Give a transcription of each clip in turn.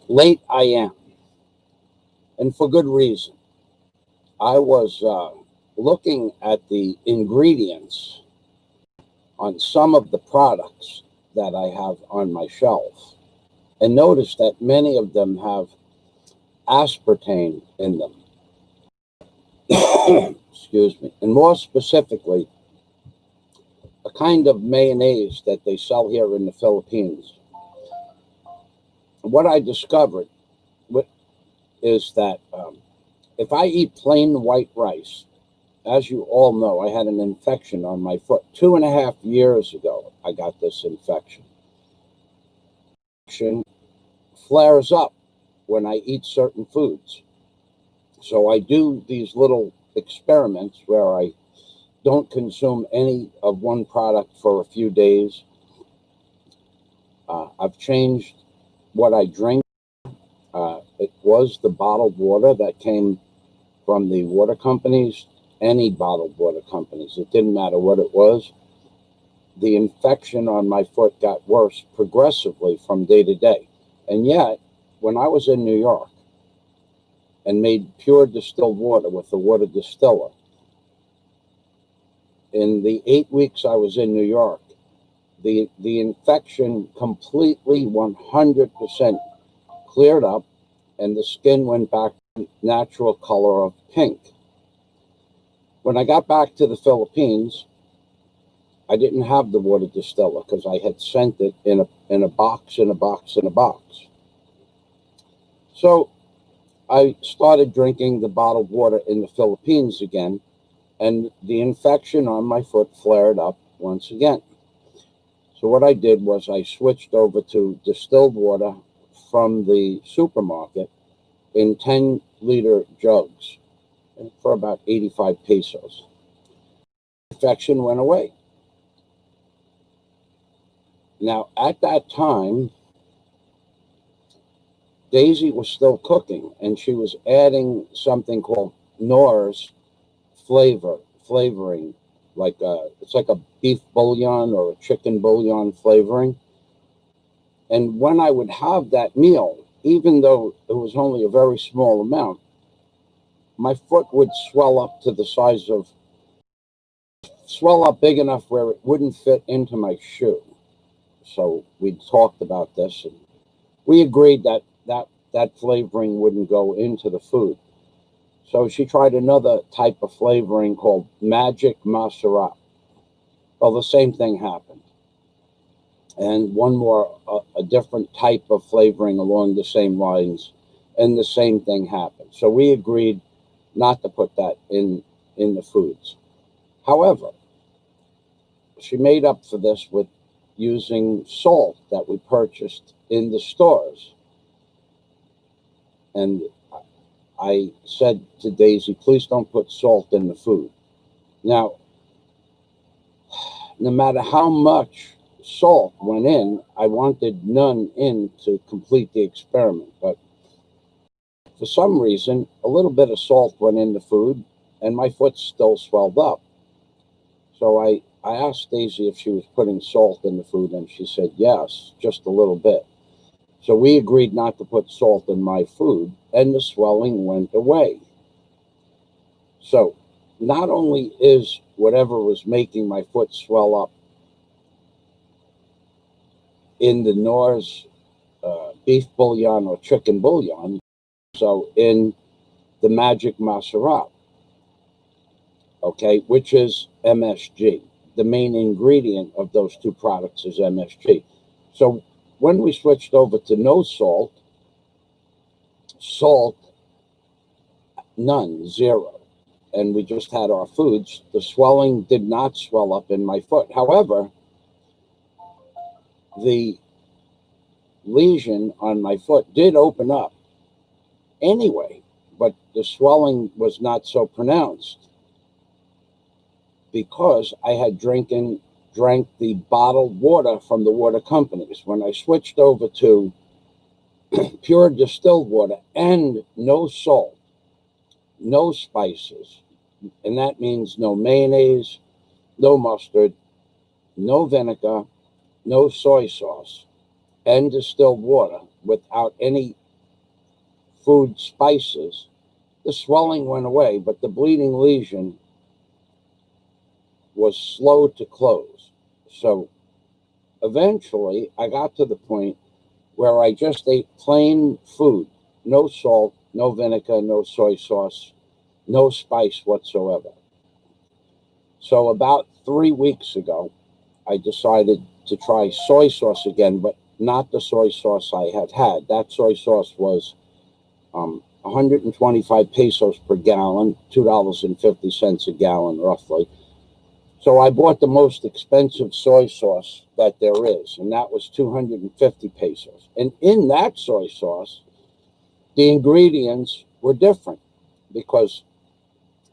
late I am, and for good reason. I was looking at the ingredients on some of the products that I have on my shelf and noticed that many of them have aspartame in them. Excuse me. And more specifically, a kind of mayonnaise that they sell here in the Philippines. What I discovered is that if I eat plain white rice, as you all know, I had an infection on my foot. 2.5 years ago, I got this infection. Flares up when I eat certain foods. So I do these little experiments where I don't consume any of one product for a few days. I've changed what I drink. It was the bottled water that came from the water companies, any bottled water companies. It didn't matter what it was. The infection on my foot got worse progressively from day to day. And yet, when I was in New York and made pure distilled water with the water distiller, in the 8 weeks I was in New York, the infection completely 100% cleared up, and the skin went back to natural color of pink. When I got back to the Philippines, I didn't have the water distiller because I had sent it in a box. So I started drinking the bottled water in the Philippines again, and the infection on my foot flared up once again. So what I did was I switched over to distilled water from the supermarket in 10-liter jugs for about 85 pesos. The infection went away. Now, at that time, Daisy was still cooking, and she was adding something called Knorr's flavoring, like it's like a beef bouillon or a chicken bouillon flavoring. And when I would have that meal, even though it was only a very small amount, my foot would swell up to the size of, swell up big enough where it wouldn't fit into my shoe. So we talked about this, and we agreed that flavoring wouldn't go into the food. So she tried another type of flavoring called Magic Mozzarella. Well, the same thing happened. And one more, a different type of flavoring along the same lines, and the same thing happened. So we agreed not to put that in the foods. However, she made up for this with using salt that we purchased in the stores. And I said to Daisy, please don't put salt in the food. Now, no matter how much salt went in, I wanted none in to complete the experiment. But for some reason, a little bit of salt went in the food, and my foot still swelled up. So I asked Daisy if she was putting salt in the food, and she said yes, just a little bit. So we agreed not to put salt in my food, and the swelling went away. So not only is whatever was making my foot swell up in the Knorr's beef bouillon or chicken bouillon, so in the Magic Mozzarella, okay, which is MSG. The main ingredient of those two products is MSG. So when we switched over to no salt, none, zero, and we just had our foods, the swelling did not swell up in my foot. However, the lesion on my foot did open up anyway, but the swelling was not so pronounced because I had drank the bottled water from the water companies. When I switched over to pure distilled water and no salt, no spices, and that means no mayonnaise, no mustard, no vinegar, no soy sauce, and distilled water without any food spices, the swelling went away, but the bleeding lesion was slow to close. So eventually I got to the point where I just ate plain food, no salt, no vinegar, no soy sauce, no spice whatsoever. So about 3 weeks ago, I decided to try soy sauce again, but not the soy sauce I had had. That soy sauce was 125 pesos per gallon, $2.50 a gallon roughly. So I bought the most expensive soy sauce that there is, and that was 250 pesos. And in that soy sauce, the ingredients were different, because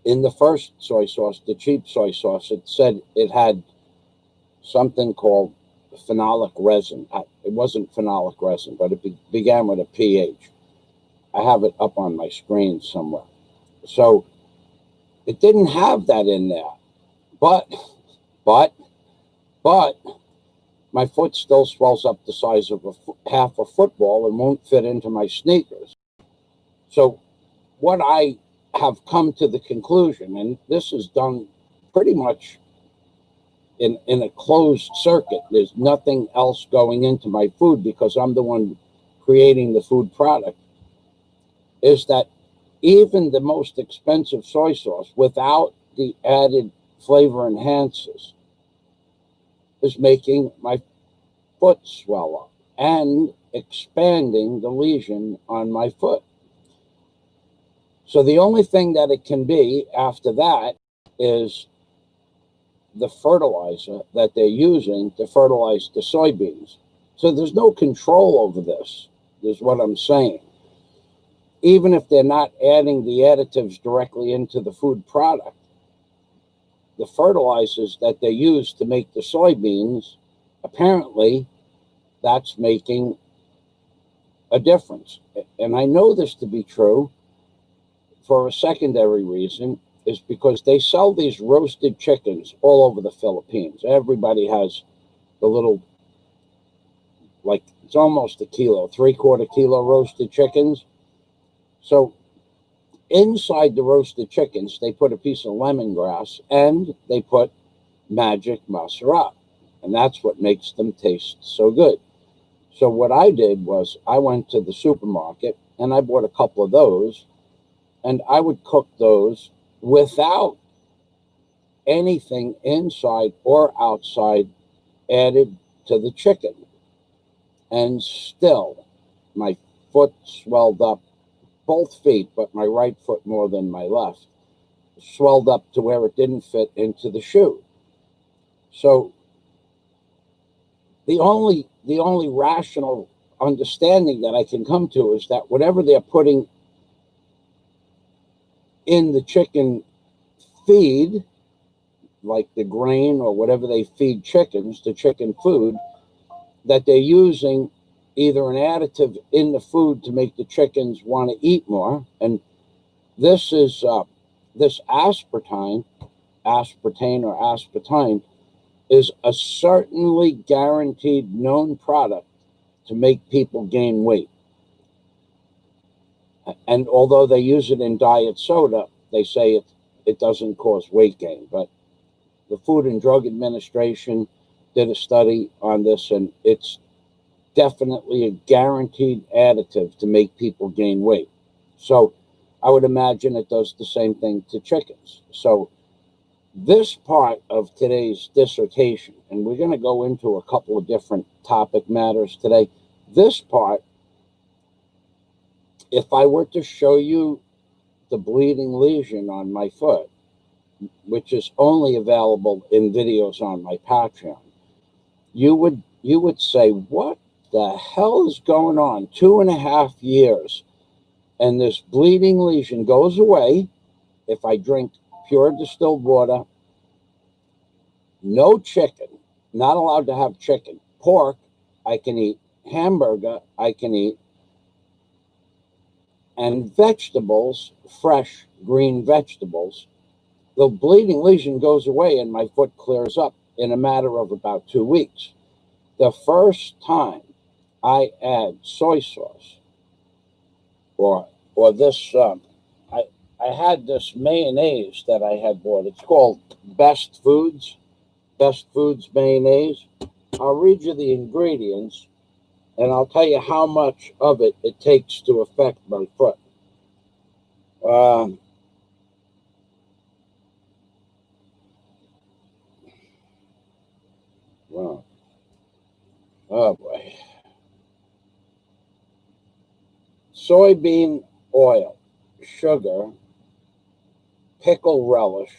in the first soy sauce, the cheap soy sauce, it said it had something called phenolic resin. It wasn't phenolic resin, but it began with a PH. I have it up on my screen somewhere. So it didn't have that in there. But my foot still swells up the size of half a football and won't fit into my sneakers. So what I have come to the conclusion, and this is done pretty much in a closed circuit, there's nothing else going into my food because I'm the one creating the food product, is that even the most expensive soy sauce without the added flavor enhancers is making my foot swell up and expanding the lesion on my foot. So the only thing that it can be after that is the fertilizer that they're using to fertilize the soybeans. So there's no control over this, is what I'm saying. Even if they're not adding the additives directly into the food product, the fertilizers that they use to make the soybeans, apparently that's making a difference. And I know this to be true for a secondary reason, is because they sell these roasted chickens all over the Philippines. Everybody has the little, like, it's almost a kilo, 3/4 kilo roasted chickens. So inside the roasted chickens, they put a piece of lemongrass and they put magic masarap. And that's what makes them taste so good. So what I did was I went to the supermarket and I bought a couple of those, and I would cook those without anything inside or outside added to the chicken. And still, my foot swelled up, both feet, but my right foot more than my left, swelled up to where it didn't fit into the shoe. So the only rational understanding that I can come to is that whatever they're putting in the chicken feed, like the grain or whatever they feed chickens, the chicken food, that they're using either an additive in the food to make the chickens want to eat more. And this is this aspartame or aspartame is a certainly guaranteed known product to make people gain weight. And although they use it in diet soda, they say it doesn't cause weight gain. But the Food and Drug Administration did a study on this, and it's definitely a guaranteed additive to make people gain weight. So I would imagine it does the same thing to chickens. So this part of today's dissertation, and we're going to go into a couple of different topic matters today. This part, if I were to show you the bleeding lesion on my foot, which is only available in videos on my Patreon, you would say, what the hell is going on? 2.5 years, and this bleeding lesion goes away if I drink pure distilled water, no chicken, not allowed to have chicken. Pork, I can eat. Hamburger, I can eat. And vegetables, fresh green vegetables, the bleeding lesion goes away and my foot clears up in a matter of about 2 weeks. The first time I add soy sauce, or this. I had this mayonnaise that I had bought. It's called Best Foods mayonnaise. I'll read you the ingredients, and I'll tell you how much of it takes to affect my foot. Wow. Oh boy. Soybean oil, sugar, pickle relish.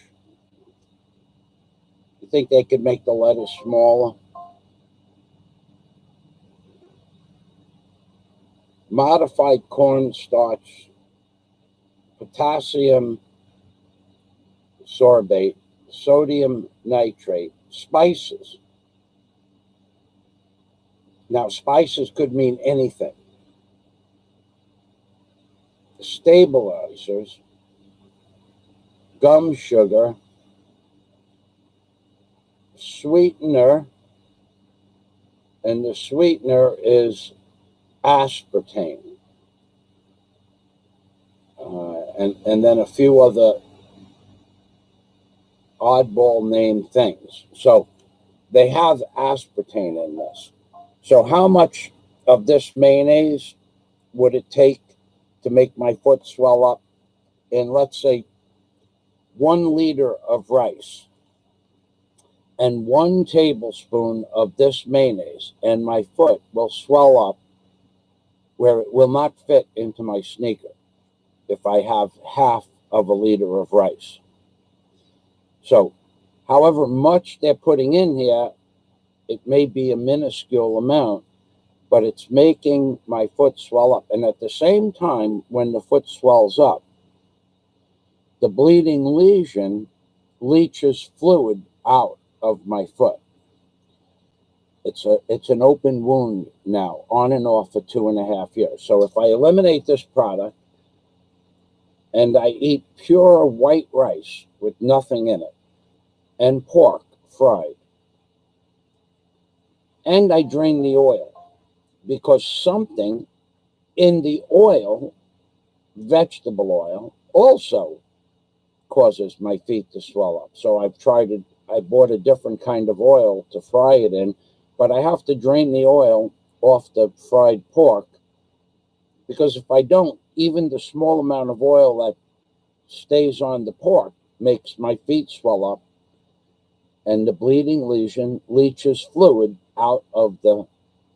You think they could make the lettuce smaller? Modified cornstarch, potassium sorbate, sodium nitrate, spices. Now, spices could mean anything. Stabilizers, gum sugar, sweetener, and the sweetener is aspartame. And then a few other oddball name things. So they have aspartame in this. So how much of this mayonnaise would it take to make my foot swell up? In, let's say, 1 liter of rice and 1 tablespoon of this mayonnaise, and my foot will swell up where it will not fit into my sneaker if I have half of a liter of rice. So, however much they're putting in here, it may be a minuscule amount, but it's making my foot swell up. And at the same time, when the foot swells up, the bleeding lesion leaches fluid out of my foot. It's an open wound now, on and off for 2.5 years. So if I eliminate this product and I eat pure white rice with nothing in it, and pork fried, and I drain the oil, because something in the oil, vegetable oil, also causes my feet to swell up. So I've tried it. I bought a different kind of oil to fry it in, but I have to drain the oil off the fried pork, because if I don't, even the small amount of oil that stays on the pork makes my feet swell up, and the bleeding lesion leaches fluid out of the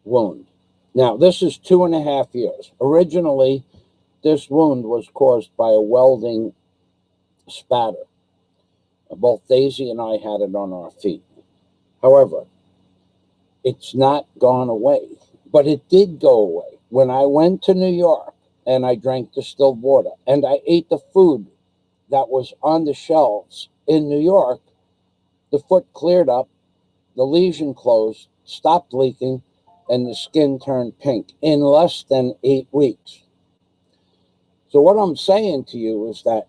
wound. Now, this is 2.5 years. Originally, this wound was caused by a welding spatter. Both Daisy and I had it on our feet. However, it's not gone away, but it did go away. When I went to New York and I drank distilled water and I ate the food that was on the shelves in New York, the foot cleared up, the lesion closed, stopped leaking, and the skin turned pink in less than 8 weeks. So what I'm saying to you is that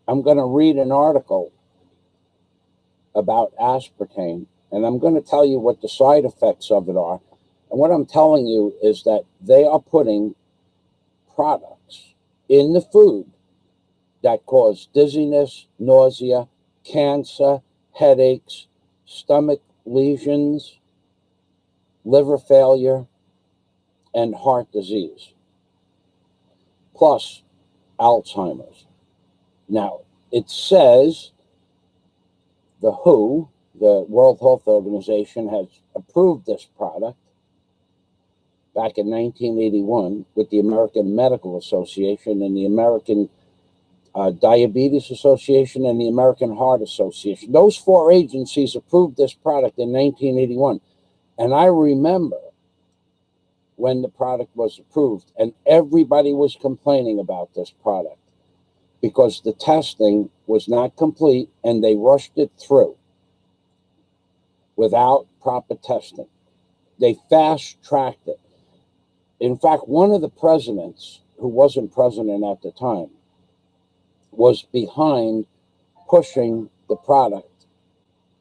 I'm going to read an article about aspartame, and I'm going to tell you what the side effects of it are. And what I'm telling you is that they are putting products in the food that cause dizziness, nausea, cancer, headaches, stomach lesions, liver failure, and heart disease, plus Alzheimer's. Now, it says the WHO, the World Health Organization, has approved this product back in 1981 with the American Medical Association and the American Diabetes Association and the American Heart Association. Those 4 agencies approved this product in 1981. And I remember when the product was approved, and everybody was complaining about this product because the testing was not complete and they rushed it through without proper testing. They fast-tracked it. In fact, one of the presidents, who wasn't president at the time, was behind pushing the product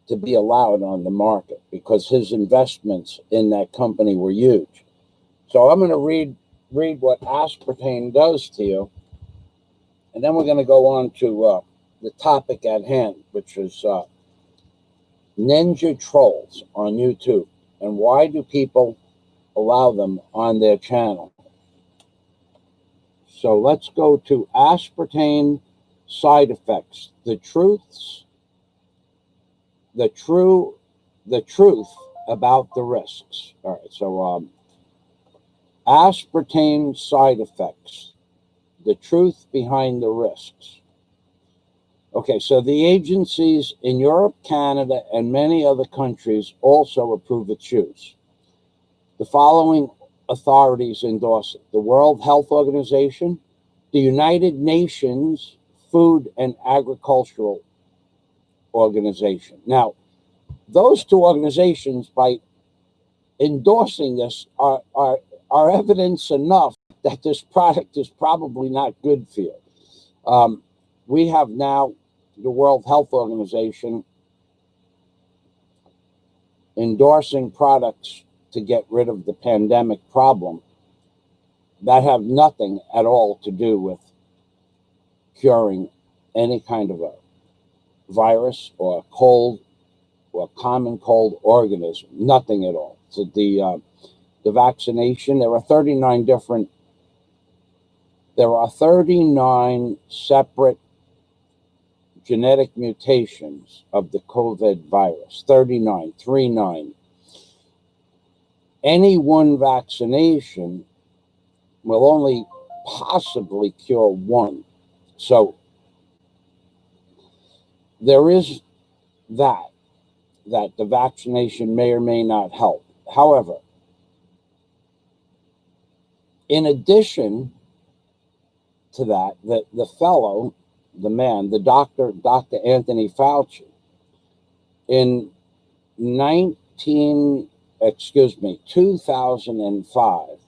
to be allowed on the market because his investments in that company were huge. So I'm going to read what aspartame does to you, and then we're going to go on to the topic at hand, which is ninja trolls on YouTube, and why do people allow them on their channel. So let's go to aspartame side effects, the truth about the risks. All right, so aspartame side effects, the truth behind the risks. Okay, so the agencies in Europe, Canada, and many other countries also approve its use. The following authorities endorse it: the World Health Organization, the United Nations Food and Agricultural Organization. Now, those two organizations, by endorsing this, are evidence enough that this product is probably not good for you. We have now the World Health Organization endorsing products to get rid of the pandemic problem that have nothing at all to do with curing any kind of a virus or a cold or a common cold organism, nothing at all. So the vaccination, there are 39 separate genetic mutations of the COVID virus, 39. Any one vaccination will only possibly cure one. So there is that the vaccination may or may not help. However, in addition to that, the fellow, the man, the Dr. Anthony Fauci, in 2005,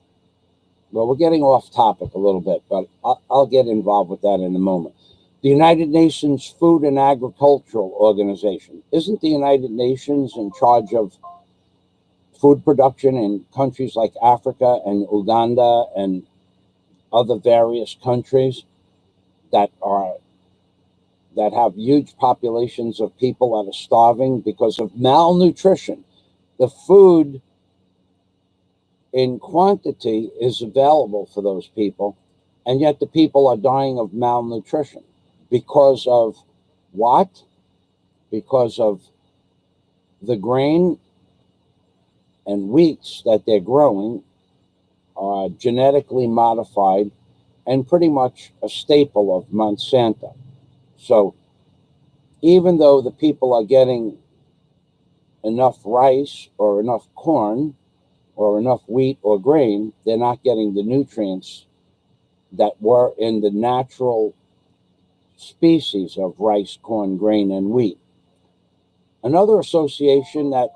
well, we're getting off topic a little bit, but I'll get involved with that in a moment. The United Nations Food and Agricultural Organization. Isn't the United Nations in charge of food production in countries like Africa and Uganda and other various countries that have huge populations of people that are starving because of malnutrition? The food in quantity is available for those people, and yet the people are dying of malnutrition. Because of what? Because of the grain and wheats that they're growing are genetically modified and pretty much a staple of Monsanto. So even though the people are getting enough rice or enough corn or enough wheat or grain, they're not getting the nutrients that were in the natural species of rice, corn, grain, and wheat. Another association that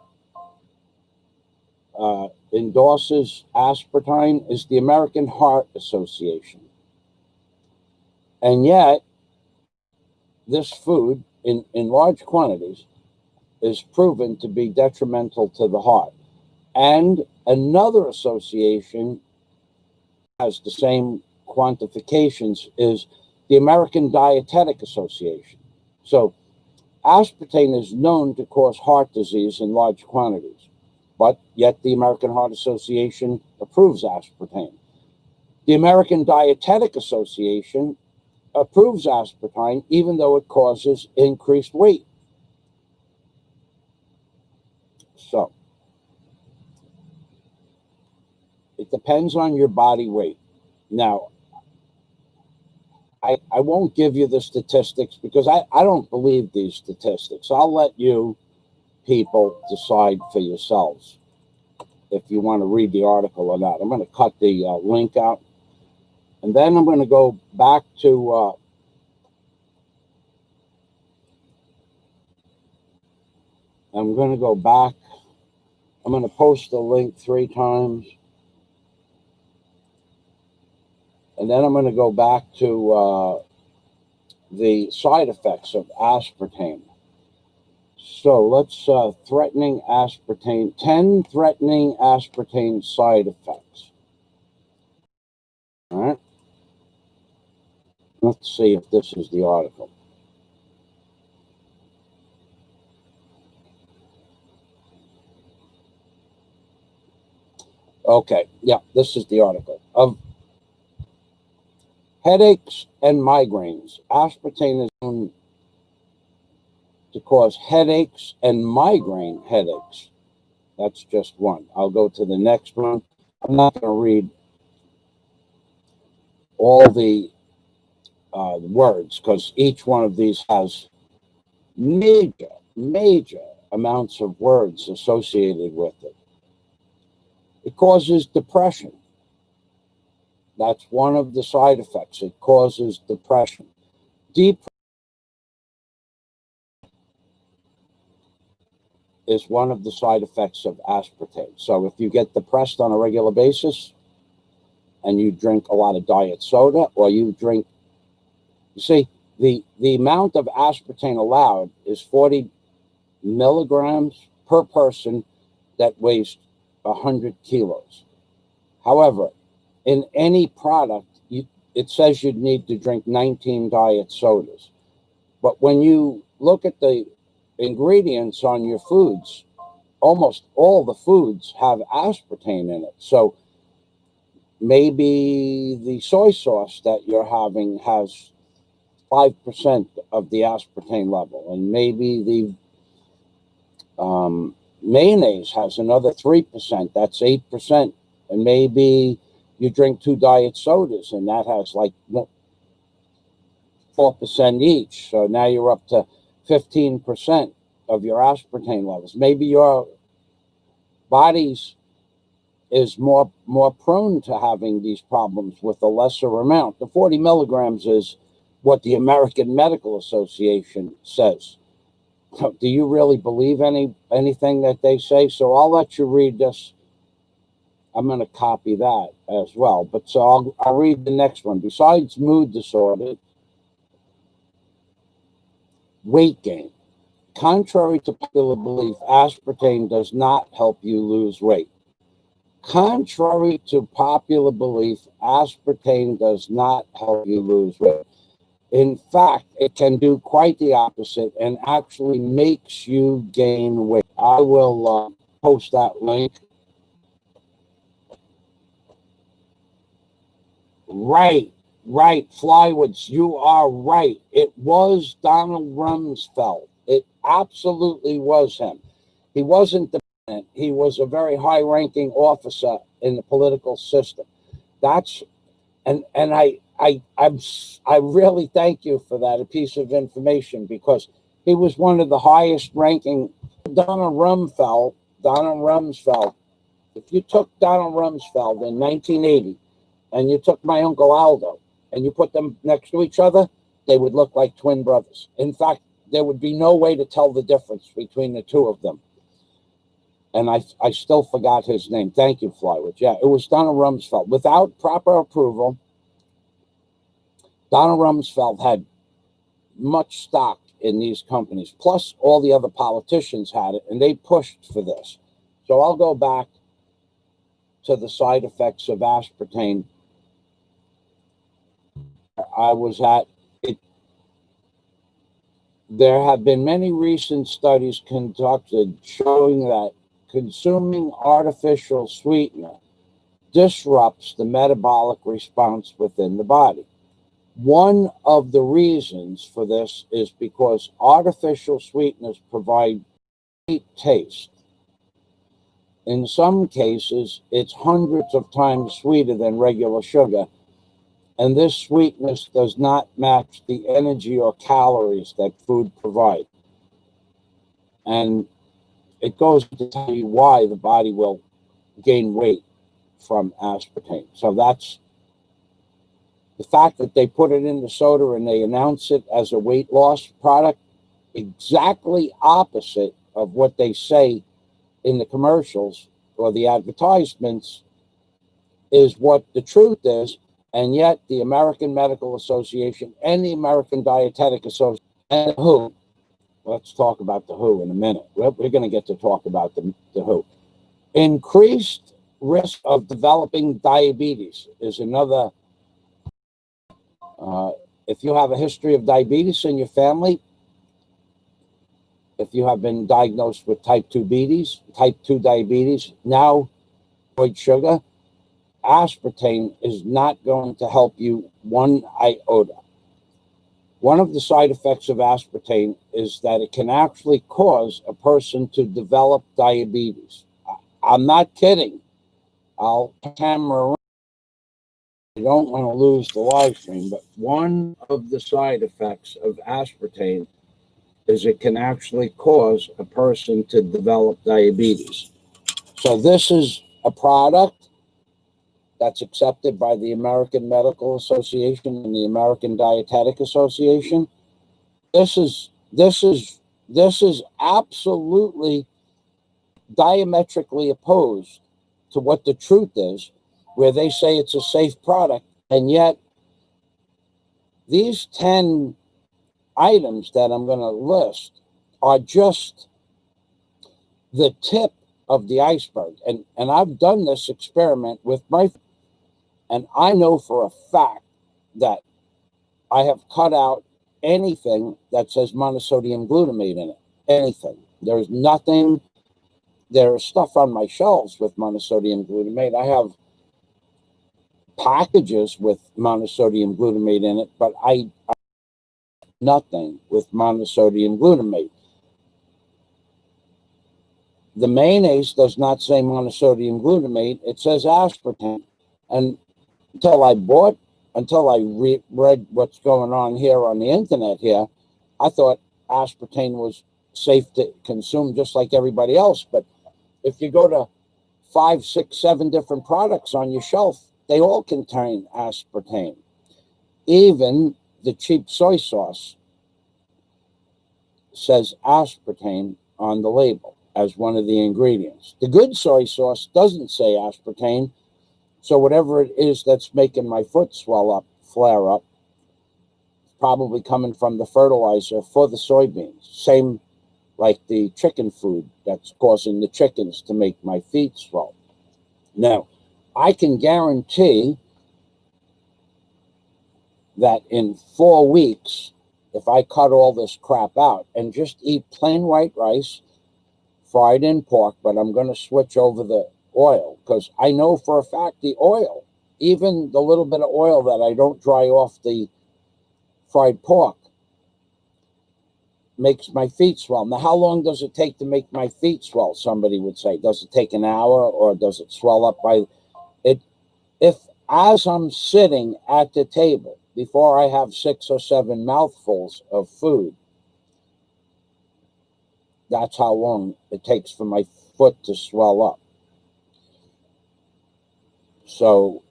endorses aspartame is the American Heart Association. And yet, this food in large quantities is proven to be detrimental to the heart. And another association has the same quantifications is the American Dietetic Association. So aspartame is known to cause heart disease in large quantities, but yet the American Heart Association approves aspartame. The American Dietetic Association approves aspartame even though it causes increased weight. So it depends on your body weight. Now, I won't give you the statistics because I don't believe these statistics. I'll let you people decide for yourselves if you want to read the article or not. I'm going to cut the link out, and then I'm going to go back to I'm going to post the link 3 times, and then I'm going to go back to the side effects of aspartame. So let's threatening aspartame, 10 threatening aspartame side effects. All right. Let's see if this is the article. Okay, yeah, this is the article. Of headaches and migraines, aspartame is known to cause headaches and migraine headaches. That's just one. I'll go to the next one. I'm not going to read all the words because each one of these has major amounts of words associated with it. It causes depression. That's one of the side effects. It causes depression. Deep is one of the side effects of aspartame. So if you get depressed on a regular basis and you drink a lot of diet soda, or you drink, you see, the amount of aspartame allowed is 40 milligrams per person that weighs 100 kilos. However, in any product, it says you'd need to drink 19 diet sodas. But when you look at the ingredients on your foods, almost all the foods have aspartame in it. So maybe the soy sauce that you're having has 5% of the aspartame level, and maybe the mayonnaise has another 3%. That's 8%. And maybe you drink 2 diet sodas, and that has like 4% each. So now you're up to 15% of your aspartame levels. Maybe your body's is more prone to having these problems with a lesser amount. The 40 milligrams is what the American Medical Association says. Do you really believe anything that they say? So I'll let you read this. I'm going to copy that as well. But so I'll read the next one. Besides mood disorder, weight gain. Contrary to popular belief, aspartame does not help you lose weight. Contrary to popular belief, aspartame does not help you lose weight. In fact, it can do quite the opposite and actually makes you gain weight. I will post that link. Right, Flywoods, you are right. It was Donald Rumsfeld. It absolutely was him. He wasn't the president. He was a very high-ranking officer in the political system. That's and I really thank you for that, a piece of information, because he was one of the highest ranking. Donald Rumsfeld. If you took Donald Rumsfeld in 1980 and you took my Uncle Aldo and you put them next to each other, they would look like twin brothers. In fact, there would be no way to tell the difference between the two of them. And I still forgot his name. Thank you, Flywoods. Yeah, it was Donald Rumsfeld. Without proper approval, Donald Rumsfeld had much stock in these companies. Plus, all the other politicians had it, and they pushed for this. So I'll go back to the side effects of aspartame. I was at it. There have been many recent studies conducted showing that consuming artificial sweetener disrupts the metabolic response within the body. One of the reasons for this is because artificial sweeteners provide sweet taste. In some cases, it's hundreds of times sweeter than regular sugar, and this sweetness does not match the energy or calories that food provides. And it goes to tell you why the body will gain weight from aspartame. So that's the fact that they put it in the soda and they announce it as a weight loss product, exactly opposite of what they say in the commercials or the advertisements, is what the truth is. And yet the American Medical Association and the American Dietetic Association and WHO, let's talk about the WHO in a minute. We're going to get to talk about the WHO. Increased risk of developing diabetes is another. If you have a history of diabetes in your family, if you have been diagnosed with type 2 diabetes, now avoid sugar, aspartame is not going to help you one iota. One of the side effects of aspartame is that it can actually cause a person to develop diabetes. I'm not kidding. I'll camera around. I don't want to lose the live stream, but one of the side effects of aspartame is it can actually cause a person to develop diabetes. So this is a product that's accepted by the American Medical Association and the American Dietetic Association. This is absolutely diametrically opposed to what the truth is, where they say it's a safe product, and yet these 10 items that I'm going to list are just the tip of the iceberg. And I've done this experiment with my, and I know for a fact that I have cut out anything that says monosodium glutamate in it. Anything. There's nothing. There's stuff on my shelves with monosodium glutamate. I have packages with monosodium glutamate in it, but I nothing with monosodium glutamate. The mayonnaise does not say monosodium glutamate. It says aspartame. And until I read what's going on here on the internet here, I thought aspartame was safe to consume just like everybody else. But if you go to 5, 6, 7 different products on your shelf, they all contain aspartame. Even the cheap soy sauce says aspartame on the label as one of the ingredients. The good soy sauce doesn't say aspartame. So whatever it is that's making my foot swell up, flare up, probably coming from the fertilizer for the soybeans. Same like the chicken food that's causing the chickens to make my feet swell. Now, I can guarantee that in 4 weeks, if I cut all this crap out and just eat plain white rice, fried in pork, but I'm going to switch over the oil because I know for a fact the oil, even the little bit of oil that I don't dry off the fried pork, makes my feet swell. Now, how long does it take to make my feet swell? Somebody would say, does it take an hour or does it swell up by it? If as I'm sitting at the table, before I have 6 or 7 mouthfuls of food, that's how long it takes for my foot to swell up. So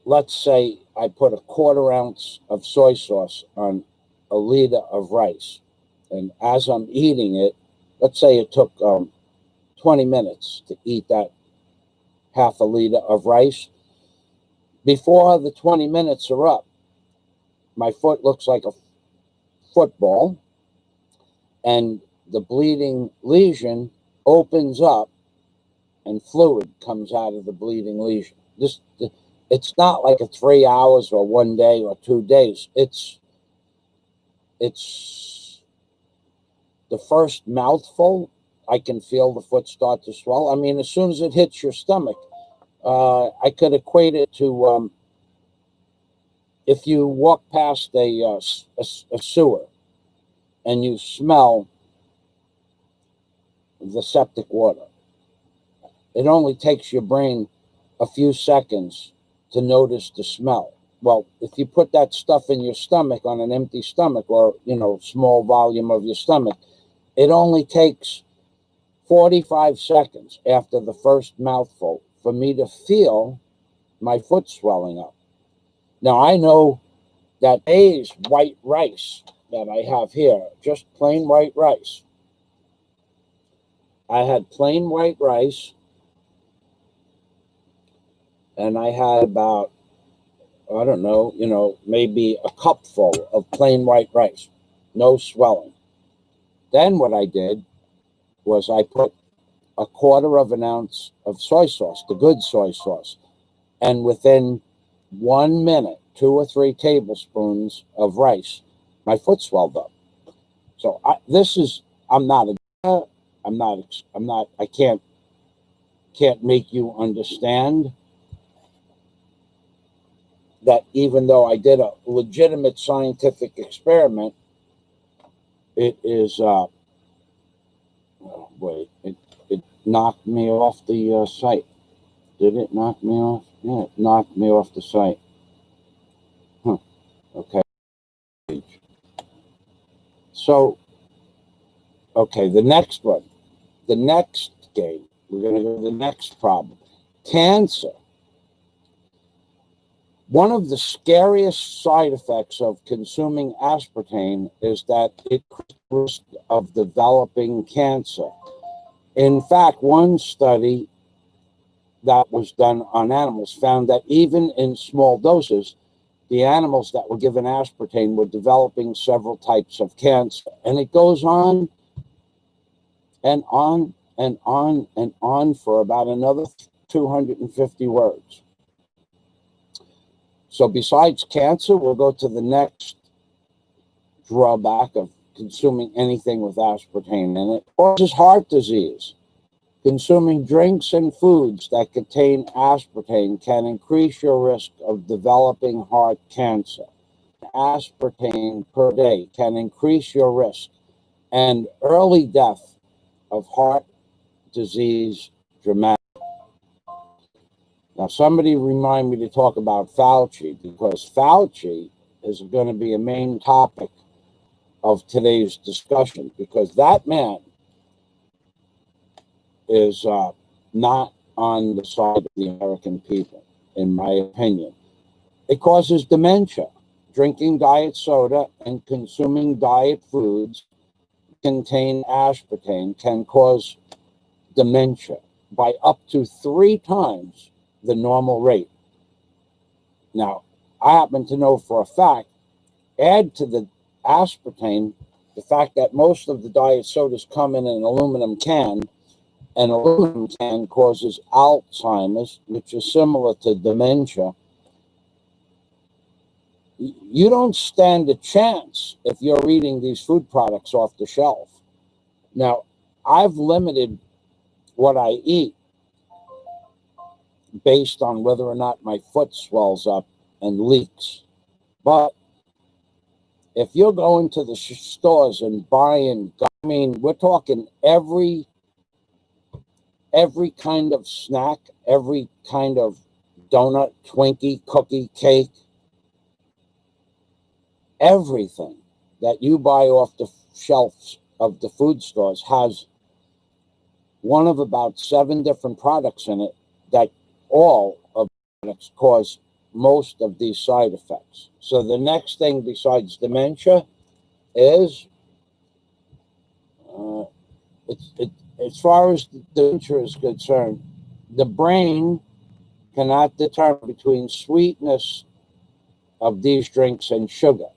let's say I put a 1/4 ounce of soy sauce on a liter of rice. And as I'm eating it, let's say it took 20 minutes to eat that 1/2 liter of rice. Before the 20 minutes are up, my foot looks like a football, and the bleeding lesion opens up and fluid comes out of the bleeding lesion. It's not like a 3 hours or 1 day or 2 days. It's the first mouthful, I can feel the foot start to swell. I mean, as soon as it hits your stomach, I could equate it to if you walk past a sewer and you smell the septic water. It only takes your brain a few seconds to notice the smell. Well, if you put that stuff in your stomach on an empty stomach or, small volume of your stomach, it only takes 45 seconds after the first mouthful for me to feel my foot swelling up. Now, I know that today's white rice that I have here, just plain white rice. I had plain white rice, and I had about, I don't know, maybe a cupful of plain white rice. No swelling. Then what I did was I put a quarter of an ounce of soy sauce, the good soy sauce, and within 1 minute, 2 or 3 tablespoons of rice, my foot swelled up. So I can't make you understand that even though I did a legitimate scientific experiment, it is, it knocked me off the site. Did it knock me off? Yeah, it knocked me off the site. Okay. So, okay, the next one. The next game. We're going to go to the next problem. Cancer. One of the scariest side effects of consuming aspartame is that it increases the risk of developing cancer. In fact, one study that was done on animals found that even in small doses, the animals that were given aspartame were developing several types of cancer. And it goes on and on and on and on for about another 250 words. So besides cancer, we'll go to the next drawback of consuming anything with aspartame in it. Causes heart disease. Consuming drinks and foods that contain aspartame can increase your risk of developing heart cancer. Aspartame per day can increase your risk and early death of heart disease dramatically. Now, somebody remind me to talk about Fauci, because Fauci is going to be a main topic of today's discussion, because that man is not on the side of the American people, in my opinion. It causes dementia. Drinking diet soda and consuming diet foods contain aspartame can cause dementia by up to 3 times the normal rate. Now, I happen to know for a fact, add to the aspartame the fact that most of the diet sodas come in an aluminum can, and aluminum can causes Alzheimer's, which is similar to dementia. You don't stand a chance if you're eating these food products off the shelf. Now, I've limited what I eat based on whether or not my foot swells up and leaks. But if you're going to the stores and buying, I mean, we're talking every kind of snack, every kind of donut, Twinkie, cookie, cake, everything that you buy off the shelves of the food stores has one of about 7 different products in it that all of the products cause most of these side effects. So the next thing besides dementia is, as far as dementia is concerned, the brain cannot determine between sweetness of these drinks and sugar.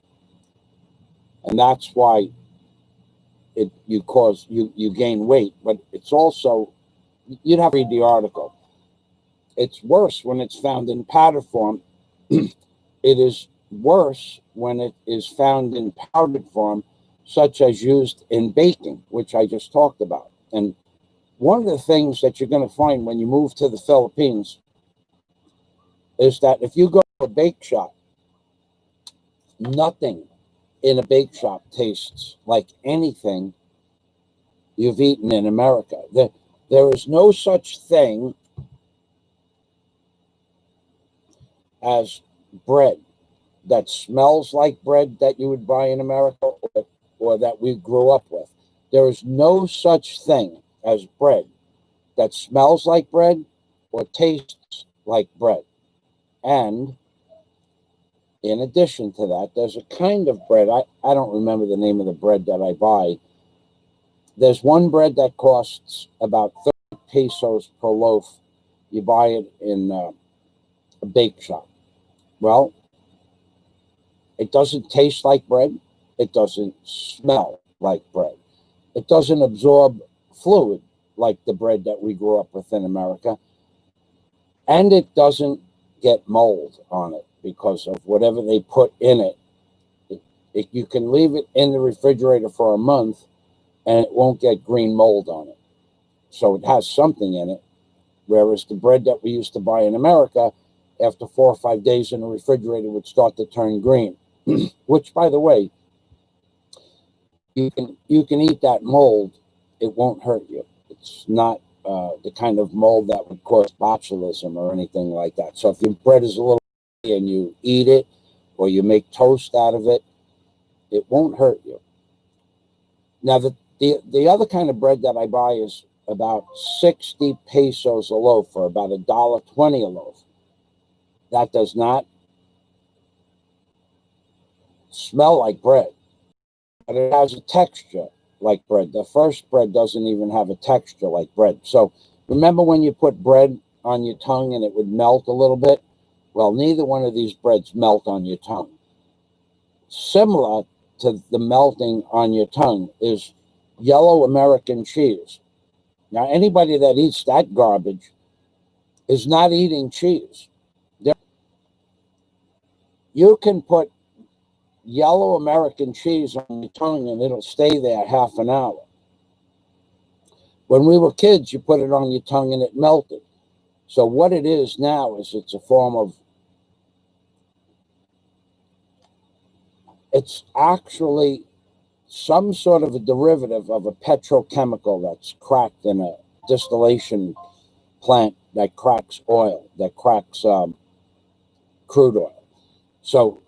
And that's why you gain weight. But it's also, you'd have to read the article. It's worse when it's found in powder form. It is worse when it is found in powdered form, such as used in baking, which I just talked about. And one of the things that you're going to find when you move to the Philippines is that if you go to a bake shop, nothing in a bake shop tastes like anything you've eaten in America. There is no such thing as bread that smells like bread that you would buy in America, or that we grew up with. There is no such thing as bread that smells like bread or tastes like bread. And in addition to that, there's a kind of bread, I don't remember the name of the bread that I buy. There's one bread that costs about 30 pesos per loaf. You buy it in a bake shop. Well, it doesn't taste like bread. It doesn't smell like bread. It doesn't absorb fluid like the bread that we grew up with in America. And it doesn't get mold on it because of whatever they put in it. You can leave it in the refrigerator for a month and it won't get green mold on it. So it has something in it. Whereas the bread that we used to buy in America, after 4 or 5 days in the refrigerator, would start to turn green. Which, by the way, you can eat that mold. It won't hurt you. It's not the kind of mold that would cause botulism or anything like that. So if your bread is a little and you eat it or you make toast out of it, it won't hurt you. Now, the other kind of bread that I buy is about 60 pesos a loaf, or about $1.20 a loaf. That does not smell like bread, but it has a texture like bread. The first bread doesn't even have a texture like bread. So remember when you put bread on your tongue and it would melt a little bit? Well, neither one of these breads melt on your tongue. Similar to the melting on your tongue is yellow American cheese. Now, anybody that eats that garbage is not eating cheese. You can put yellow American cheese on your tongue and it'll stay there half an hour. When we were kids, you put it on your tongue and it melted. So what it is now is it's a form of, it's actually some sort of a derivative of a petrochemical that's cracked in a distillation plant that cracks oil, that cracks crude oil. So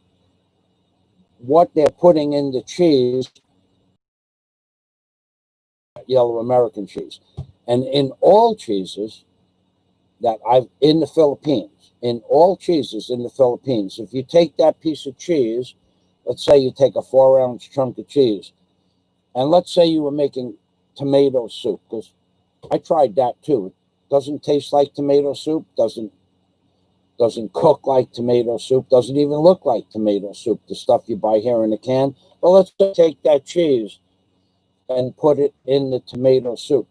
what they're putting in the cheese, yellow American cheese. And in all cheeses that in the Philippines, if you take that piece of cheese, let's say you take a 4-ounce chunk of cheese, and let's say you were making tomato soup, because I tried that too. It doesn't taste like tomato soup, doesn't cook like tomato soup, doesn't even look like tomato soup, the stuff you buy here in a can. Well, let's take that cheese and put it in the tomato soup.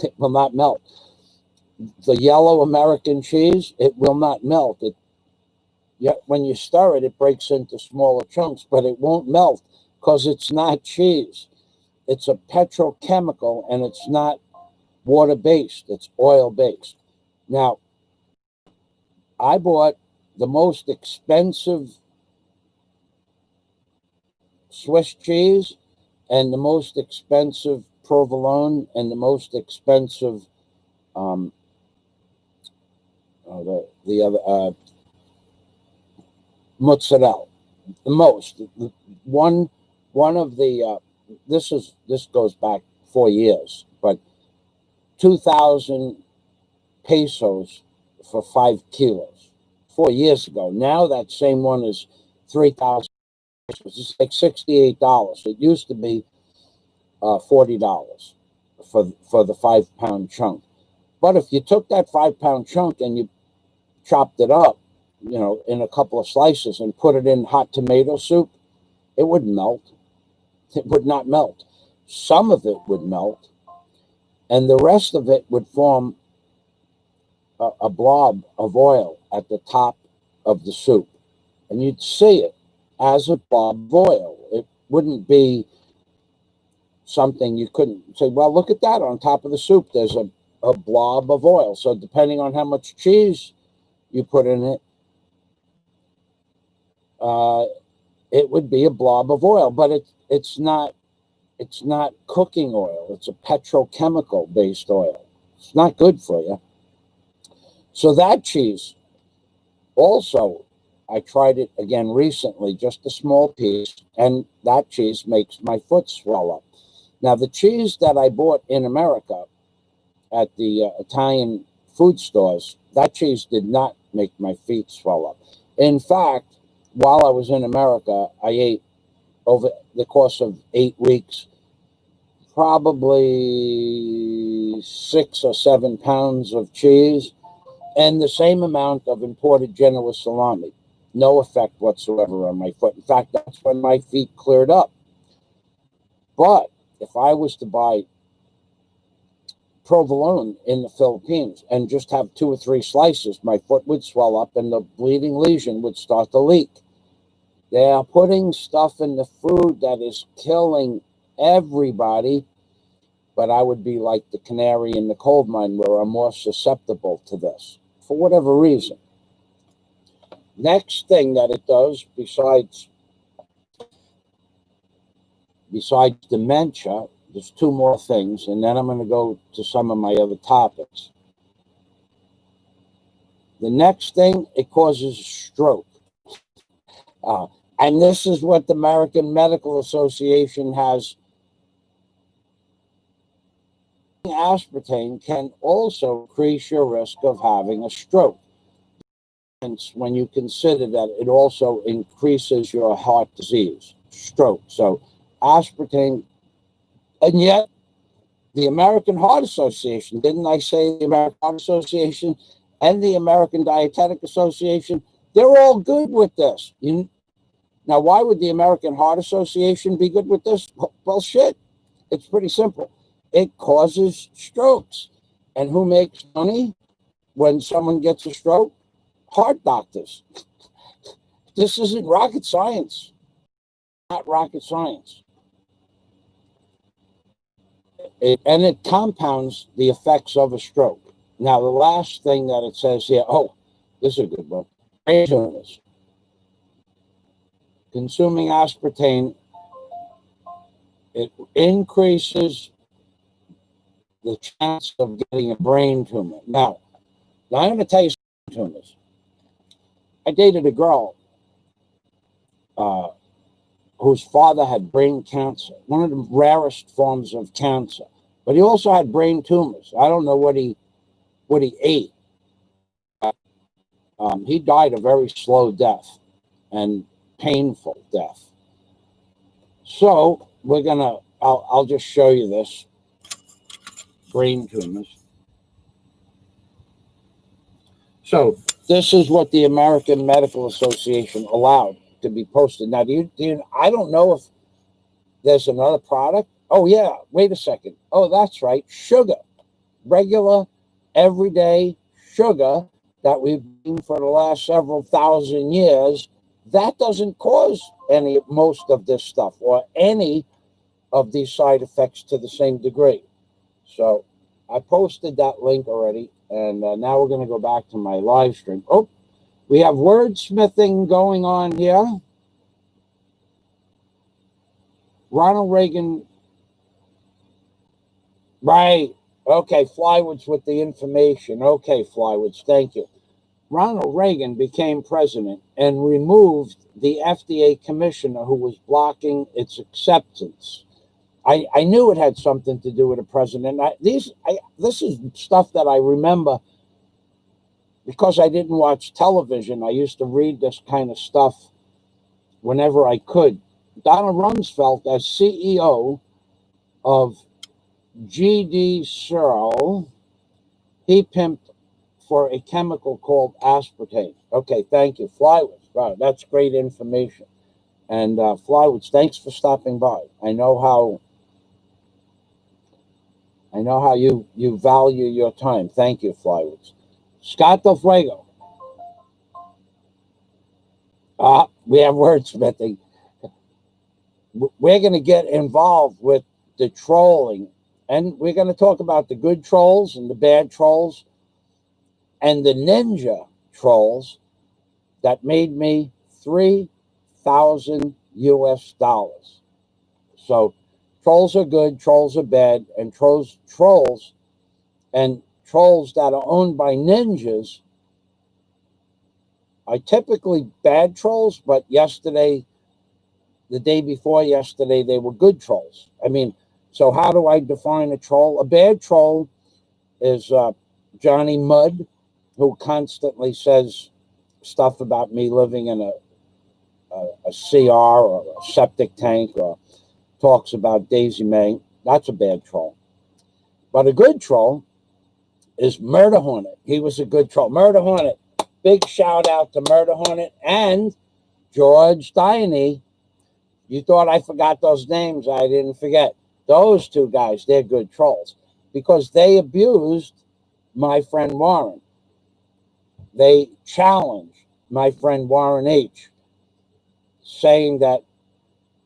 It will not melt. The yellow American cheese, it will not melt. Yet when you stir it, it breaks into smaller chunks, but it won't melt because it's not cheese. It's a petrochemical, and it's not water-based. It's oil-based. Now, I bought the most expensive Swiss cheese and the most expensive provolone and the most expensive the other mozzarella. The most one of the this goes back 4 years, but 2,000 pesos for 5 kilos 4 years ago. Now that same one is 3,000. It's like $68. It used to be $40 for the 5-pound chunk. But if you took that 5-pound chunk and you chopped it up, in a couple of slices and put it in hot tomato soup, it wouldn't melt. It would not melt. Some of it would melt, and the rest of it would form a blob of oil at the top of the soup. And you'd see it as a blob of oil. It wouldn't be something you couldn't say, well, look at that on top of the soup. There's a blob of oil. So depending on how much cheese you put in it, it would be a blob of oil. But it's not cooking oil. It's a petrochemical based oil. It's not good for you. So that cheese also, I tried it again recently, just a small piece, and that cheese makes my foot swell up. Now, the cheese that I bought in America at the Italian food stores, that cheese did not make my feet swell up. In fact, while I was in America, I ate, over the course of 8 weeks, probably 6 or 7 pounds of cheese and the same amount of imported Genoa salami. No effect whatsoever on my foot. In fact, that's when my feet cleared up. But if I was to buy provolone in the Philippines and just have 2 or 3 slices, my foot would swell up and the bleeding lesion would start to leak. They are putting stuff in the food that is killing everybody, but I would be like the canary in the coal mine where I'm more susceptible to this for whatever reason. Next thing that it does, besides dementia, there's 2 more things, and then I'm going to go to some of my other topics. The next thing, it causes stroke. And this is what the American Medical Association has. Aspartame can also increase your risk of having a stroke. When you consider that it also increases your heart disease, stroke. So aspartame, and yet the American Heart Association, didn't I say the American Heart Association and the American Dietetic Association, they're all good with this. Now, why would the American Heart Association be good with this? Well, shit, it's pretty simple. It causes strokes. And who makes money when someone gets a stroke? Heart doctors. This isn't rocket science. Not rocket science. And it compounds the effects of a stroke. Now, the last thing that it says here, this is a good one. Brain tumors. Consuming aspartame, it increases the chance of getting a brain tumor. Now I'm going to tell you some tumors. I dated a girl whose father had brain cancer, one of the rarest forms of cancer, but he also had brain tumors. I don't know what he ate. He died a very slow death and painful death. So I'll just show you this. Brain tumors. So this is what the American Medical Association allowed to be posted. Now, I don't know if there's another product. Oh, yeah, wait a second. Oh, that's right, sugar. Regular, everyday sugar that we've been for the last several thousand years, that doesn't cause most of this stuff or any of these side effects to the same degree. So I posted that link already, and now we're going to go back to my live stream. Oh, we have wordsmithing going on here. Ronald Reagan, right. Okay, Flywoods with the information. Okay, Flywoods, thank you. Ronald Reagan became president and removed the FDA commissioner who was blocking its acceptance. I knew it had something to do with the president. This is stuff that I remember because I didn't watch television. I used to read this kind of stuff whenever I could. Donald Rumsfeld, as CEO of GD Searle, he pimped for a chemical called aspartame. Okay, thank you. Flywoods, wow, that's great information. And Flywoods, thanks for stopping by. I know how you value your time. Thank you, Flywoods. Scott Del Fuego. We have wordsmithing. We're going to get involved with the trolling, and we're going to talk about the good trolls and the bad trolls and the ninja trolls that made me $3,000 US. So trolls are good, trolls are bad, and trolls that are owned by ninjas are typically bad trolls, but the day before yesterday, they were good trolls. I mean, so how do I define a troll? A bad troll is Johnny Mudd, who constantly says stuff about me living in a CR or a septic tank, or talks about Daisy May. That's a bad troll. But a good troll is Murder Hornet. He was a good troll. Murder Hornet. Big shout out to Murder Hornet and George Diany. You thought I forgot those names. I didn't forget. Those two guys, they're good trolls because they abused my friend Warren. They challenged my friend Warren H., saying that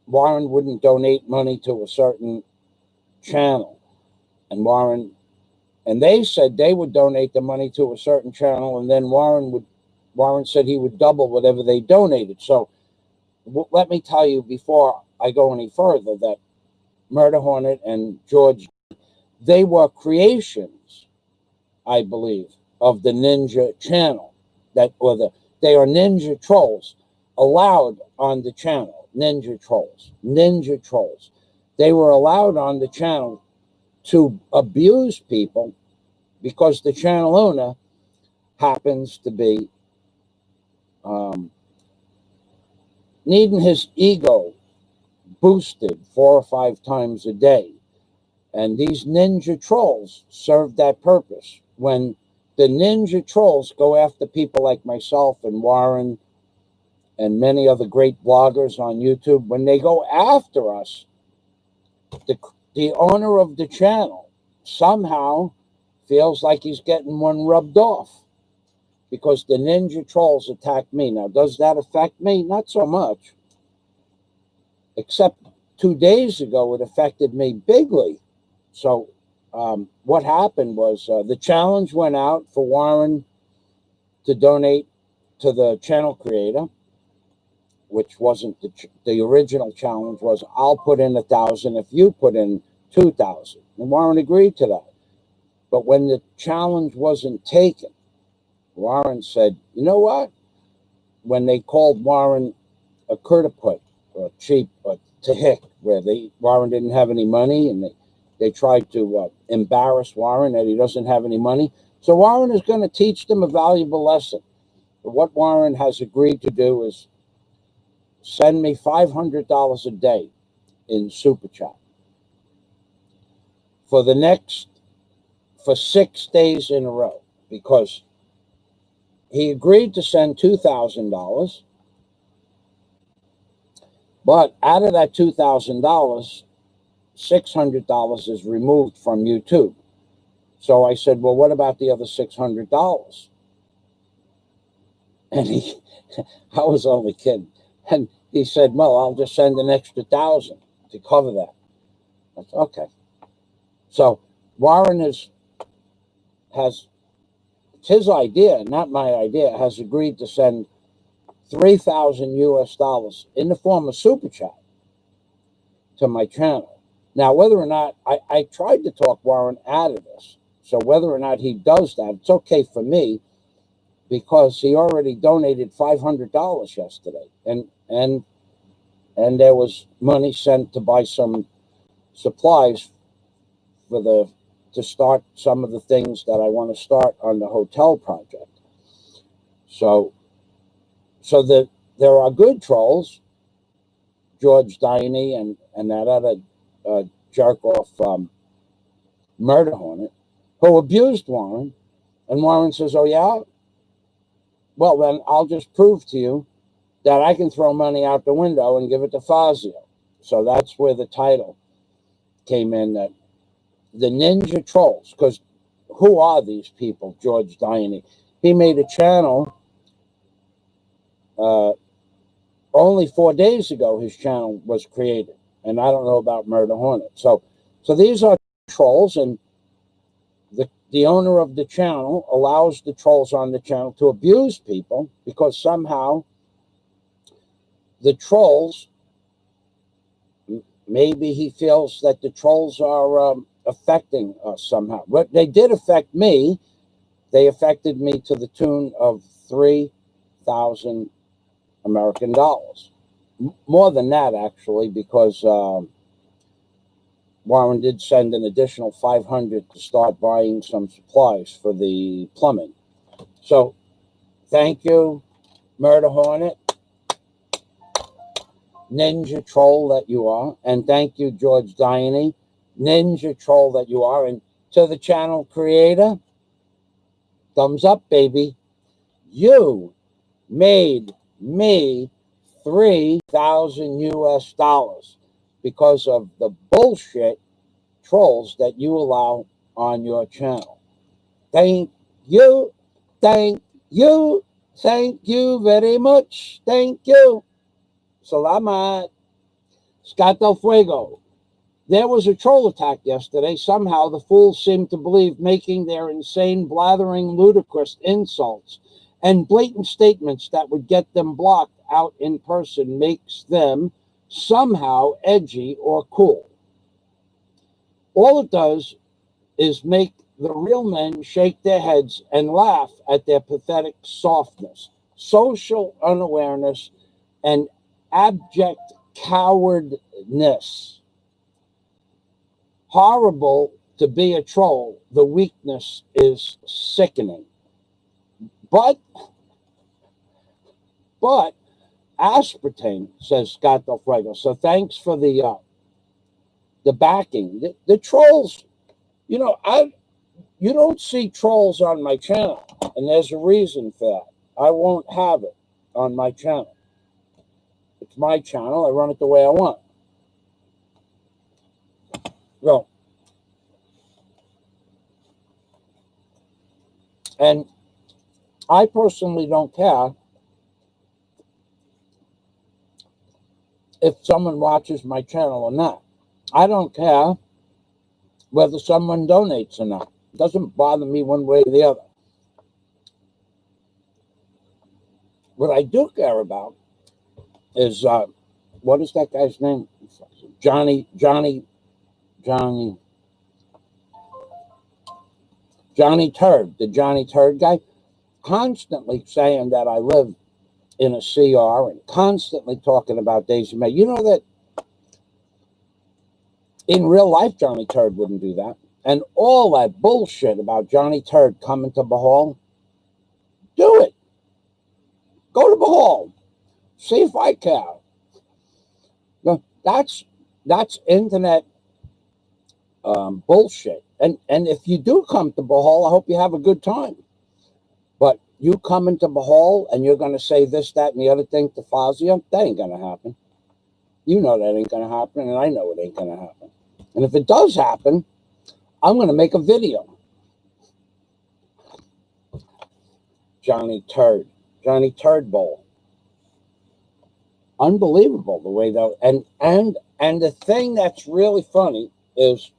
Warren wouldn't donate money to a certain channel. And they said they would donate the money to a certain channel, and then Warren said he would double whatever they donated. So let me tell you before I go any further that Murder Hornet and George, they were creations, I believe, of the Ninja channel. They are Ninja trolls allowed on the channel. Ninja trolls. They were allowed on the channel to abuse people because the channel owner happens to be needing his ego boosted 4 or 5 times a day. And these ninja trolls serve that purpose. When the ninja trolls go after people like myself and Warren and many other great bloggers on YouTube, when they go after us, the owner of the channel somehow feels like he's getting one rubbed off because the ninja trolls attack me. Now, does that affect me? Not so much. Except 2 days ago, it affected me bigly. So what happened was the challenge went out for Warren to donate to the channel creator, which wasn't the original challenge was I'll put in 1,000 if you put in 2,000. And Warren agreed to that. But when the challenge wasn't taken, Warren said, you know what? When they called Warren a Kurtaput or cheap or Tahick, where Warren didn't have any money, and they tried to embarrass Warren that he doesn't have any money. So Warren is going to teach them a valuable lesson. But what Warren has agreed to do is send me $500 a day in Super Chat for 6 days in a row, because he agreed to send $2,000, but out of that $2,000, $600 is removed from YouTube. So I said, well, what about the other $600? And I was only kidding. And he said, well, I'll just send an extra 1,000 to cover that. That's okay. So Warren has it's his idea, not my idea, has agreed to send $3,000 in the form of Super Chat to my channel. Now, whether or not, I tried to talk Warren out of this. So whether or not he does that, it's okay for me, because he already donated $500 yesterday. And there was money sent to buy some supplies to start some of the things that I want to start on the hotel project. So there are good trolls, George Dietary and that other jerk off Murder Hornet, who abused Warren. And Warren says, oh yeah? Well, then I'll just prove to you that I can throw money out the window and give it to Fazio. So that's where the title came in, that the Ninja Trolls, because who are these people, George Dietary? He made a channel only 4 days ago. His channel was created, and I don't know about Murder Hornet. So these are trolls, and the owner of the channel allows the trolls on the channel to abuse people, because somehow the trolls, maybe he feels that the trolls are affecting us somehow. But they did affect me. They affected me to the tune of 3,000 American dollars. More than that, actually, because Warren did send an additional $500 to start buying some supplies for the plumbing. So thank you, Murder Hornet, Ninja Troll that you are, and thank you, George Dietary, Ninja Troll that you are, and to the channel creator, thumbs up, baby. You made me $3,000 because of the bullshit trolls that you allow on your channel. Thank you. Thank you. Thank you very much. Thank you. Salamat. Scott Del Fuego. There was a troll attack yesterday. Somehow the fools seem to believe making their insane, blathering, ludicrous insults and blatant statements that would get them blocked out in person makes them somehow edgy or cool. All it does is make the real men shake their heads and laugh at their pathetic softness, social unawareness, and abject cowardness. Horrible to be a troll. The weakness is sickening. But aspartame, says Scott Del Fuego. So thanks for the backing. The trolls, you know, you don't see trolls on my channel, and there's a reason for that. I won't have it on my channel. It's my channel. I run it the way I want. So, and I personally don't care if someone watches my channel or not. I don't care whether someone donates or not. It doesn't bother me one way or the other. What I do care about is, what is that guy's name? Johnny Turd, the Johnny Turd guy, constantly saying that I live in a CR and constantly talking about Daisy May. You know that in real life, Johnny Turd wouldn't do that. And all that bullshit about Johnny Turd coming to Bahal, do it. Go to Bahal. See if I care. That's internet bullshit. And if you do come to Bahal, I hope you have a good time. But you come into Bahal and you're going to say this, that, and the other thing to Fazio, that ain't going to happen. You know that ain't going to happen, and I know it ain't going to happen. And if it does happen, I'm going to make a video. Johnny Turd Bowl. Unbelievable the way though. And the thing that's really funny is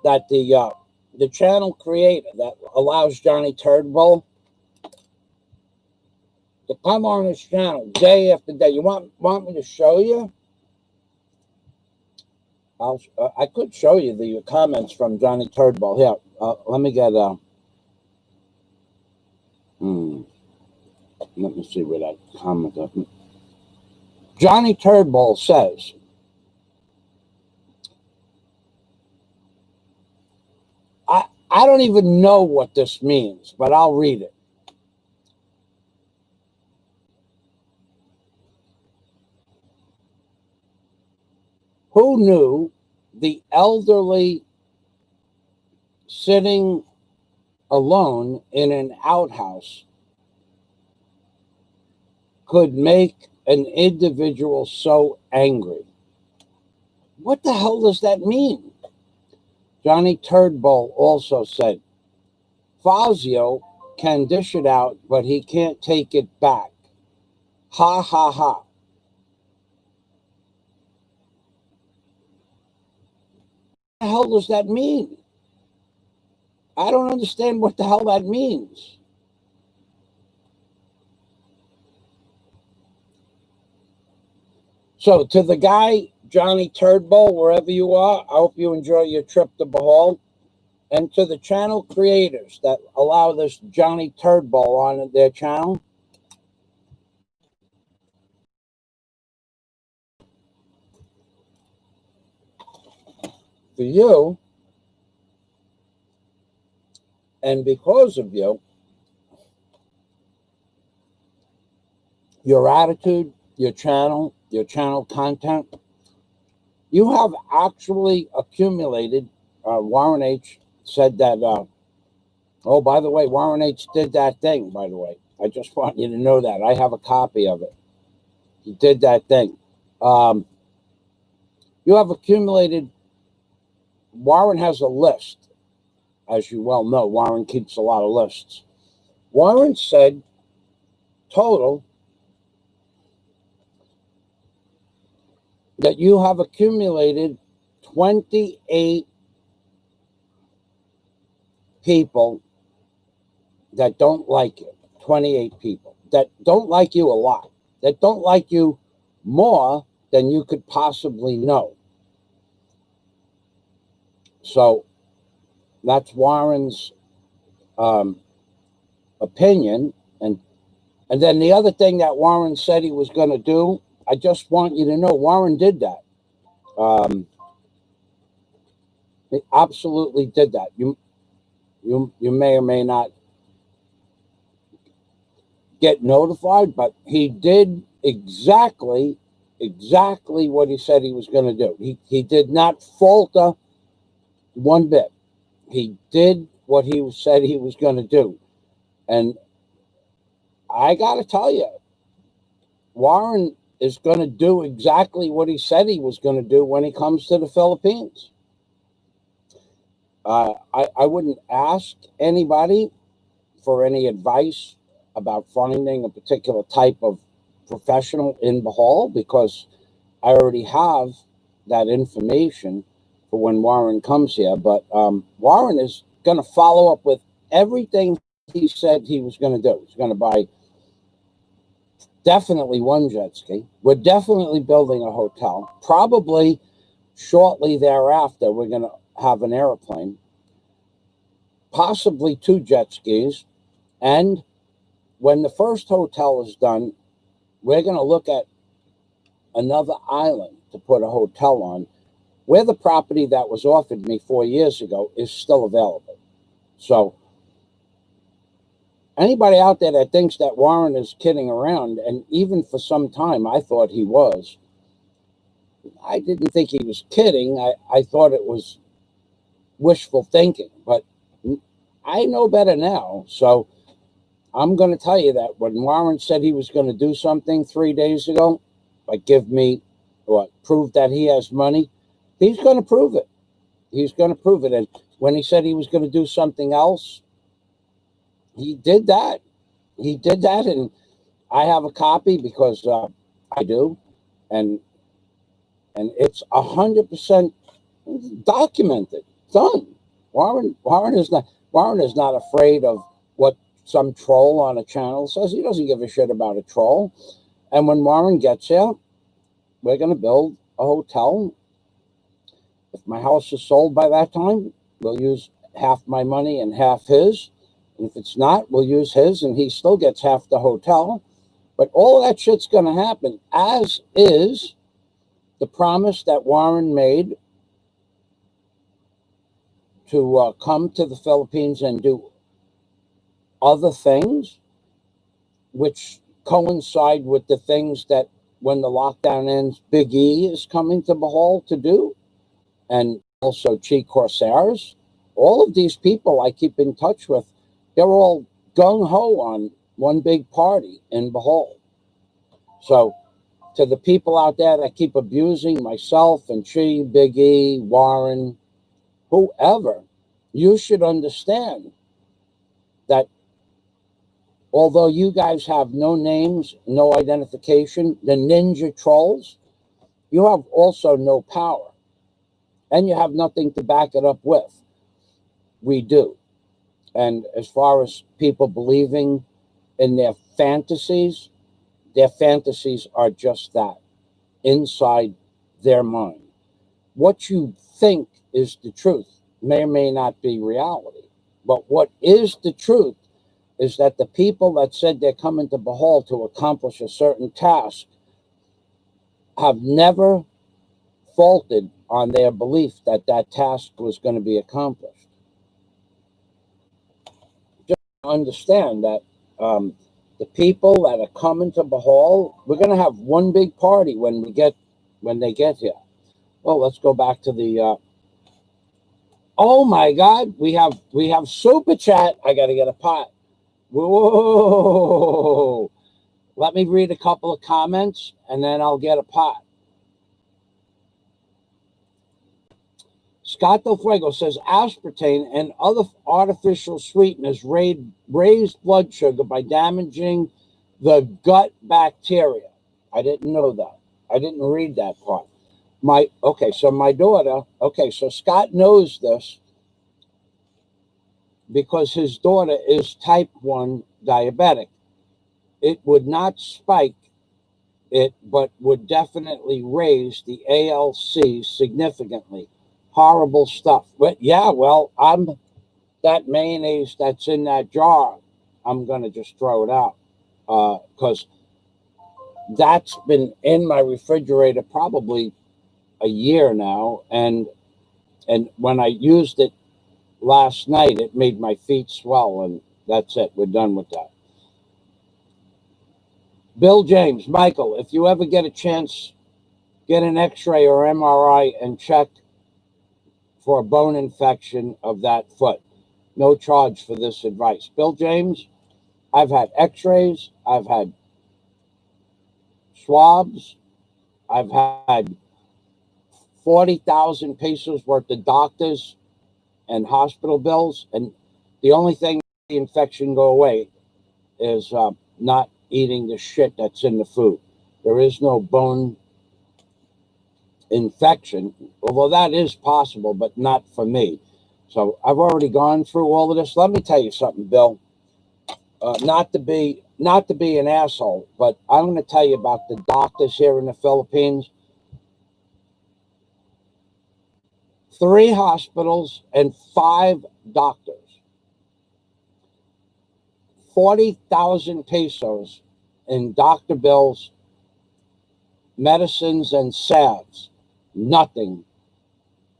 that the channel creator that allows Johnny Turd Bowl to come on his channel day after day. You want me to show you? I could show you the comments from Johnny Turd Bowl. Here, let me get let me see where that comment is. Johnny Turd Bowl says, I don't even know what this means, but I'll read it. Who knew the elderly sitting alone in an outhouse could make an individual so angry? What the hell does that mean? Johnny Turd Bowl also said, Fazio can dish it out, but he can't take it back. Ha, ha, ha. What the hell does that mean? I don't understand what the hell that means. So to the guy, Johnny Turd Bowl, wherever you are, I hope you enjoy your trip to Bahal. And to the channel creators that allow this Johnny Turd Bowl on their channel, for you, and because of you, your attitude, your channel content, you have actually accumulated. Warren H. said that, oh, by the way, Warren H. did that thing, by the way. I just want you to know that. I have a copy of it. He did that thing. You have accumulated Warren has a list. As you well know, Warren keeps a lot of lists. Warren said total that you have accumulated 28 people that don't like you. 28 people that don't like you a lot, that don't like you more than you could possibly know. So that's Warren's opinion. And then the other thing that Warren said he was going to do, I just want you to know, Warren did that. He absolutely did that. You may or may not get notified, but he did exactly what he said he was going to do. He did not falter one bit. He did what he said he was going to do. And I got to tell you, Warren is going to do exactly what he said he was going to do when he comes to the Philippines. I wouldn't ask anybody for any advice about finding a particular type of professional in Bohol, because I already have that information for when Warren comes here. But Warren is going to follow up with everything he said he was going to do. He's going to buy definitely one jet ski. We're definitely building a hotel. Probably shortly thereafter, we're going to have an airplane, possibly 2 jet skis. And when the first hotel is done, we're going to look at another island to put a hotel on, where the property that was offered me 4 years ago is still available. So anybody out there that thinks that Warren is kidding around, and even for some time I thought he was, I didn't think he was kidding. I thought it was wishful thinking, but I know better now. So I'm going to tell you that when Warren said he was going to do something 3 days ago, like give me or prove that he has money, he's going to prove it. He's going to prove it. And when he said he was going to do something else, he did that. He did that, and I have a copy because I do, and it's 100% documented, done. Warren is not afraid of what some troll on a channel says. He doesn't give a shit about a troll. And when Warren gets here, we're going to build a hotel. If my house is sold by that time, we'll use half my money and half his. And if it's not, we'll use his, and he still gets half the hotel. But all of that shit's going to happen, as is the promise that Warren made to come to the Philippines and do other things, which coincide with the things that when the lockdown ends, Big E is coming to Bohol to do, and also Chi Corsairs. All of these people I keep in touch with, they're all gung-ho on one big party in Bohol. So to the people out there that keep abusing myself and Chi, Big E, Warren, whoever, you should understand that although you guys have no names, no identification, the ninja trolls, you have also no power. And you have nothing to back it up with. We do. And as far as people believing in their fantasies are just that, inside their mind. What you think is the truth may or may not be reality. But what is the truth is that the people that said they're coming to Bohol to accomplish a certain task have never faulted on their belief that that task was going to be accomplished. Just understand that the people that are coming to Bohol, we're going to have one big party when they get here. Well, let's go back to the. Oh my God, we have super chat. I got to get a pot. Whoa! Let me read a couple of comments and then I'll get a pot. Scott Del Fuego says aspartame and other artificial sweeteners raise blood sugar by damaging the gut bacteria. I didn't know that. I didn't read that part. So my daughter, so Scott knows this because his daughter is type 1 diabetic. It would not spike it, but would definitely raise the ALC significantly. Horrible stuff. But yeah, well, that mayonnaise that's in that jar, I'm going to just throw it out because that's been in my refrigerator probably a year now. And when I used it last night, it made my feet swell, and that's it. We're done with that. Bill James, Michael, if you ever get a chance, get an x-ray or MRI and check for a bone infection of that foot. No charge for this advice. Bill James, I've had x-rays, I've had swabs, I've had 40,000 pesos worth of doctors and hospital bills, and the only thing the infection go away is not eating the shit that's in the food. There is no bone infection, although that is possible, but not for me. So I've already gone through all of this. Let me tell you something, Bill. Not to be an asshole, but I'm going to tell you about the doctors here in the Philippines. 3 hospitals and 5 doctors. 40,000 pesos in doctor bills, medicines, and salves. Nothing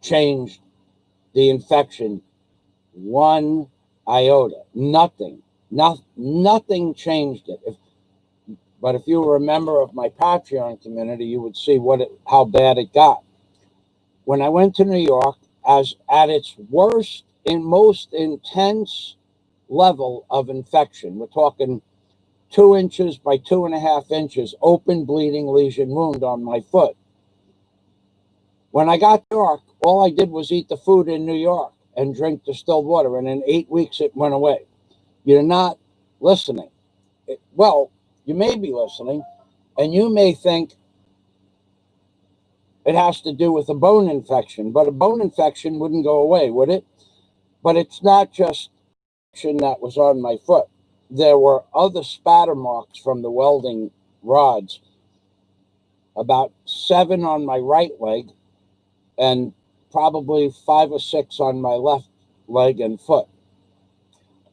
changed the infection 1 iota. Nothing changed it. But if you were a member of my Patreon community, you would see how bad it got. When I went to New York, as at its worst and most intense level of infection, we're talking 2 inches by 2.5 inches, open bleeding lesion wound on my foot. When I got to New York, all I did was eat the food in New York and drink distilled water, and in 8 weeks it went away. You're not listening. Well, you may be listening, and you may think it has to do with a bone infection, but a bone infection wouldn't go away, would it? But it's not just that was on my foot. There were other spatter marks from the welding rods, about 7 on my right leg and probably 5 or 6 on my left leg and foot.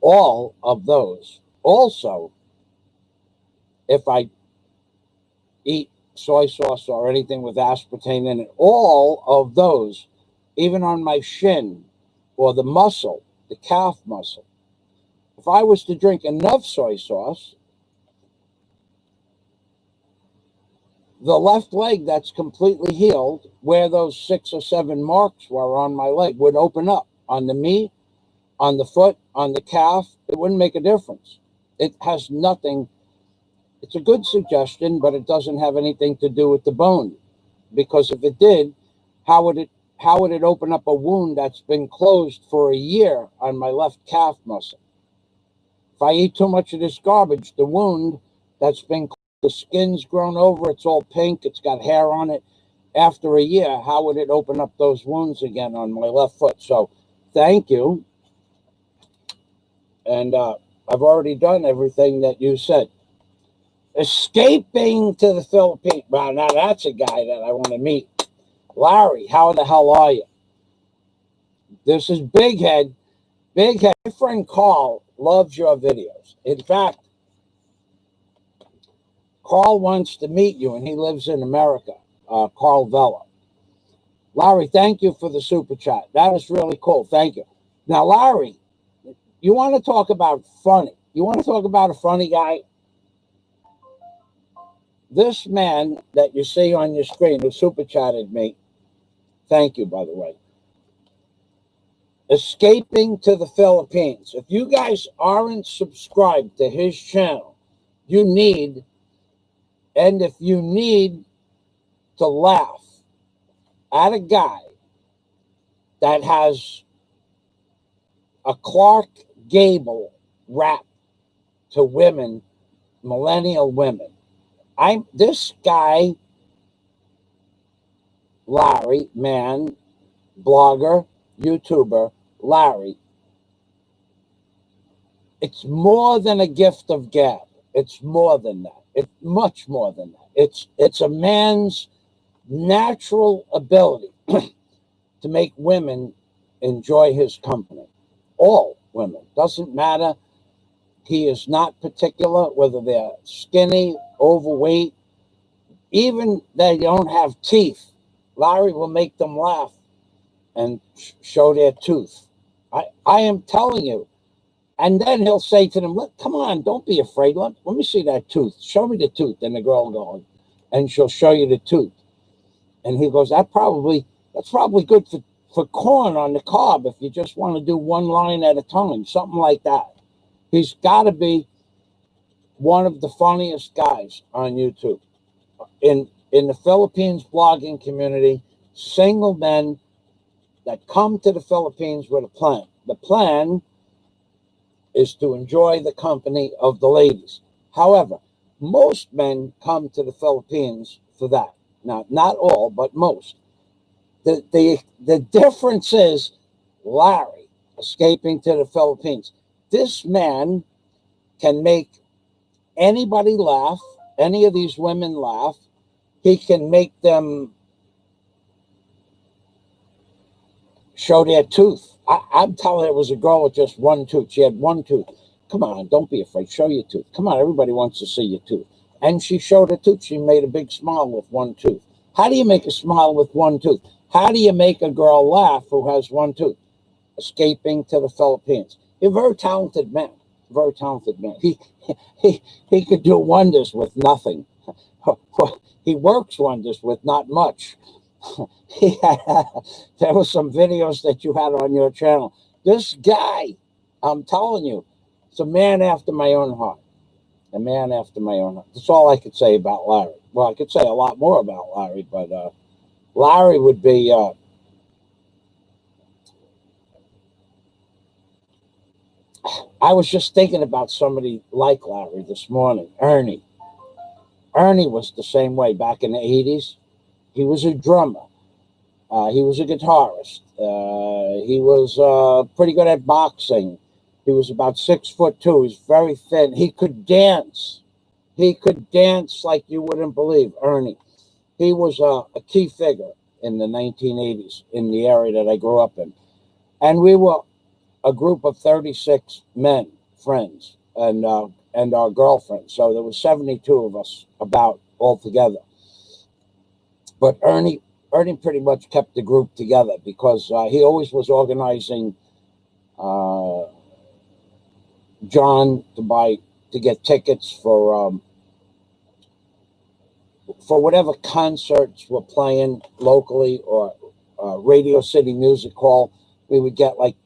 All of those. Also, if I eat soy sauce or anything with aspartame in it, all of those, even on my shin or the muscle, the calf muscle, if I was to drink enough soy sauce, the left leg that's completely healed, where those 6 or 7 marks were on my leg, would open up on the knee, on the foot, on the calf. It wouldn't make a difference. It has nothing. It's a good suggestion, but it doesn't have anything to do with the bone. Because if it did, how would it open up a wound that's been closed for a year on my left calf muscle? If I eat too much of this garbage, the wound that's been closed, the skin's grown over, it's all pink, it's got hair on it. After a year, how would it open up those wounds again on my left foot? So thank you. And I've already done everything that you said. Escaping to the Philippines. Well, now that's a guy that I want to meet. Larry, how the hell are you? This is Big Head. Big Head. My friend Carl loves your videos. In fact, Carl wants to meet you, and he lives in America. Carl Vella. Larry, thank you for the super chat. That is really cool. Thank you. Now, Larry, you want to talk about funny? You want to talk about a funny guy? This man that you see on your screen who super chatted me, thank you, by the way. Escaping to the Philippines. If you guys aren't subscribed to his channel, you need, and if you need to laugh at a guy that has a Clark Gable rap to women, millennial women. This guy, Larry, man, blogger, YouTuber, Larry, it's more than a gift of gab. It's more than that. It's much more than that. It's a man's natural ability to make women enjoy his company. All women. Doesn't matter. He is not particular whether they're skinny, overweight, even they don't have teeth. Larry will make them laugh and show their tooth. I am telling you. And then he'll say to them, come on, don't be afraid. Let me see that tooth. Show me the tooth. And the girl will go, and she'll show you the tooth. And he goes, that's probably good for corn on the cob if you just want to do one line at a time, something like that. He's got to be one of the funniest guys on YouTube. In the Philippines blogging community, single men that come to the Philippines with a plan. The plan is to enjoy the company of the ladies. However, most men come to the Philippines for that. Now, not all, but most. The difference is Larry escaping to the Philippines. This man can make anybody laugh, any of these women laugh. He can make them show their tooth. I'm telling you, it was a girl with just one tooth. She had one tooth. Come on, don't be afraid. Show your tooth. Come on, everybody wants to see your tooth. And she showed her tooth. She made a big smile with one tooth. How do you make a smile with one tooth? How do you make a girl laugh who has one tooth? Escaping to the Philippines. He's a very talented man. Very talented man. He could do wonders with nothing. He works wonders with not much. There were some videos that you had on your channel. This guy, I'm telling you, it's a man after my own heart. A man after my own heart. That's all I could say about Larry. Well, I could say a lot more about Larry, but Larry would be... I was just thinking about somebody like Larry this morning, Ernie. Ernie was the same way back in the 80s. He was a drummer. He was a guitarist. He was pretty good at boxing. He was about 6'2". He was very thin. He could dance. He could dance like you wouldn't believe, Ernie. He was a key figure in the 1980s in the area that I grew up in. And we were a group of 36 men, friends, and our girlfriends. So there were 72 of us about altogether. But Ernie pretty much kept the group together because he always was organizing John to get tickets for whatever concerts were playing locally or Radio City Music Hall. We would get like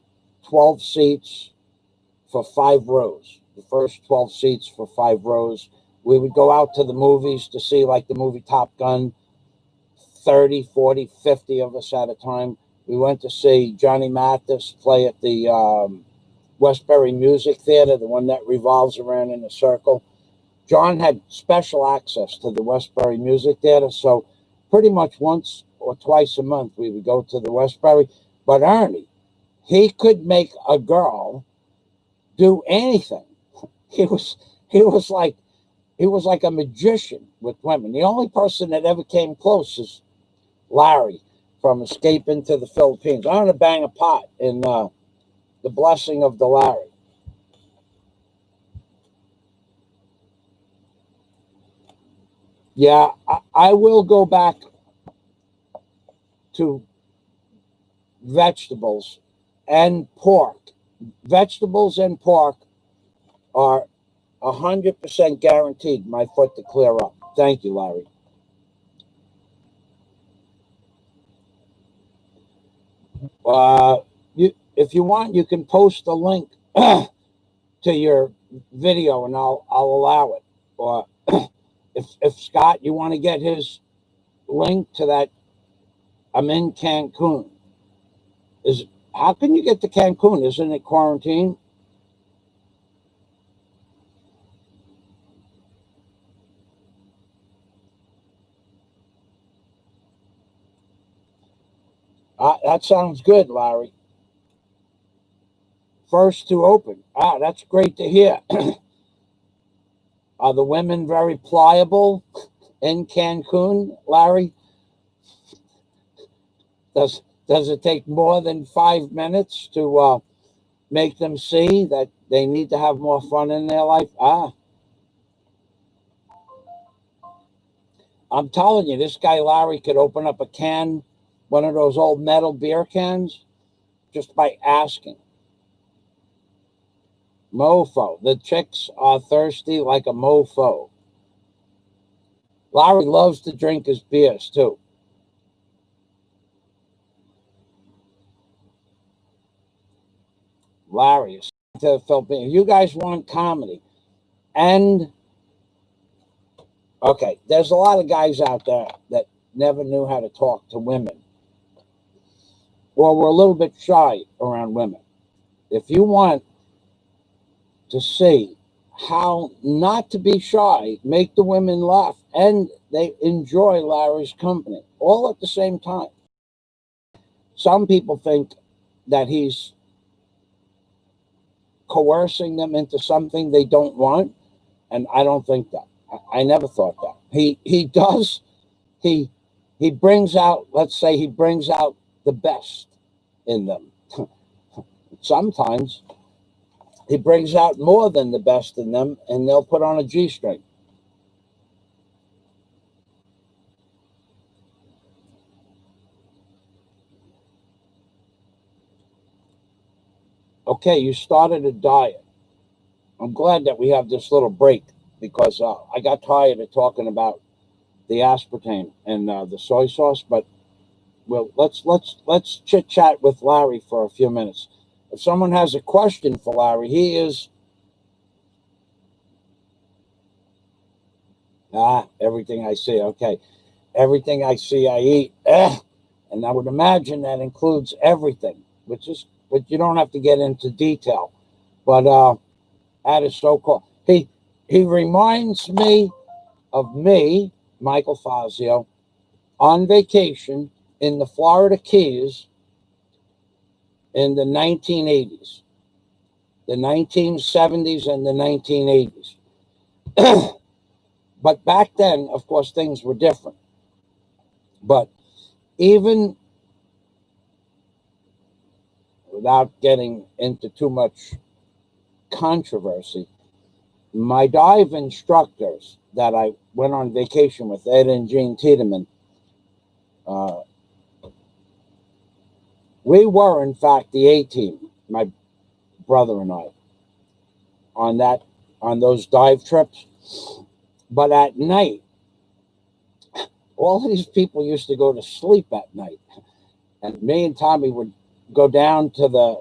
12 seats for 5 rows. The first 12 seats for 5 rows. We would go out to the movies to see like the movie Top Gun. 30, 40, 50 of us at a time. We went to see Johnny Mathis play at the Westbury Music Theater, the one that revolves around in a circle. John had special access to the Westbury Music Theater, so pretty much once or twice a month we would go to the Westbury. But Ernie, he could make a girl do anything. He was like a magician with women. The only person that ever came close is Larry from Escaping to the Philippines. I'm going to bang a pot in The Blessing of the Larry. Yeah, I will go back to vegetables and pork. Vegetables and pork are 100% guaranteed my foot to clear up. Thank you, Larry. If you want, you can post a link to your video, and I'll allow it. Or if Scott, you want to get his link to that, I'm in Cancun. How can you get to Cancun? Isn't it quarantine? That sounds good, Larry. First to open. That's great to hear. Are the women very pliable in Cancun, Larry? Does it take more than 5 minutes to make them see that they need to have more fun in their life? I'm telling you, this guy Larry could open up a can, one of those old metal beer cans, just by asking. Mofo. The chicks are thirsty like a mofo. Larry loves to drink his beers too. Larry is to the Philippines. You guys want comedy. And okay, there's a lot of guys out there that never knew how to talk to women. Or were a little bit shy around women. If you want to see how not to be shy, make the women laugh, and they enjoy Larry's company all at the same time. Some people think that he's coercing them into something they don't want, and I don't think that. I never thought that. He does. He brings out, let's say, he brings out the best in them. Sometimes he brings out more than the best in them, and they'll put on a G-string. Okay, you started a diet. I'm glad that we have this little break because I got tired of talking about the aspartame and the soy sauce. But well, let's chit chat with Larry for a few minutes. If someone has a question for Larry, he is everything I see. Okay, everything I see, I eat. And I would imagine that includes everything, but you don't have to get into detail. But that is so cool. He reminds me of me, Michael Fazio, on vacation in the Florida Keys in the 1980s, the 1970s and the 1980s. But back then, of course, things were different. But even without getting into too much controversy, my dive instructors that I went on vacation with, Ed and Gene Tiedemann, we were, in fact, the A-team, my brother and I, on those dive trips. But at night, all these people used to go to sleep at night. And me and Tommy would go down to the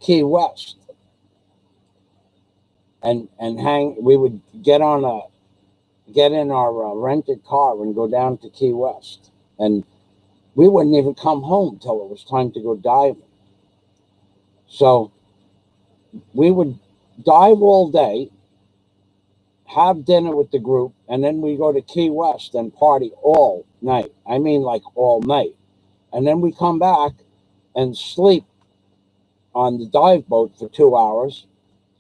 Key West and hang. We would get in our rented car and go down to Key West. And we wouldn't even come home till it was time to go diving. So we would dive all day, have dinner with the group, and then we go to Key West and party all night. I mean, like all night. And then we come back and sleep on the dive boat for 2 hours.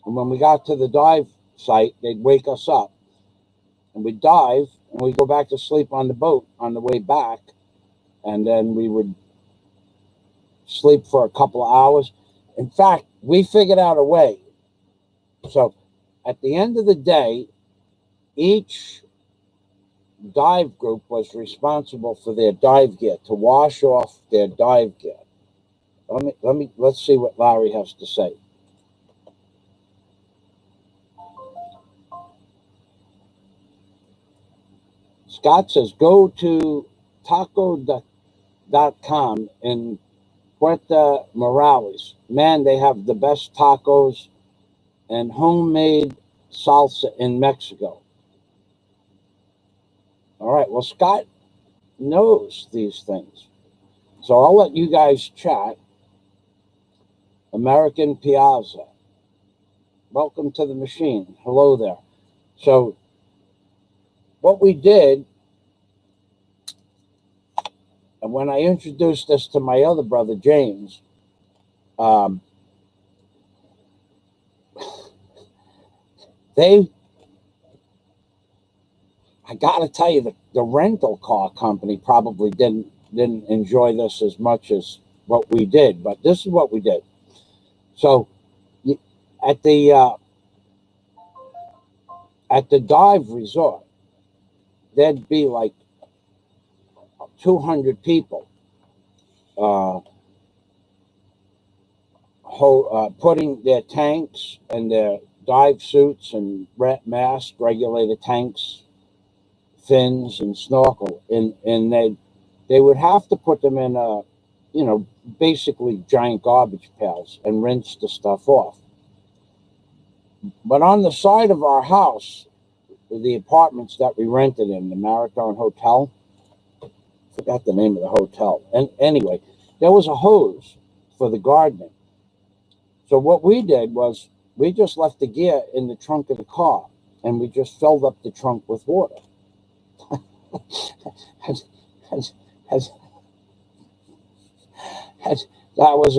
And when we got to the dive site, they'd wake us up and we'd dive and we'd go back to sleep on the boat on the way back. And then we would sleep for a couple of hours. In fact, we figured out a way. So at the end of the day, each dive group was responsible for their dive gear, to wash off their dive gear. Let's see what Larry has to say. Scott says, go to taco.com in Puerto Morales. Man, they have the best tacos and homemade salsa in Mexico. All right, well, Scott knows these things. So I'll let you guys chat. American Piazza. Welcome to the machine. Hello there. So what we did, and when I introduced this to my other brother, James, I got to tell you, the rental car company probably didn't enjoy this as much as what we did, but this is what we did. So at the dive resort, there'd be like 200 people putting their tanks and their dive suits and masks, regulated tanks, fins, and snorkel, and they would have to put them in basically giant garbage pails and rinse the stuff off. But on the side of our house, the apartments that we rented in the Marathon Hotel, I forgot the name of the hotel. And anyway, there was a hose for the gardening. So what we did was we just left the gear in the trunk of the car, and we just filled up the trunk with water. That was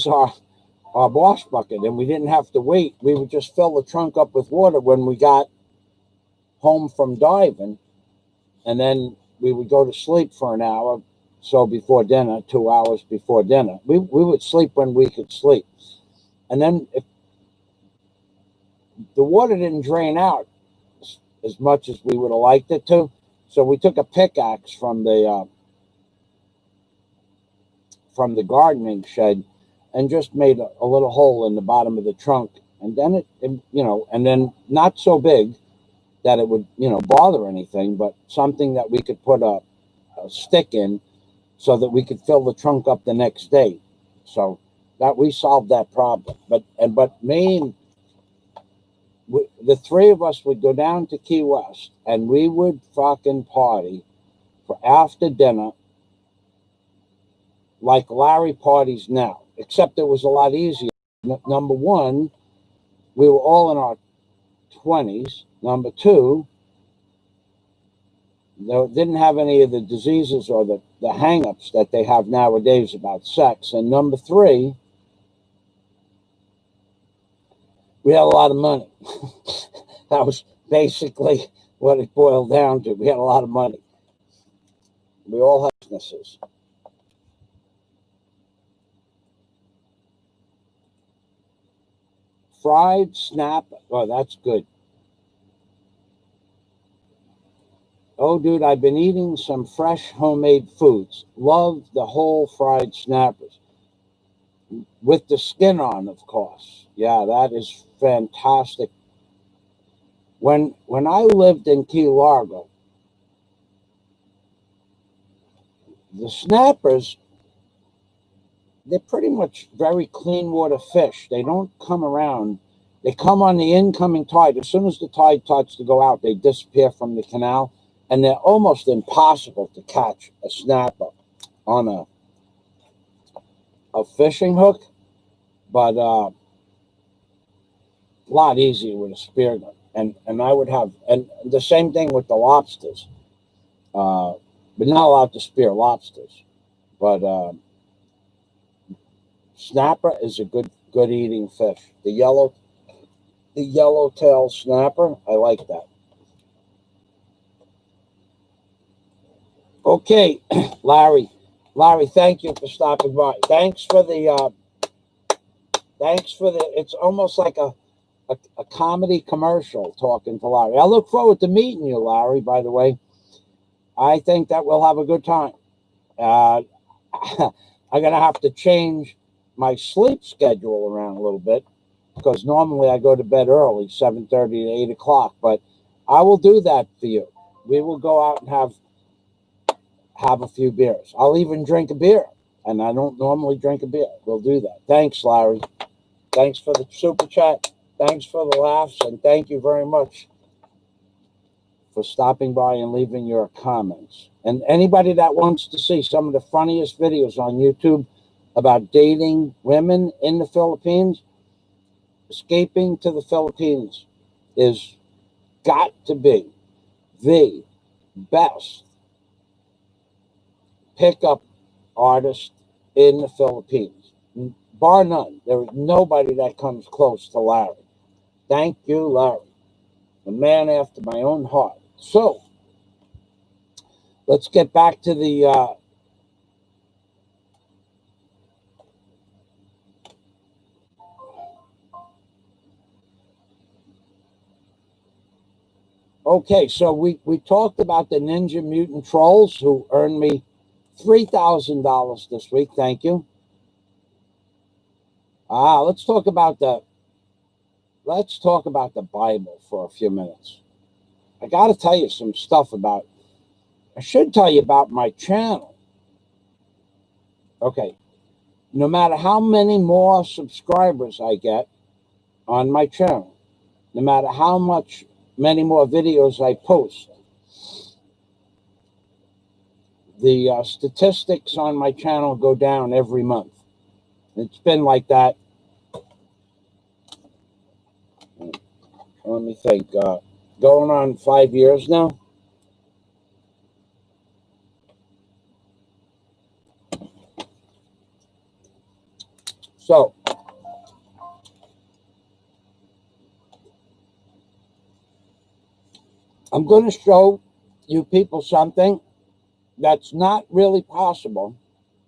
our wash bucket, and we didn't have to wait. We would just fill the trunk up with water when we got home from diving, and then we would go to sleep for an hour, so before dinner, 2 hours before dinner. We would sleep when we could sleep. And then if the water didn't drain out as much as we would have liked it to, so we took a pickaxe from the gardening shed and just made a little hole in the bottom of the trunk, and then and then not so big that it would bother anything, but something that we could put a stick in so that we could fill the trunk up the next day. So that we solved that problem. But the three of us would go down to Key West, and we would fucking party for after dinner like Larry parties now, except it was a lot easier. Number one, we were all in our 20s. Number two, they didn't have any of the diseases or the hang-ups that they have nowadays about sex. And number three, we had a lot of money. That was basically what it boiled down to. We had a lot of money. We all had businesses. Fried snapper. Oh, that's good. Oh, dude, I've been eating some fresh homemade foods. Love the whole fried snappers. With the skin on, of course. Yeah, that is fantastic. When I lived in Key Largo, the snappers, they're pretty much very clean water fish. They don't come around. They come on the incoming tide. As soon as the tide starts to go out, they disappear from the canal, and they're almost impossible to catch a snapper on a fishing hook, but a lot easier with a spear gun. And I would have, and the same thing with the lobsters. We're not allowed to spear lobsters, but snapper is a good eating fish. The yellowtail snapper, I like that. Okay, Larry, thank you for stopping by. Thanks for the. It's almost like a comedy commercial talking to Larry. I look forward to meeting you, Larry. By the way, I think that we'll have a good time. I'm gonna have to change my sleep schedule around a little bit, because normally I go to bed early, 7:30 to 8 o'clock. But I will do that for you. We will go out and have a few beers. I'll even drink a beer, and I don't normally drink a beer. We'll do that. Thanks, Larry. Thanks for the super chat. Thanks for the laughs, and thank you very much for stopping by and leaving your comments. And anybody that wants to see some of the funniest videos on YouTube about dating women in the Philippines, escaping to the Philippines is got to be the best pickup artist in the Philippines. Bar none. There is nobody that comes close to Larry. Thank you, Larry. A man after my own heart. So, let's get back to the okay, so we talked about the Ninja Mutant Trolls who earned me $3,000 this week. Thank you. Let's talk about the Bible for a few minutes. I got to tell you some stuff about. I should tell you about my channel. Okay, no matter how many more subscribers I get on my channel, no matter how many more videos I post, the statistics on my channel go down every month. It's been like that. Let me think. Going on 5 years now. So, I'm going to show you people something that's not really possible,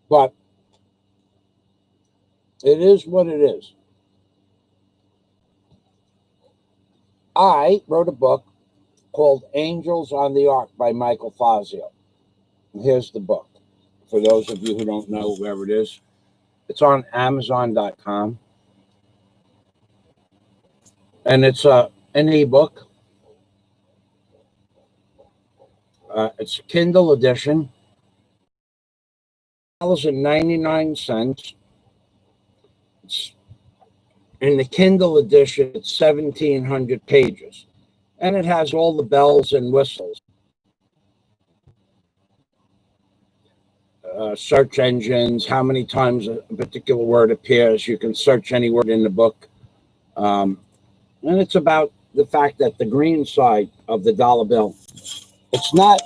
but it is what it is. I wrote a book called Angels on the Ark by Michael Fazio. Here's the book. For those of you who don't know where it is, it's on Amazon.com. And it's an ebook. It's a Kindle edition. $99. It's in the Kindle edition, it's 1,700 pages. And it has all the bells and whistles. Search engines, how many times a particular word appears. You can search any word in the book. And it's about the fact that the green side of the dollar bill, it's not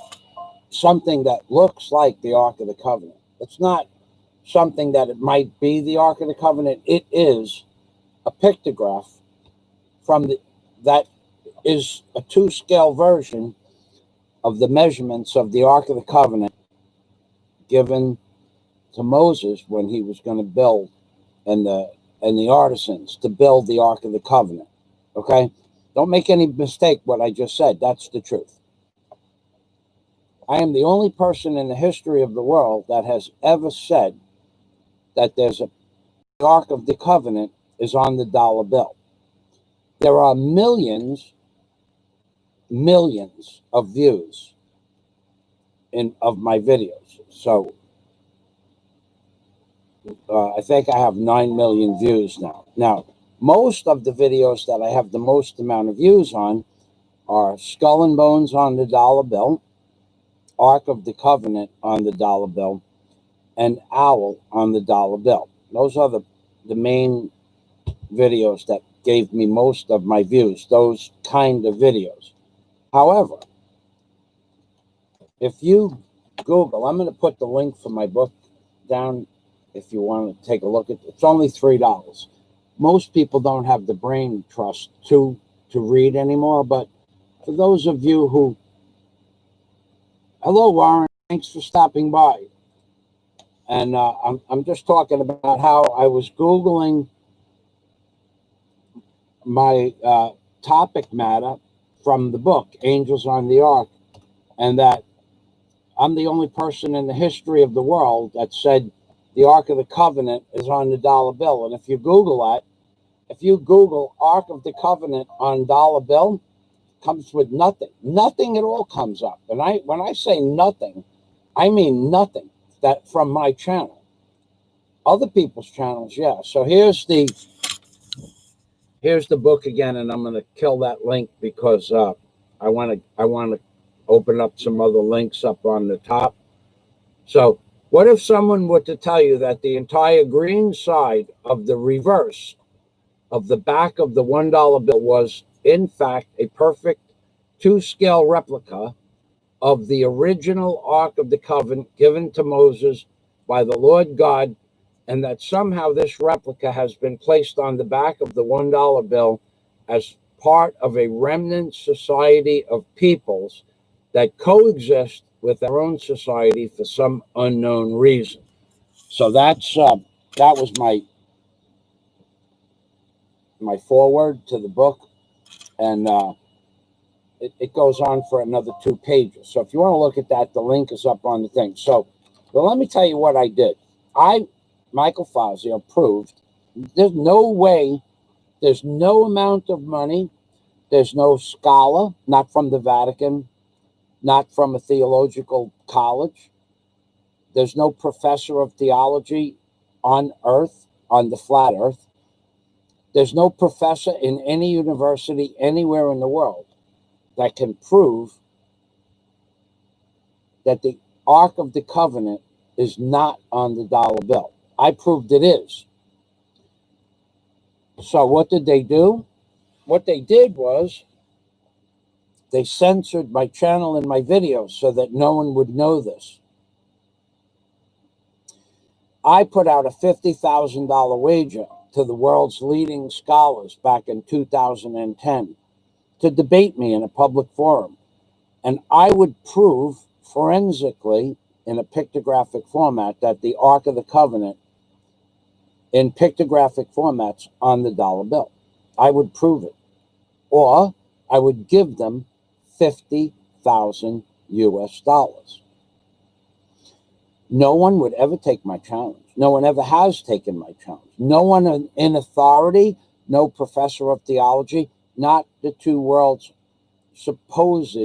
something that looks like the Ark of the Covenant. It's not something that it might be the Ark of the Covenant. It is a pictograph that is a 2-scale version of the measurements of the Ark of the Covenant given to Moses when he was going to build, and the artisans to build the Ark of the Covenant. Okay? Don't make any mistake what I just said. That's the truth. I am the only person in the history of the world that has ever said that the Ark of the Covenant is on the dollar bill. There are millions of views of my videos. So I think I have 9 million views now. Now, most of the videos that I have the most amount of views on are Skull and Bones on the dollar bill, Ark of the Covenant on the dollar bill, and Owl on the dollar bill. Those are the main videos that gave me most of my views, those kind of videos. However, if you Google, I'm going to put the link for my book down if you want to take a look at it. It's only $3. Most people don't have the brain trust to read anymore, but for those of you who... Hello, Warren. Thanks for stopping by. And I'm just talking about how I was Googling my topic matter from the book, Angels on the Ark, and that I'm the only person in the history of the world that said the Ark of the Covenant is on the dollar bill. And if you Google that, if you Google Ark of the Covenant on dollar bill, comes with nothing. Nothing at all comes up. And when I say nothing, I mean nothing that from my channel. Other people's channels, yeah. So here's the book again, and I'm going to kill that link because I want to open up some other links up on the top. So what if someone were to tell you that the entire green side of the reverse of the back of the $1 bill was, in fact, a perfect 2-scale replica of the original Ark of the Covenant given to Moses by the Lord God, and that somehow this replica has been placed on the back of the $1 bill as part of a remnant society of peoples that coexist with our own society for some unknown reason. So that's that was my foreword to the book, and it goes on for another 2 pages. So if you want to look at that, the link is up on the thing. So, but let me tell you what I did. Michael Fazio, proved there's no way, there's no amount of money, there's no scholar, not from the Vatican, not from a theological college, there's no professor of theology on Earth, on the flat Earth, there's no professor in any university anywhere in the world that can prove that the Ark of the Covenant is not on the dollar bill. I proved it is. So what did they do? What they did was they censored my channel and my videos so that no one would know this. I put out a $50,000 wager to the world's leading scholars back in 2010 to debate me in a public forum. And I would prove forensically in a pictographic format that the Ark of the Covenant in pictographic formats on the dollar bill. I would prove it. Or I would give them 50,000 US dollars. No one would ever take my challenge. No one ever has taken my challenge. No one in authority, no professor of theology, not the 2 world's supposed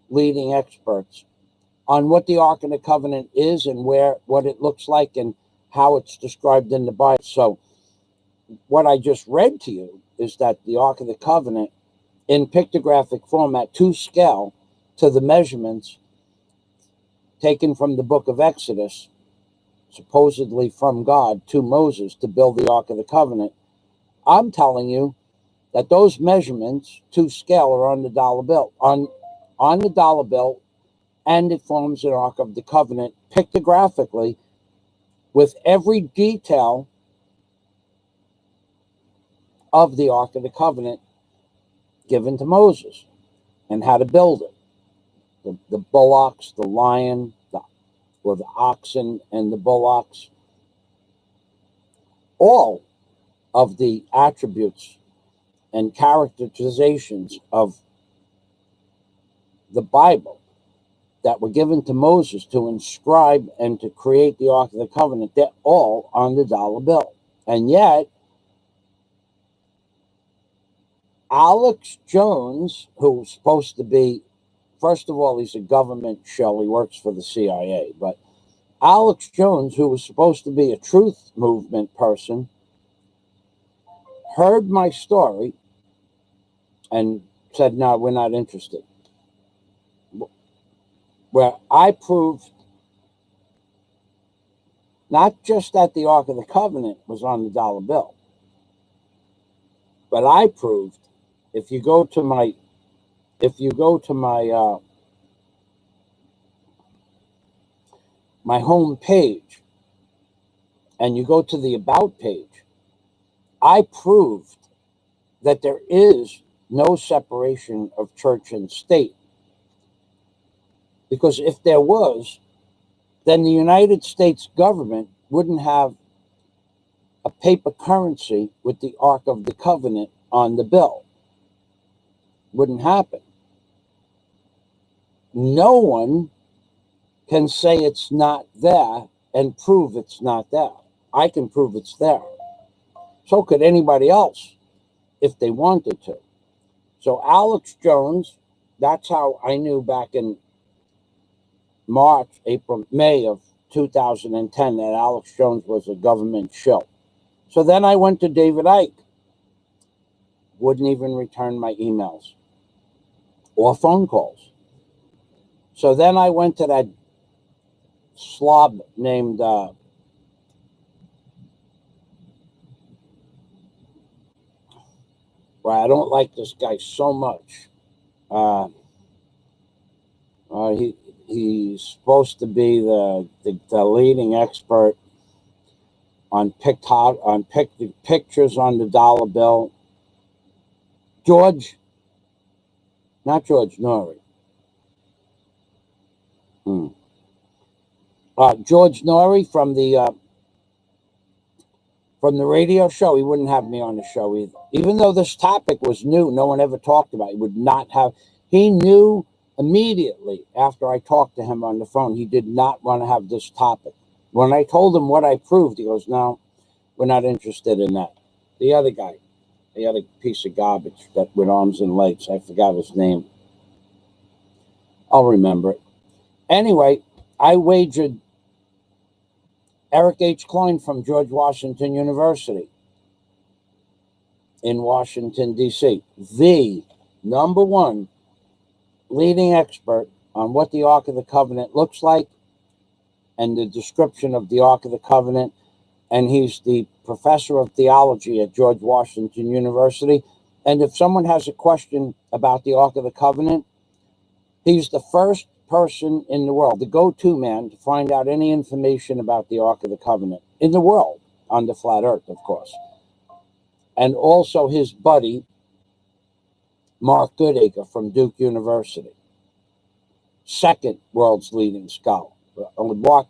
leading experts on what the Ark of the Covenant is and what it looks like and how it's described in the Bible. So what I just read to you is that the Ark of the Covenant in pictographic format, 2 scale to the measurements taken from the book of Exodus, supposedly from God to Moses to build the Ark of the Covenant. I'm telling you that those measurements, 2 scale, are on the dollar bill. On the dollar bill, and it forms an Ark of the Covenant pictographically with every detail of the Ark of the Covenant given to Moses and how to build it. The bullocks, the lion, or the oxen and the bullocks, all of the attributes and characterizations of the Bible that were given to Moses to inscribe and to create the Ark of the Covenant, they're all on the dollar bill. And yet, Alex Jones, who's supposed to be, first of all, he's a government shell, he works for the CIA, but Alex Jones, who was supposed to be a truth movement person, heard my story and said, no, we're not interested. Where I proved not just that the Ark of the Covenant was on the dollar bill, but I proved if you go to my my home page and you go to the About page, I proved that there is no separation of church and state. Because if there was, then the United States government wouldn't have a paper currency with the Ark of the Covenant on the bill. Wouldn't happen. No one can say it's not there and prove it's not there. I can prove it's there. So could anybody else if they wanted to. So Alex Jones, that's how I knew back in May of 2010 that Alex Jones was a government shill. So then I went to David Icke. Wouldn't even return my emails or phone calls. So then I went to that slob named well, I don't like this guy so much. He's supposed to be the leading expert on pictures on the dollar bill. George Norrie. George Norrie from the radio show. He wouldn't have me on the show either. Even though this topic was new, no one ever talked about it. He would not have. He knew immediately after I talked to him on the phone, he did not want to have this topic. When I told him what I proved, he goes, "No, we're not interested in that." The other guy, the other piece of garbage that with arms and legs, I forgot his name. I'll remember it. Anyway, I wagered Eric H. Klein from George Washington University in Washington, D.C., the number one leading expert on what the Ark of the Covenant looks like and the description of the Ark of the Covenant. And he's the professor of theology at George Washington University. And if someone has a question about the Ark of the Covenant, he's the first person in the world, the go-to man to find out any information about the Ark of the Covenant in the world, on the flat earth, of course. And also his buddy, Mark Goodacre from Duke University, second world's leading scholar.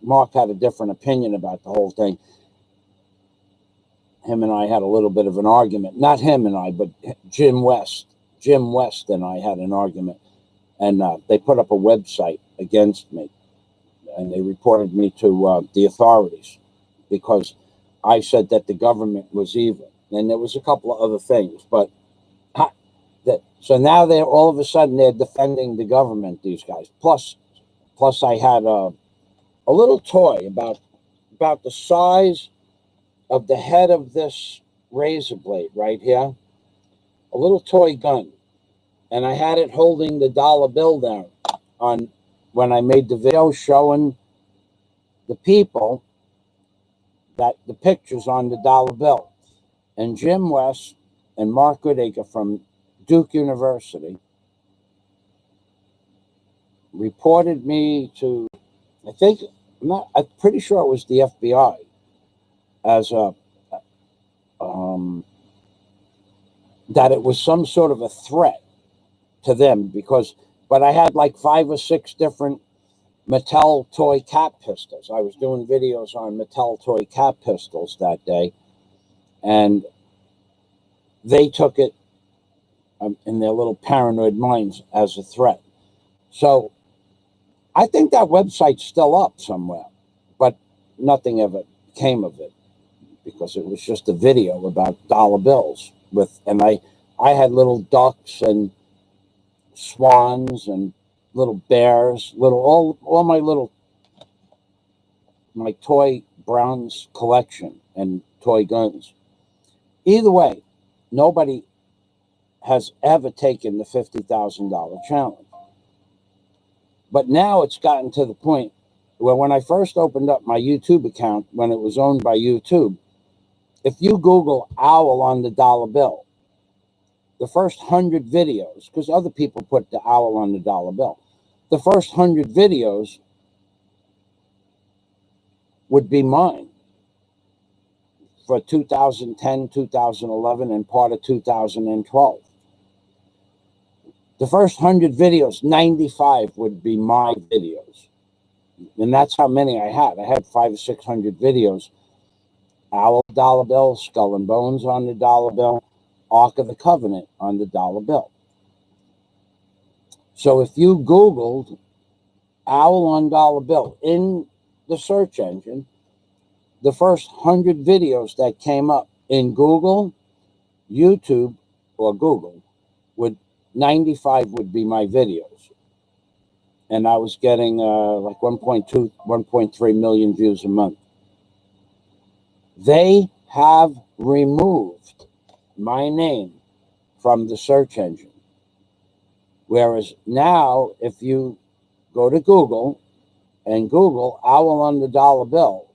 Mark had a different opinion about the whole thing. Him and I had a little bit of an argument. Not him and I, but Jim West. Jim West and I had an argument. And they put up a website against me. And they reported me to the authorities because I said that the government was evil. And there was a couple of other things. But so now they're all of a sudden they're defending the government, these guys. Plus I had a little toy about the size of the head of this razor blade right here. A little toy gun. And I had it holding the dollar bill down on when I made the video showing the people that the pictures on the dollar bill. And Jim West and Mark Goodacre from Duke University reported me to, I'm pretty sure it was the FBI as that it was some sort of a threat to them but I had like 5 or 6 different Mattel toy cap pistols. I was doing videos on Mattel toy cap pistols that day, and they took it in their little paranoid minds as a threat. So I think that website's still up somewhere, but nothing ever came of it because it was just a video about dollar bills and I had little ducks and swans and little bears, all my toy Browns collection and toy guns. Either way, nobody has ever taken the $50,000 challenge. But now it's gotten to the point where when I first opened up my YouTube account, when it was owned by YouTube, if you Google owl on the dollar bill, the first 100 videos, because other people put the owl on the dollar bill, the first 100 videos would be mine for 2010, 2011, and part of 2012. The first 100 videos, 95 would be my videos. And that's how many I had. I had 500 or 600 videos. Owl dollar bill, Skull and Bones on the dollar bill, Ark of the Covenant on the dollar bill. So if you Googled owl on dollar bill in the search engine, the first 100 videos that came up in Google, YouTube, or Google, 95 would be my videos. And I was getting like 1.2, 1.3 million views a month. They have removed my name from the search engine. Whereas now, if you go to Google and Google owl on the dollar bill,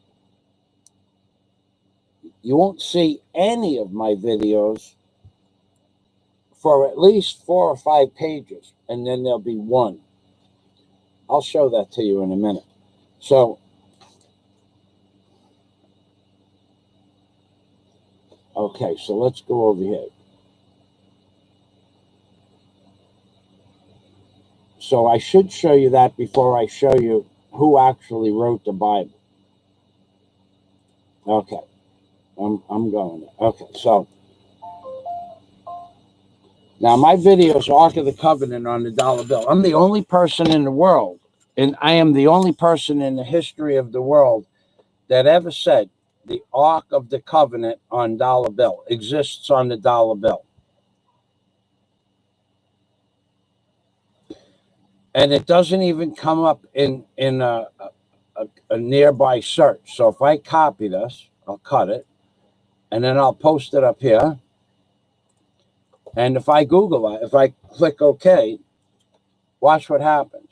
you won't see any of my videos for at least 4 or 5 pages, and then there'll be one. I'll show that to you in a minute. So, okay, so let's go over here. So I should show you that before I show you who actually wrote the Bible. Okay, I'm going there. Okay, so now my video is Ark of the Covenant on the dollar bill. I'm the only person in the world, and I am the only person in the history of the world that ever said the Ark of the Covenant on dollar bill exists on the dollar bill. And it doesn't even come up in a nearby search. So if I copy this, I'll cut it, and then I'll post it up here. And if I Google it, if I click OK, watch what happens.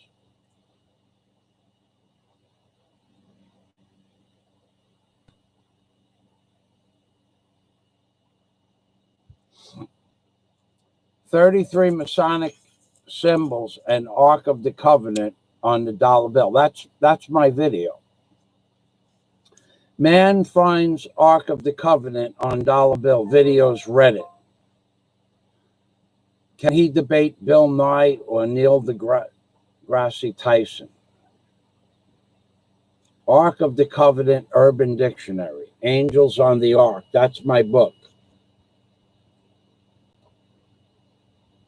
"33 Masonic symbols and Ark of the Covenant on the dollar bill." That's my video. "Man finds Ark of the Covenant on dollar bill. Videos Reddit. Can he debate Bill Nye or Neil deGrasse Tyson?" Ark of the Covenant Urban Dictionary. Angels on the Ark. That's my book.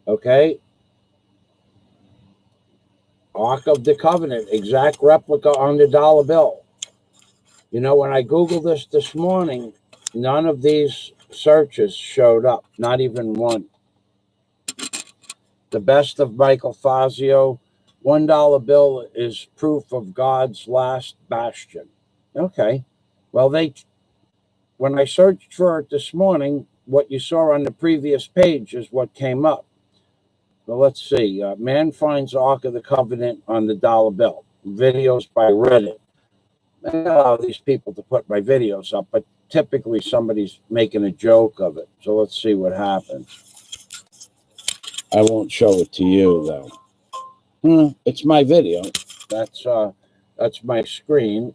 Okay? Ark of the Covenant, exact replica on the dollar bill. You know, when I Googled this morning, none of these searches showed up, not even one. "The best of Michael Fazio. $1 bill is proof of God's last bastion." Okay. Well, when I searched for it this morning, what you saw on the previous page is what came up. Well, let's see. "Man finds Ark of the Covenant on the dollar bill." Videos by Reddit. I allow these people to put my videos up, but typically somebody's making a joke of it. So let's see what happens. I won't show it to you, though. It's my video. That's my screen.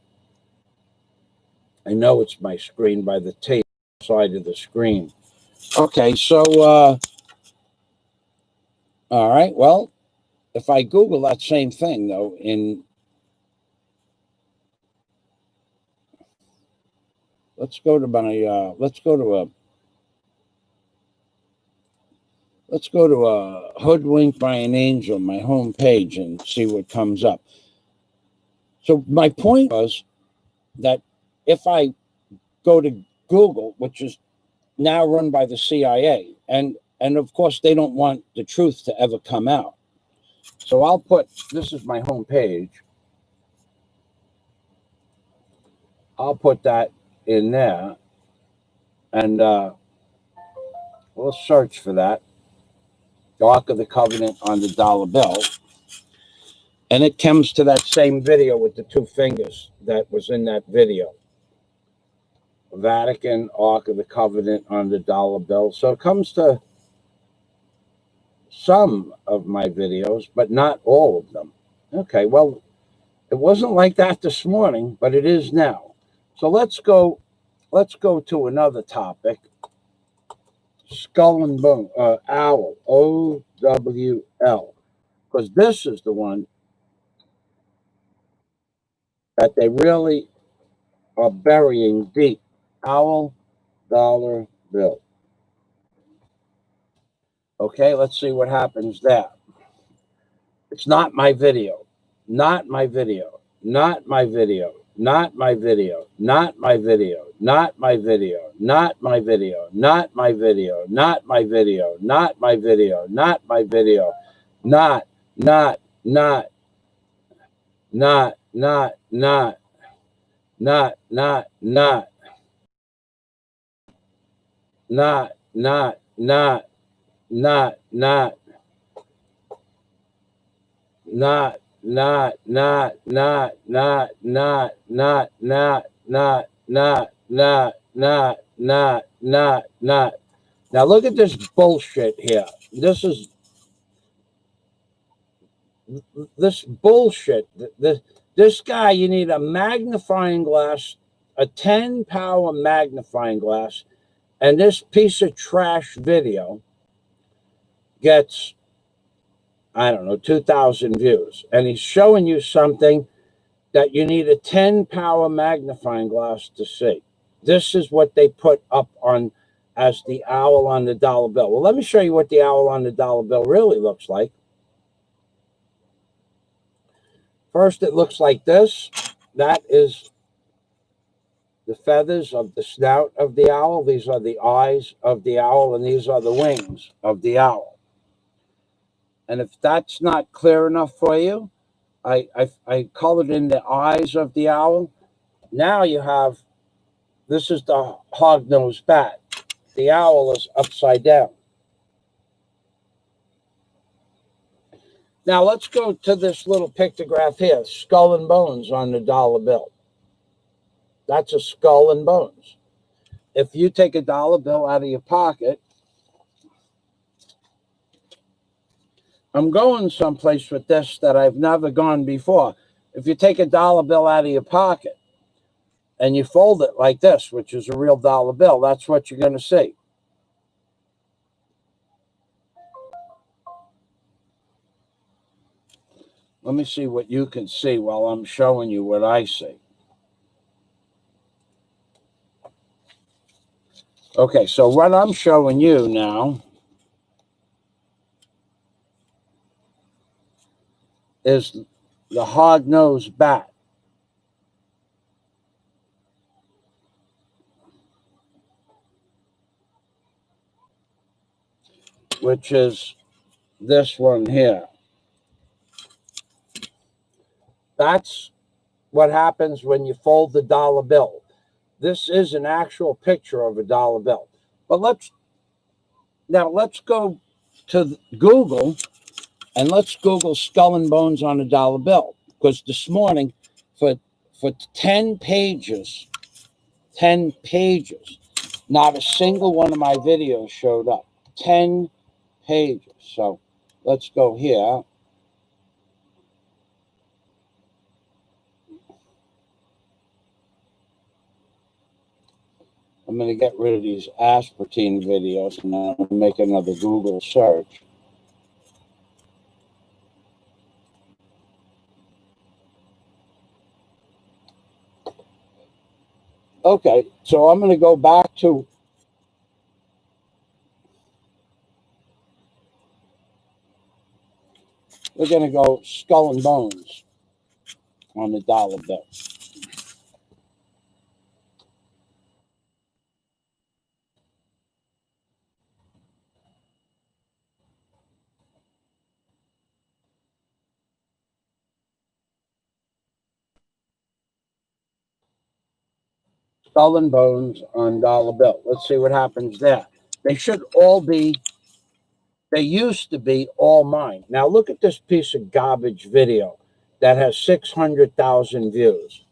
I know it's my screen by the tape side of the screen. Okay, so, all right, well, if I Google that same thing, though, let's go to my, let's go to Hoodwinked by an Angel, my home page, and see what comes up. So my point was that if I go to Google, which is now run by the CIA, and of course they don't want the truth to ever come out. So I'll put, this is my home page. I'll put that in there, and we'll search for that. Ark of the Covenant on the dollar bill. And it comes to that same video with the 2 fingers that was in that video. Vatican, Ark of the Covenant on the dollar bill. So it comes to some of my videos, but not all of them. Okay, well, it wasn't like that this morning, but it is now. So let's go to another topic. Skull and Bone, Owl, OWL, because this is the one that they really are burying deep. Owl, dollar bill. Okay, let's see what happens there. It's not my video. Not my video. Not my video. Not my video. Not my video. Not my video. Not my video. Not my video. Not my video. Not my video. Not my video. Not not not not not not not not not not not not not not Now look at this bullshit here. This bullshit. This guy, you need a magnifying glass, a 10-power magnifying glass, and this piece of trash video gets, I don't know, 2,000 views. And he's showing you something that you need a 10-power magnifying glass to see. This is what they put up on as the owl on the dollar bill. Well, let me show you what the owl on the dollar bill really looks like. First, it looks like this. That is the feathers of the snout of the owl. These are the eyes of the owl, and these are the wings of the owl. And if that's not clear enough for you, I colored in the eyes of the owl. Now you have, this is the hog-nosed bat. The owl is upside down. Now let's go to this little pictograph here, skull and bones on the dollar bill. That's a skull and bones. If you take a dollar bill out of your pocket, I'm going someplace with this that I've never gone before. If you take a dollar bill out of your pocket and you fold it like this, which is a real dollar bill, that's what you're going to see. Let me see what you can see while I'm showing you what I see. Okay, so what I'm showing you now is the hog-nosed bat. Which is this one here. That's what happens when you fold the dollar bill. This is an actual picture of a dollar bill. But let's go to Google and let's Google skull and bones on a dollar bill. Because this morning, for 10 pages, not a single one of my videos showed up. 10 pages. So let's go here. I'm going to get rid of these Aspartame videos and then I'll make another Google search. Okay, so I'm going to go back to we're going to go skull and bones on the dollar bill. Skull and bones on dollar bill. Let's see what happens there. They should all be, they used to be all mine. Now look at this piece of garbage video that has 600,000 views.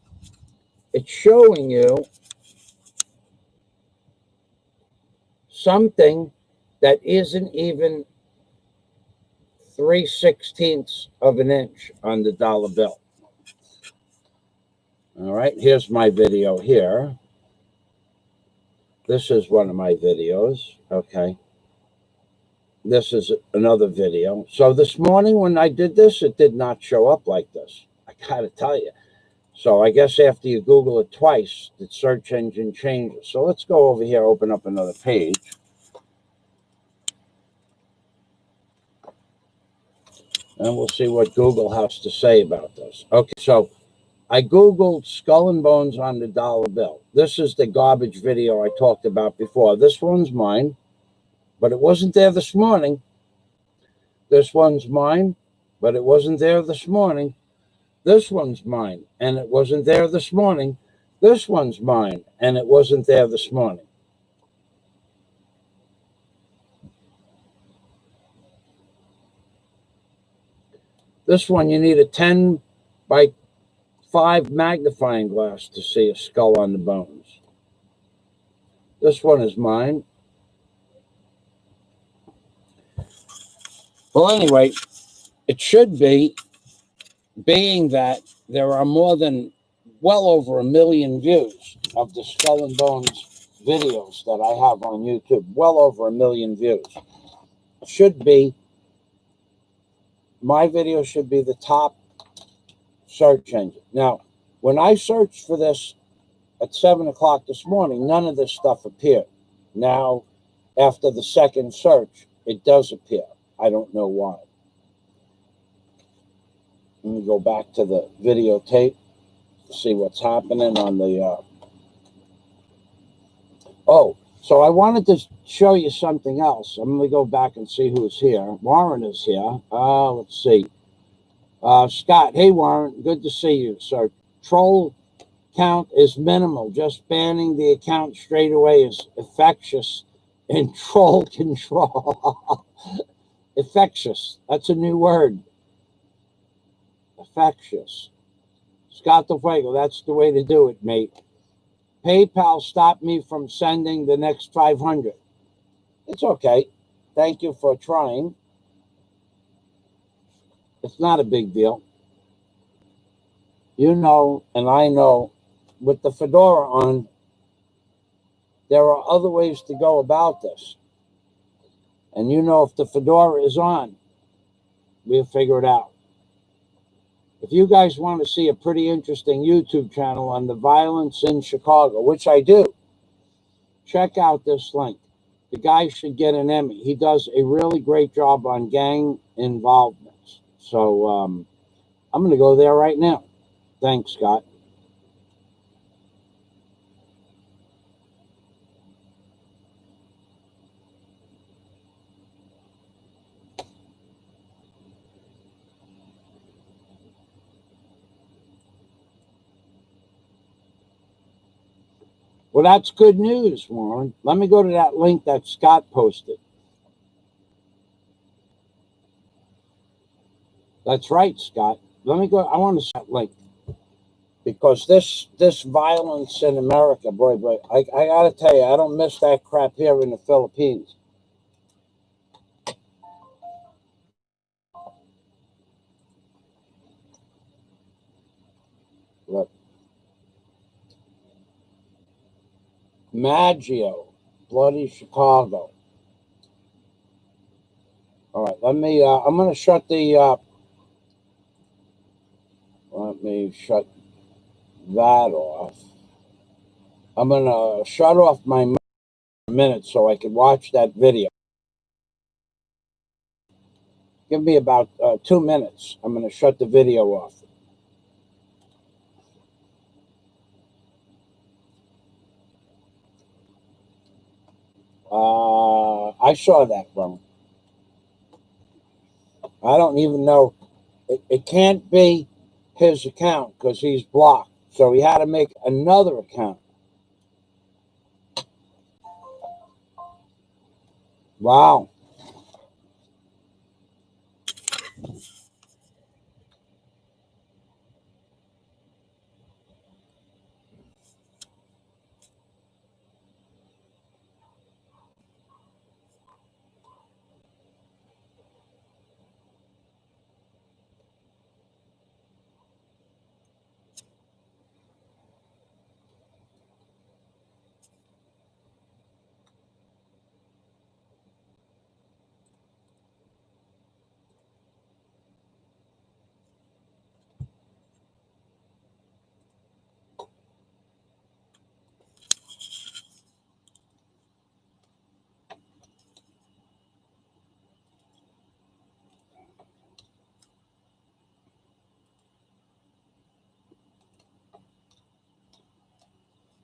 It's showing you something that isn't even 3/16 of an inch on the dollar bill. All right, here's my video here. This is one of my videos. Okay. This is another video. So this morning when I did this, it did not show up like this. I gotta tell you. So I guess after you Google it twice, the search engine changes. So let's go over here, open up another page. And we'll see what Google has to say about this. Okay, so I Googled skull and bones on the dollar bill. This is the garbage video I talked about before. This one's mine, but it wasn't there this morning. This one's mine, but it wasn't there this morning. This one's mine, and it wasn't there this morning. This one's mine, and it wasn't there this morning. This one, you need a 10 by 5 magnifying glass to see a skull on the bones. This one is mine. Well, anyway, it should be, being that there are more than well over 1 million views of the Skull and Bones videos that I have on YouTube, well over 1 million views. Should be, my video should be the top search engine. Now, when I searched for this at 7 o'clock this morning, none of this stuff appeared. Now, after the second search, it does appear. I don't know why. Let me go back to the videotape to see what's happening on the... Oh, so I wanted to show you something else. I'm going to go back and see who's here. Warren is here. Let's see. Scott. Hey, Warren. Good to see you, sir. Troll count is minimal. Just banning the account straight away is infectious in troll control. Infectious. That's a new word. Infectious. Scott DeFuego. That's the way to do it, mate. PayPal stopped me from sending the next 500. It's okay. Thank you for trying. It's not a big deal. You know, and I know, with the fedora on, there are other ways to go about this. And you know, if the fedora is on, we'll figure it out. If you guys want to see a pretty interesting YouTube channel on the violence in Chicago, which I do, check out this link. The guy should get an Emmy. He does a really great job on gang involvements. So I'm going to go there right now. Thanks, Scott. Well, that's good news, Warren. Let me go to that link that Scott posted. That's right, Scott. Let me go. I want to see that link. Because this violence in America, boy, I got to tell you, I don't miss that crap here in the Philippines. Look. Maggio, bloody Chicago. All right, let me, I'm going to shut the, let me shut that off. I'm going to shut off my minute so I can watch that video. Give me about 2 minutes. I'm going to shut the video off. I saw that wrong. I don't even know. It can't be his account because he's blocked. So he had to make another account. Wow.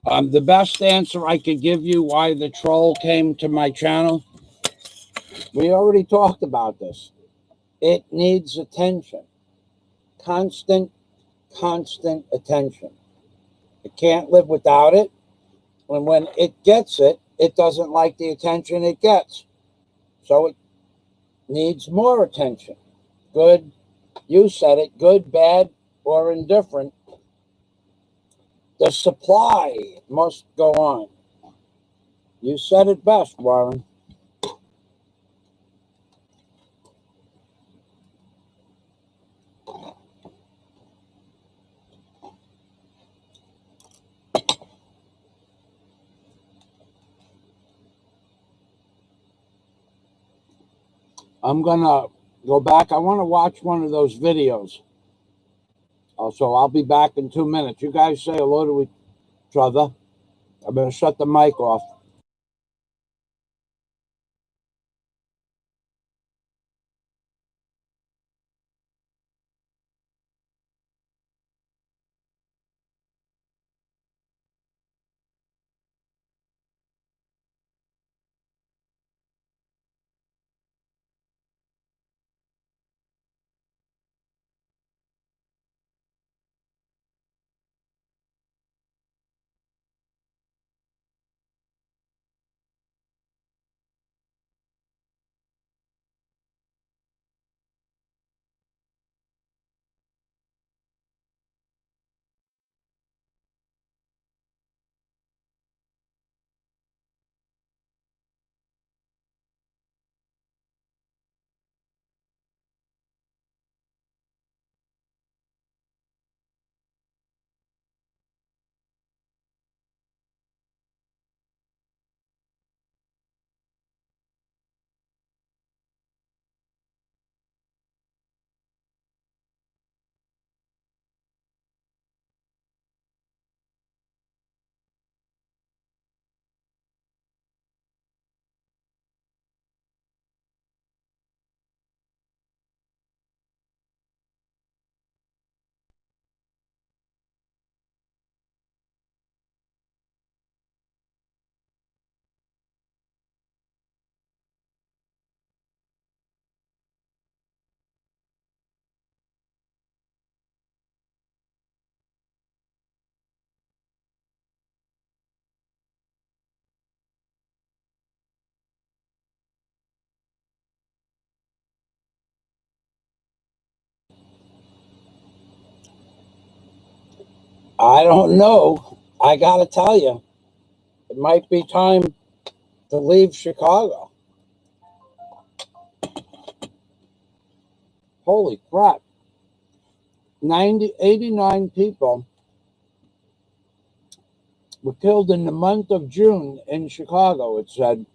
The best answer I could give you why the troll came to my channel, we already talked about this. It needs attention. Constant attention. It can't live without it. And when it gets it, it doesn't like the attention it gets. So it needs more attention. Good, You said it, good, bad, or indifferent. The supply must go on. You said it best, Warren. I'm going to go back. I want to watch one of those videos. So I'll be back in 2 minutes. You guys say hello to each other. I'm going to shut the mic off. I don't know. I got to tell you, it might be time to leave Chicago. Holy crap. 89 people were killed in the month of June in Chicago, it said,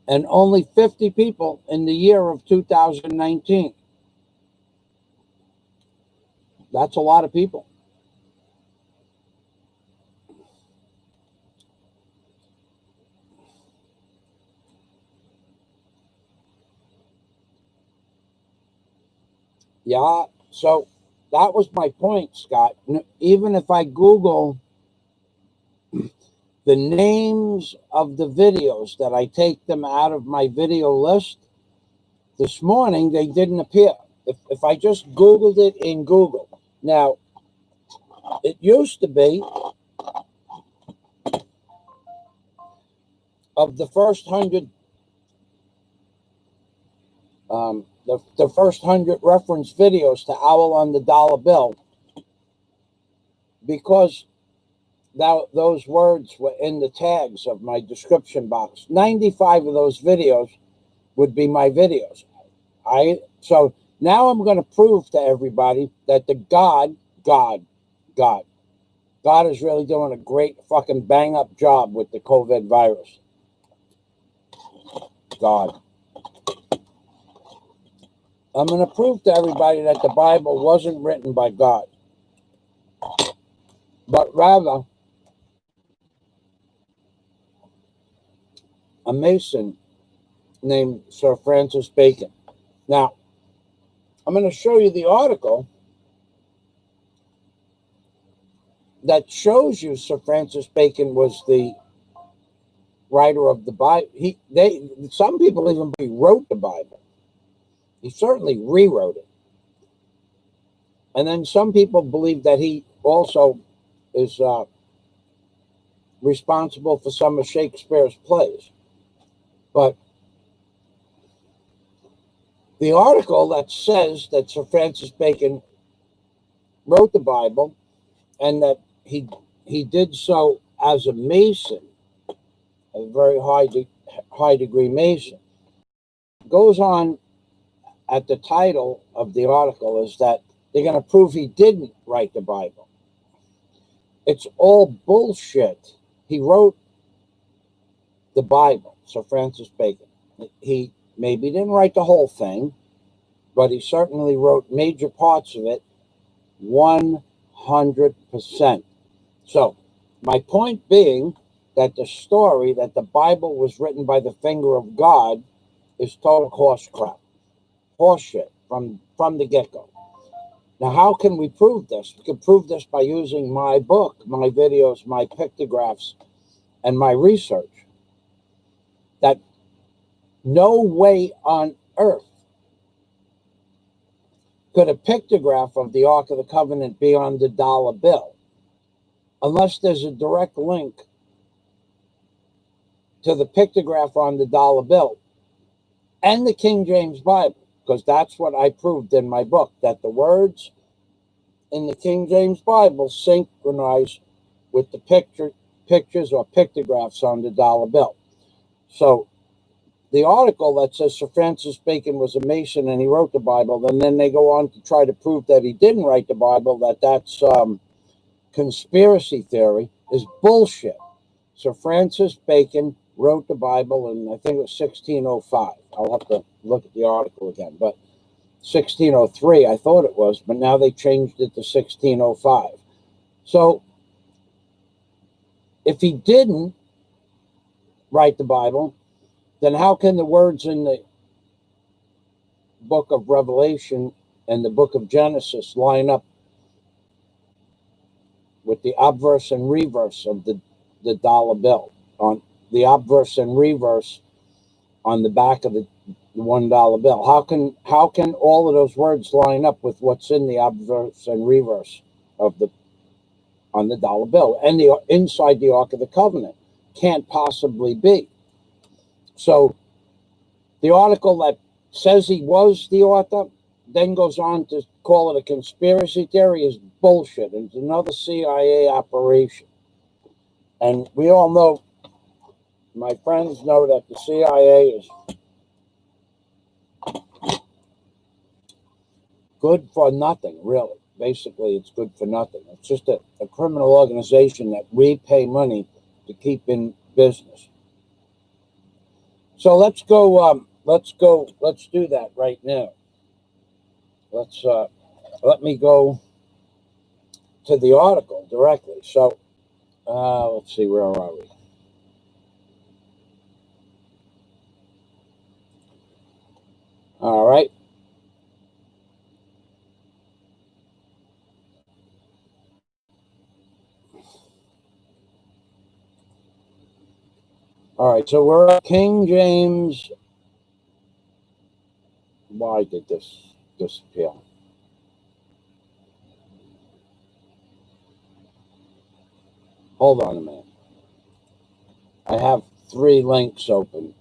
and only 50 people in the year of 2019. That's a lot of people. Yeah, so that was my point, Scott. Even if I Google the names of the videos that I take them out of my video list, this morning they didn't appear. If I just Googled it in Google. Now, it used to be of the first 100, the first 100 reference videos to Owl on the Dollar Bill, because now those words were in the tags of my description box. 95 of those videos would be my videos. So now I'm going to prove to everybody that the God is really doing a great fucking bang up job with the COVID virus. God. I'm going to prove to everybody that the Bible wasn't written by God, but rather a Mason named Sir Francis Bacon. Now, I'm going to show you the article that shows you Sir Francis Bacon was the writer of the Bible. Some people even believe he wrote the Bible. He certainly rewrote it. And then some people believe that he also is responsible for some of Shakespeare's plays. But The article that says that Sir Francis Bacon wrote the Bible and that he did so as a Mason, a very high degree Mason, goes on at the title of the article is that they're going to prove he didn't write the Bible. It's all bullshit. He wrote the Bible, Sir Francis Bacon. He maybe didn't write the whole thing, but he certainly wrote major parts of it 100%. So, my point being that the story that the Bible was written by the finger of God is total horse crap, horse shit from the get-go. Now, how can we prove this? We can prove this by using my book, my videos, my pictographs, and my research. That no way on earth could a pictograph of the Ark of the Covenant be on the dollar bill unless there's a direct link to the pictograph on the dollar bill and the King James Bible, because that's what I proved in my book, that the words in the King James Bible synchronize with the pictures or pictographs on the dollar bill. So the article that says Sir Francis Bacon was a Mason and he wrote the Bible, and then they go on to try to prove that he didn't write the Bible, that's conspiracy theory, is bullshit. Sir Francis Bacon wrote the Bible in, I think it was 1605. I'll have to look at the article again, but 1603 I thought it was, but now they changed it to 1605. So if he didn't write the Bible, then how can the words in the book of Revelation and the book of Genesis line up with the obverse and reverse of the dollar bill, on the obverse and reverse on the back of the $1 bill? How can all of those words line up with what's in the obverse and reverse of on the dollar bill and the inside the Ark of the Covenant? Can't possibly be. So the article that says he was the author then goes on to call it a conspiracy theory is bullshit. It's another CIA operation. And we all know, my friends know, that the CIA is good for nothing, really. Basically, it's good for nothing. It's just a criminal organization that we pay money to keep in business. So let's do that right now. Let me go to the article directly. So let's see, where are we? All right. All right, so we're at King James. Why did this disappear? Hold on a minute. I have 3 links open.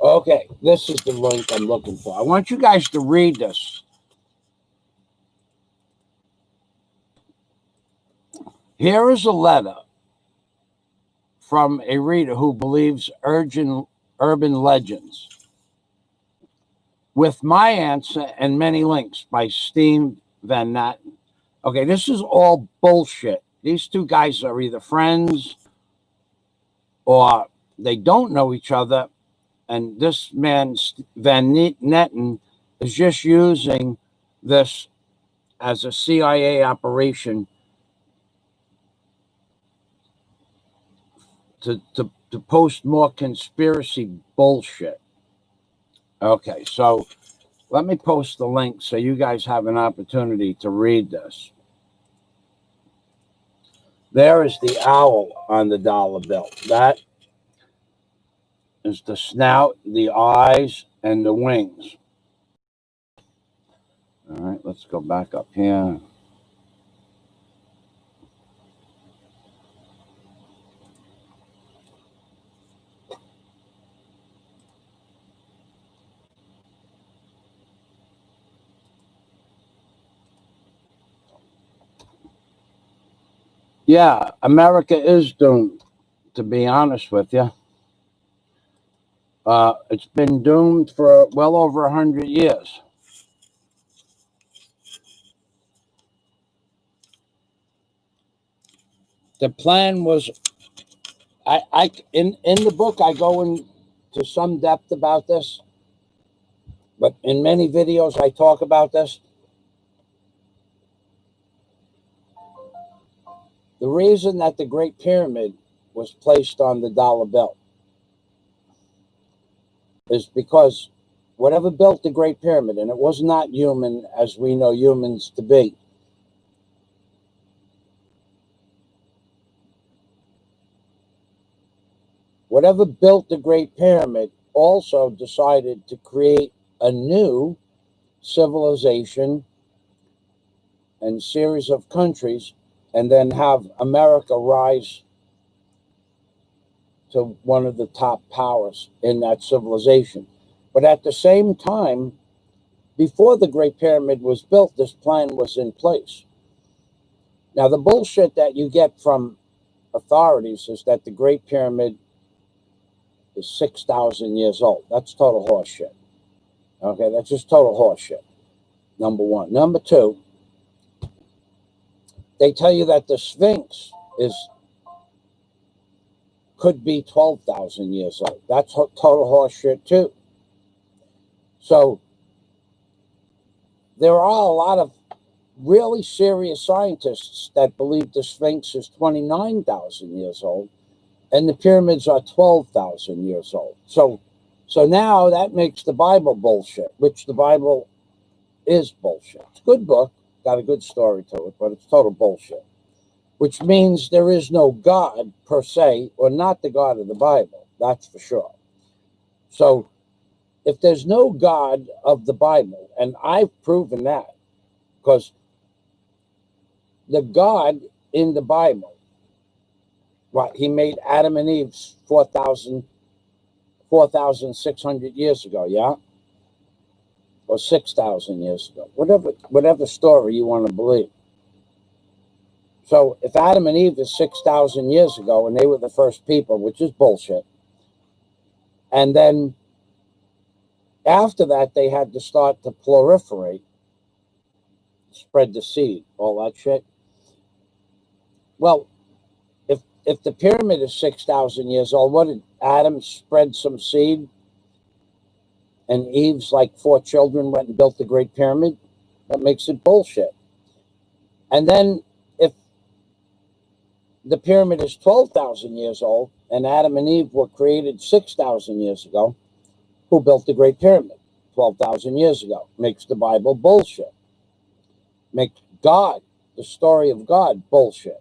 Okay, this is the link I'm looking for. I want you guys to read this. Here is a letter from a reader who believes urban legends, with my answer and many links by Steve Van Natten. Okay, this is all bullshit. These two guys are either friends or they don't know each other. And this man, Van Natten, is just using this as a CIA operation to post more conspiracy bullshit. Okay, so let me post the link so you guys have an opportunity to read this. There is the owl on the dollar bill. That is the snout, the eyes, and the wings. All right, let's go back up here. Yeah, America is doomed, to be honest with you. It's been doomed for well over 100 years. The plan was, in the book, I go into some depth about this, but in many videos I talk about this. The reason that the Great Pyramid was placed on the dollar bill is because whatever built the Great Pyramid, and it was not human as we know humans to be, whatever built the Great Pyramid also decided to create a new civilization and series of countries, and then have America rise to one of the top powers in that civilization. But at the same time, before the Great Pyramid was built, this plan was in place. Now, the bullshit that you get from authorities is that the Great Pyramid is 6,000 years old. That's total horseshit. Okay, that's just total horseshit, number one. Number two, they tell you that the Sphinx could be 12,000 years old. That's total horseshit too. So there are a lot of really serious scientists that believe the Sphinx is 29,000 years old, and the pyramids are 12,000 years old. So now that makes the Bible bullshit, which the Bible is bullshit. It's a good book, got a good story to it, but it's total bullshit. Which means there is no God per se, or not the God of the Bible, that's for sure. So if there's no God of the Bible, and I've proven that, because the God in the Bible, what, he made Adam and Eve 4,600 years ago, yeah? Or 6,000 years ago, whatever story you want to believe. So if Adam and Eve is 6,000 years ago and they were the first people, which is bullshit, and then after that they had to start to proliferate, spread the seed, all that shit. Well, if the pyramid is 6,000 years old, what did Adam spread some seed and Eve's like 4 children went and built the Great Pyramid? That makes it bullshit. And then if the pyramid is 12,000 years old and Adam and Eve were created 6,000 years ago, who built the Great Pyramid 12,000 years ago? Makes the Bible bullshit. Makes God, the story of God, bullshit.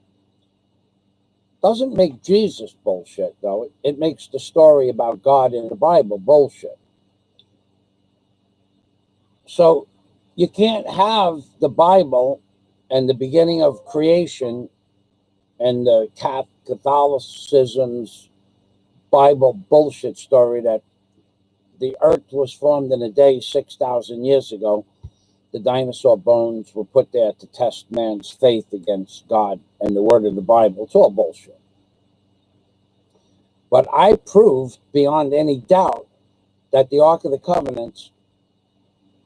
Doesn't make Jesus bullshit, though. It makes the story about God in the Bible bullshit. So you can't have the Bible and the beginning of creation and the Catholicism's Bible bullshit story that the earth was formed in a day 6,000 years ago. The dinosaur bones were put there to test man's faith against God and the word of the Bible. It's all bullshit. But I proved beyond any doubt that the Ark of the Covenant's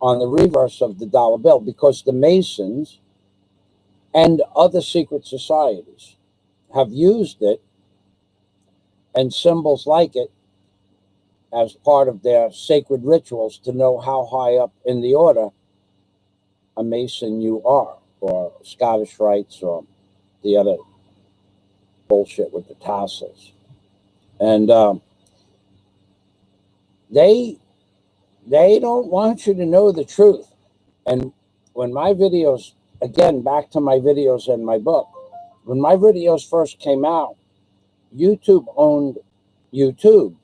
on the reverse of the dollar bill, because the Masons and other secret societies have used it and symbols like it as part of their sacred rituals to know how high up in the order a Mason you are, or Scottish Rites, or the other bullshit with the tassels. And they don't want you to know the truth. And when my videos, again, back to my videos and my book, when my videos first came out, YouTube owned YouTube.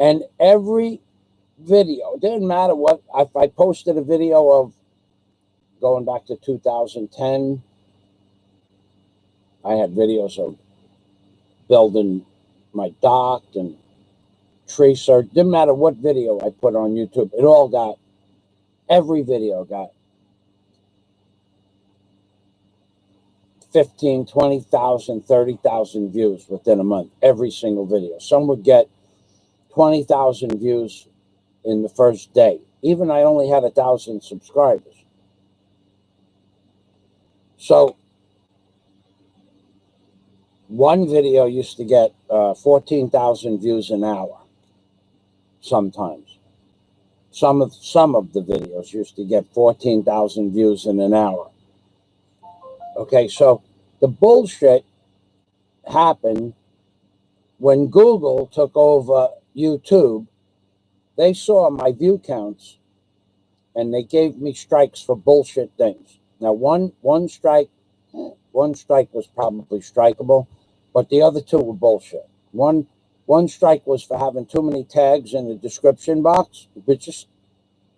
And every video, it didn't matter what, if I posted a video of going back to 2010, I had videos of building my dock and tree search. Didn't matter what video I put on YouTube. It all got, every video got 15, 20,000, 30,000 views within a month, every single video. Some would get 20,000 views in the first day. Even I only had 1,000 subscribers. So one video used to get 14,000 views an hour sometimes. Some of the videos used to get 14,000 views in an hour. Okay, so the bullshit happened when Google took over YouTube. They saw my view counts and they gave me strikes for bullshit things. Now, one strike was probably strikeable, but the other two were bullshit. One strike was for having too many tags in the description box, which is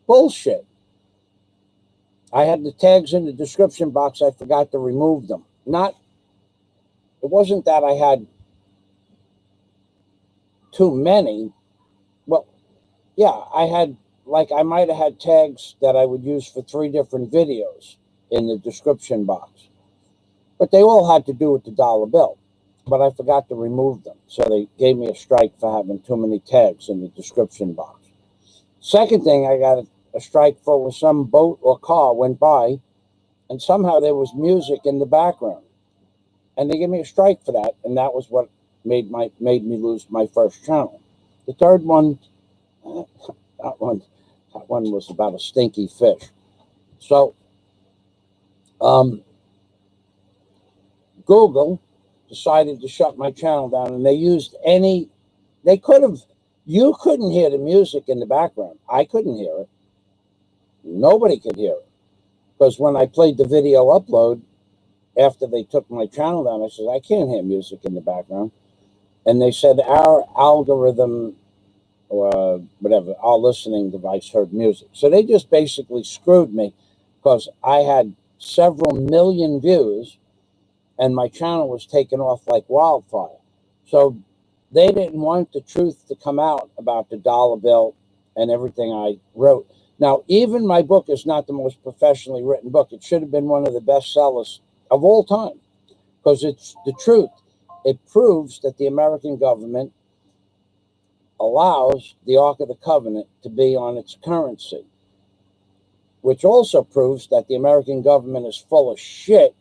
bullshit. I had the tags in the description box. I forgot to remove them. It wasn't that I had too many. Well, yeah, I might have had tags that I would use for 3 different videos in the description box. But they all had to do with the dollar bill. But I forgot to remove them. So they gave me a strike for having too many tags in the description box. Second thing I got a strike for was some boat or car went by and somehow there was music in the background. And they gave me a strike for that. And that was what made me lose my first channel. The third one, that one was about a stinky fish. So Google decided to shut my channel down, and they used you couldn't hear the music in the background. I couldn't hear it. Nobody could hear it. Because when I played the video upload, after they took my channel down, I said, I can't hear music in the background. And they said, our algorithm, or whatever, our listening device heard music. So they just basically screwed me because I had several million views and my channel was taken off like wildfire. So they didn't want the truth to come out about the dollar bill and everything I wrote. Now, even my book is not the most professionally written book. It should have been one of the best sellers of all time because it's the truth. It proves that the American government allows the Ark of the Covenant to be on its currency, which also proves that the American government is full of shit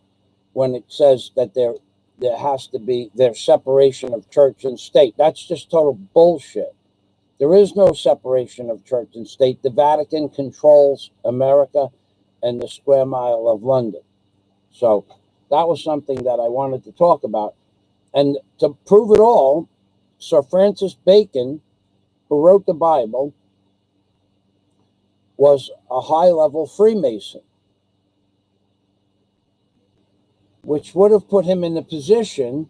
when it says that there has to be their separation of church and state. That's just total bullshit. There is no separation of church and state. The Vatican controls America and the square mile of London. So that was something that I wanted to talk about. And to prove it all, Sir Francis Bacon, who wrote the Bible, was a high-level Freemason, which would have put him in the position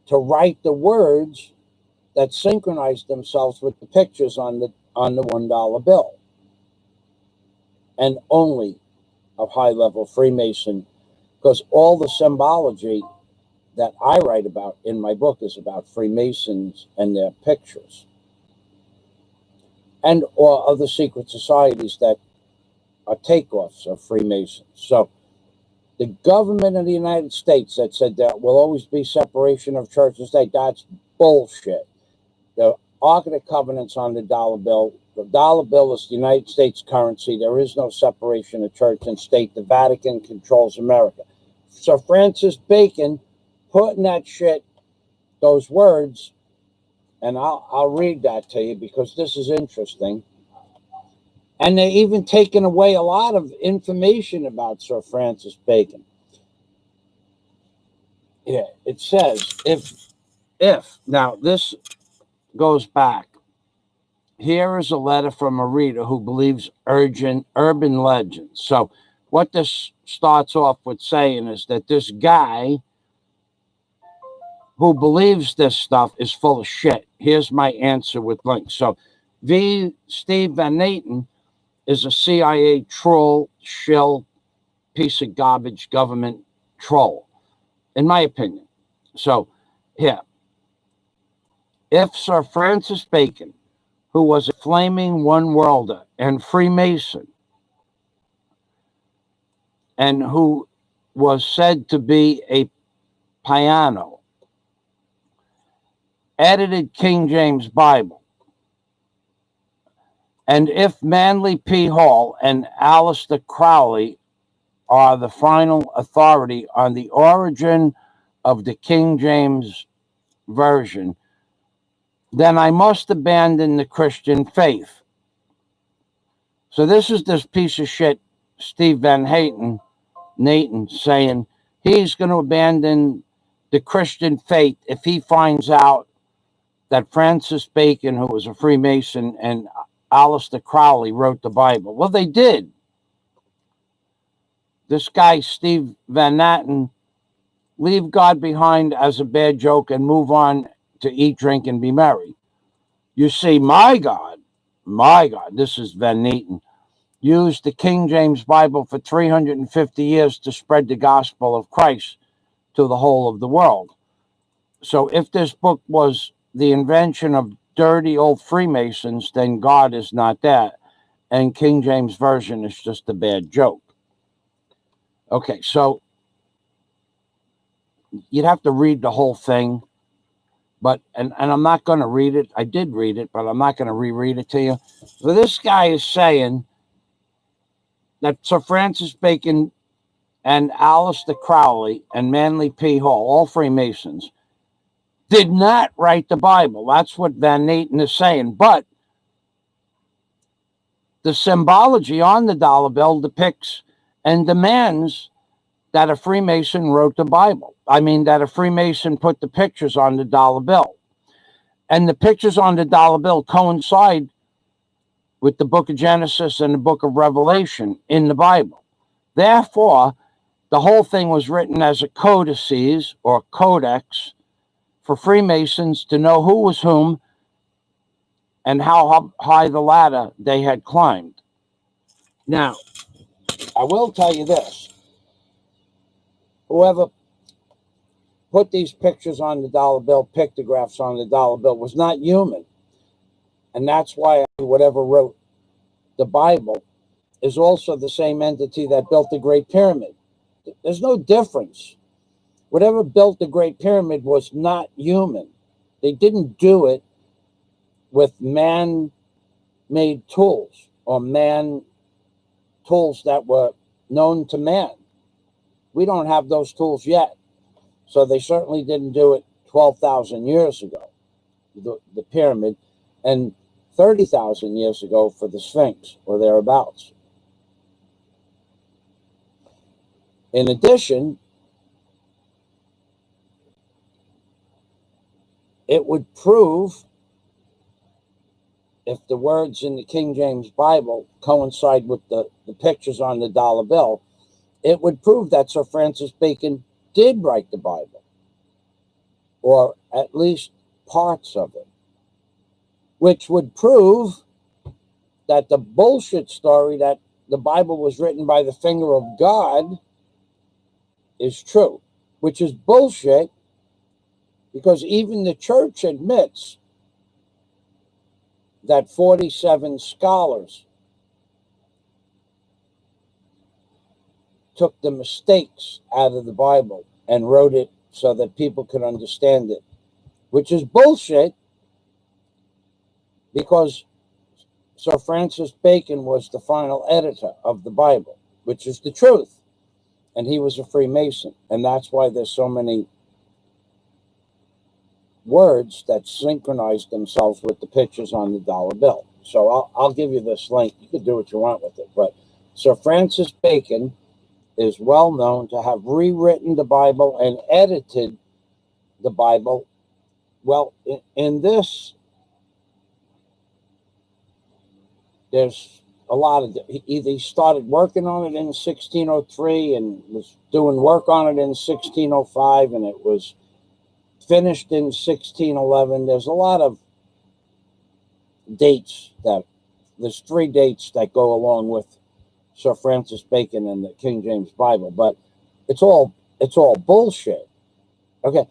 to write the words that synchronized themselves with the pictures on the $1 bill. And only a high-level Freemason, because all the symbology that I write about in my book is about Freemasons and their pictures, and or other secret societies that are takeoffs of Freemasons. So the government of the United States that said there will always be separation of church and state, that's bullshit. The Ark of the Covenant's on the dollar bill. The dollar bill is the United States currency. There is no separation of church and state. The Vatican controls America. So Francis Bacon put in that shit, those words, and I'll read that to you because this is interesting. And they even taken away a lot of information about Sir Francis Bacon. Yeah, it says, if, now this goes back. Here is a letter from a reader who believes urban legends. So what this starts off with saying is that this guy who believes this stuff is full of shit. Here's my answer with links. So Steve Van Naten is a CIA troll, shill, piece of garbage government troll, in my opinion. So here, if Sir Francis Bacon, who was a flaming one-worlder and Freemason, and who was said to be a piano, edited King James Bible. And if Manly P. Hall and Aleister Crowley are the final authority on the origin of the King James Version, then I must abandon the Christian faith. So this is this piece of shit, Steve Van Naten, saying he's going to abandon the Christian faith if he finds out that Francis Bacon, who was a Freemason, and Aleister Crowley wrote the Bible. Well, they did. This guy, Steve Van Naten, leave God behind as a bad joke and move on to eat, drink, and be merry. You see, my God, this is Van Naten, used the King James Bible for 350 years to spread the gospel of Christ to the whole of the world. So if this book was the invention of dirty old Freemasons, then God is not that, and King James Version is just a bad joke. Okay, so you'd have to read the whole thing, but and I'm not going to read it. I did read it, but I'm not going to reread it to you. So this guy is saying that Sir Francis Bacon and Aleister Crowley and Manly P. Hall, all Freemasons, did not write the Bible. That's what Van Naten is saying. But the symbology on the dollar bill depicts and demands that a Freemason wrote the Bible. I mean, that a Freemason put the pictures on the dollar bill. And the pictures on the dollar bill coincide with the book of Genesis and the book of Revelation in the Bible. Therefore, the whole thing was written as a codices or codex for Freemasons to know who was whom and how high the ladder they had climbed. Now, I will tell you this. Whoever put these pictures on the dollar bill, pictographs on the dollar bill, was not human. And that's why whatever wrote the Bible is also the same entity that built the Great Pyramid. There's no difference. Whatever built the Great Pyramid was not human. They didn't do it with man-made tools or tools that were known to man. We don't have those tools yet. So they certainly didn't do it 12,000 years ago, the pyramid, and 30,000 years ago for the Sphinx or thereabouts. In addition, it would prove, if the words in the King James Bible coincide with the pictures on the dollar bill, it would prove that Sir Francis Bacon did write the Bible, or at least parts of it, which would prove that the bullshit story that the Bible was written by the finger of God is true, which is bullshit, because even the church admits that 47 scholars took the mistakes out of the Bible and wrote it so that people could understand it, which is bullshit, because Sir Francis Bacon was the final editor of the Bible, which is the truth, and he was a Freemason, and that's why there's so many words that synchronize themselves with the pictures on the dollar bill. So I'll give you this link. You can do what you want with it, but Sir Francis Bacon is well known to have rewritten the Bible and edited the Bible. Well, in this, there's a lot of, he started working on it in 1603 and was doing work on it in 1605, and it was finished in 1611. There's a lot of dates there's 3 dates that go along with Sir Francis Bacon and the King James Bible, but it's all bullshit. Okay,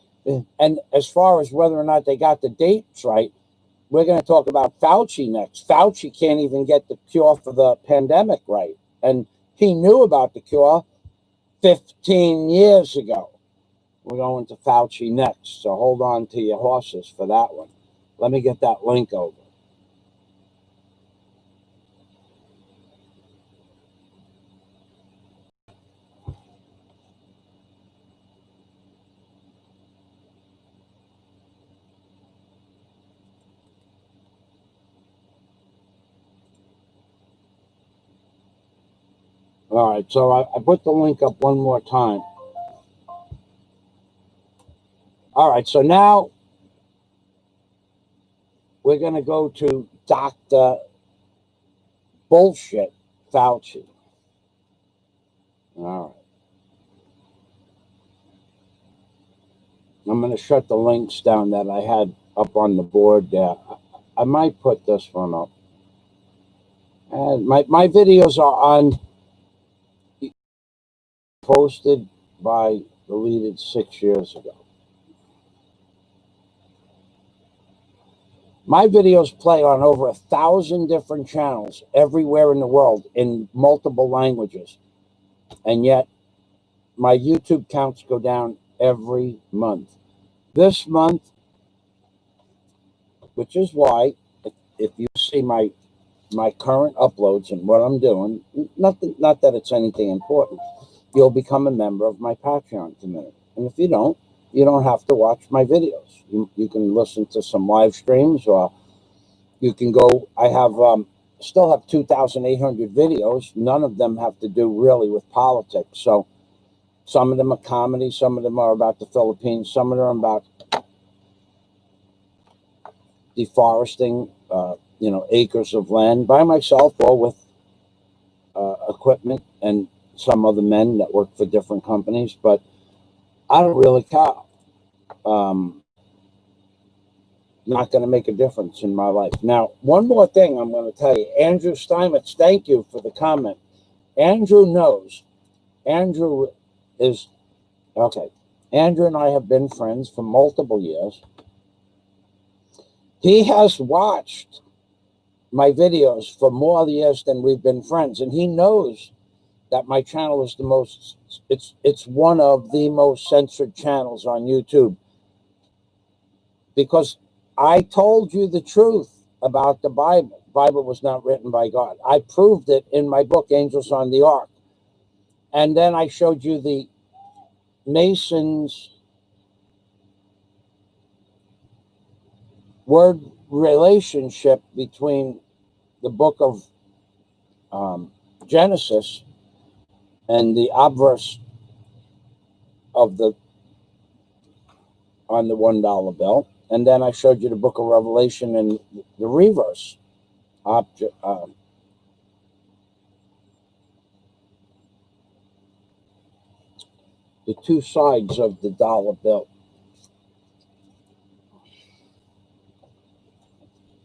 and as far as whether or not they got the dates right, we're going to talk about Fauci next. Fauci can't even get the cure for the pandemic right, and he knew about the cure 15 years ago. We're going to Fauci next, so hold on to your horses for that one. Let me get that link over. All right, so I put the link up one more time. All right, so now we're going to go to Dr. Bullshit Fauci. All right. I'm going to shut the links down that I had up on the board there. I might put this one up. And my videos are on, posted by deleted 6 years ago. My videos play on over 1,000 different channels everywhere in the world in multiple languages. And yet my YouTube counts go down every month. This month, which is why if you see my current uploads and what I'm doing, not that it's anything important, you'll become a member of my Patreon community. And if you don't have to watch my videos. You can listen to some live streams, or you can go. I have still have 2,800 videos. None of them have to do really with politics. So some of them are comedy, some of them are about the Philippines, some of them are about deforesting, acres of land by myself or with equipment and some other men that work for different companies. But I don't really care. Not going to make a difference in my life. Now, one more thing I'm going to tell you. Andrew Steinmetz, thank you for the comment. Andrew knows. Andrew is, okay. Andrew and I have been friends for multiple years. He has watched my videos for more years than we've been friends, and he knows that my channel is it's one of the most censored channels on YouTube, because I told you the truth about the Bible. The Bible was not written by God. I proved it in my book, Angels on the Ark. And then I showed you the Masons' word relationship between the book of Genesis and the obverse of on the $1 bill. And then I showed you the book of Revelation and the reverse object. The two sides of the dollar bill,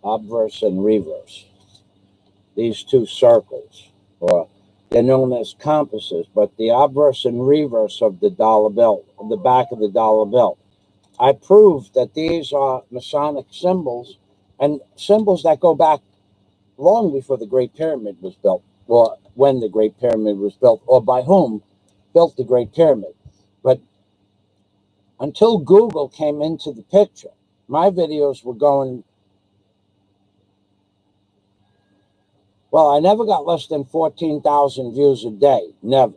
obverse and reverse. These two circles, or they're known as compasses, but the obverse and reverse of the dollar bill, of the back of the dollar bill. I proved that these are Masonic symbols, and symbols that go back long before the Great Pyramid was built, or when the Great Pyramid was built, or by whom built the Great Pyramid. But until Google came into the picture, my videos were going, well, I never got less than 14,000 views a day, never.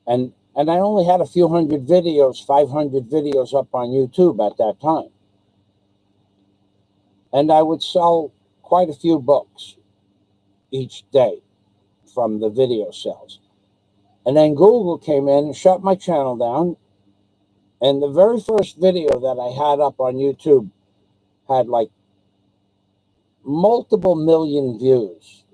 And I only had a few hundred videos, 500 videos up on YouTube at that time. And I would sell quite a few books each day from the video sales. And then Google came in and shut my channel down. And the very first video that I had up on YouTube had like multiple million views.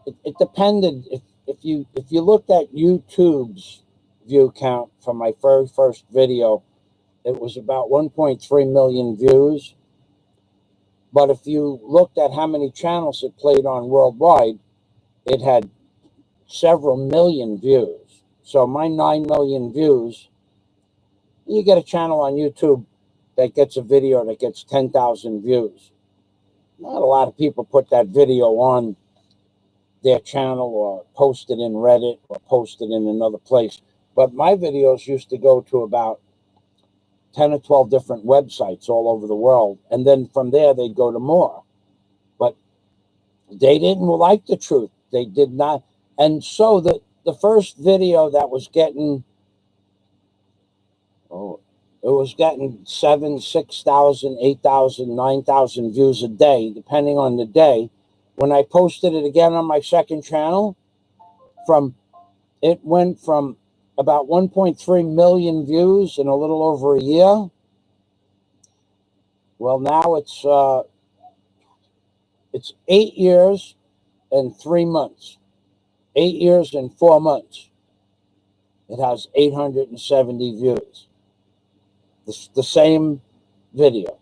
It depended. If you looked at YouTube's view count for my very first video, it was about 1.3 million views. But if you looked at how many channels it played on worldwide, it had several million views. So my 9 million views, you get a channel on YouTube that gets a video that gets 10,000 views. Not a lot of people put that video on their channel or post it in Reddit or post it in another place. But my videos used to go to about 10 or 12 different websites all over the world. And then from there, they'd go to more. But they didn't like the truth. They did not. And so the first video that was getting, it was getting 7,000, 6,000, 8,000, 9,000 views a day, depending on the day. When I posted it again on my second channel, it went from about 1.3 million views in a little over a year. Well, now it's 8 years and 3 months. 8 years and 4 months. It has 870 views. The same video.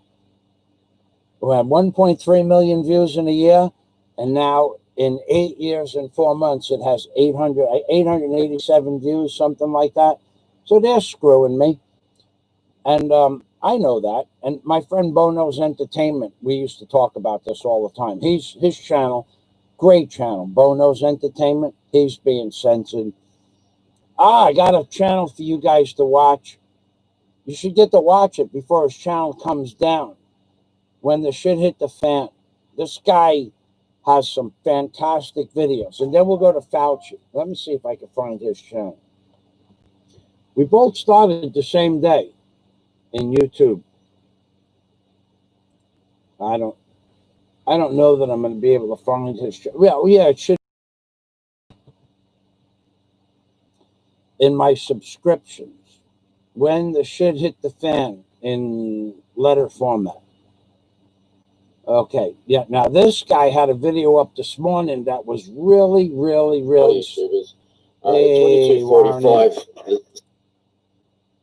We had 1.3 million views in a year, and now in 8 years and 4 months, it has 887 views, something like that. So they're screwing me. And I know that. And my friend Bono's Entertainment, we used to talk about this all the time. His channel, great channel, Bono's Entertainment, he's being censored. I got a channel for you guys to watch. You should get to watch it before his channel comes down. When the shit hit the fan. This guy has some fantastic videos. And then we'll go to Fauci. Let me see if I can find his channel. We both started the same day in YouTube. I don't know that I'm going to be able to find his channel. Well, yeah, it should. In my subscriptions. When the shit hit the fan in letter format. Okay, yeah. Now this guy had a video up this morning that was really. Hey, 2245.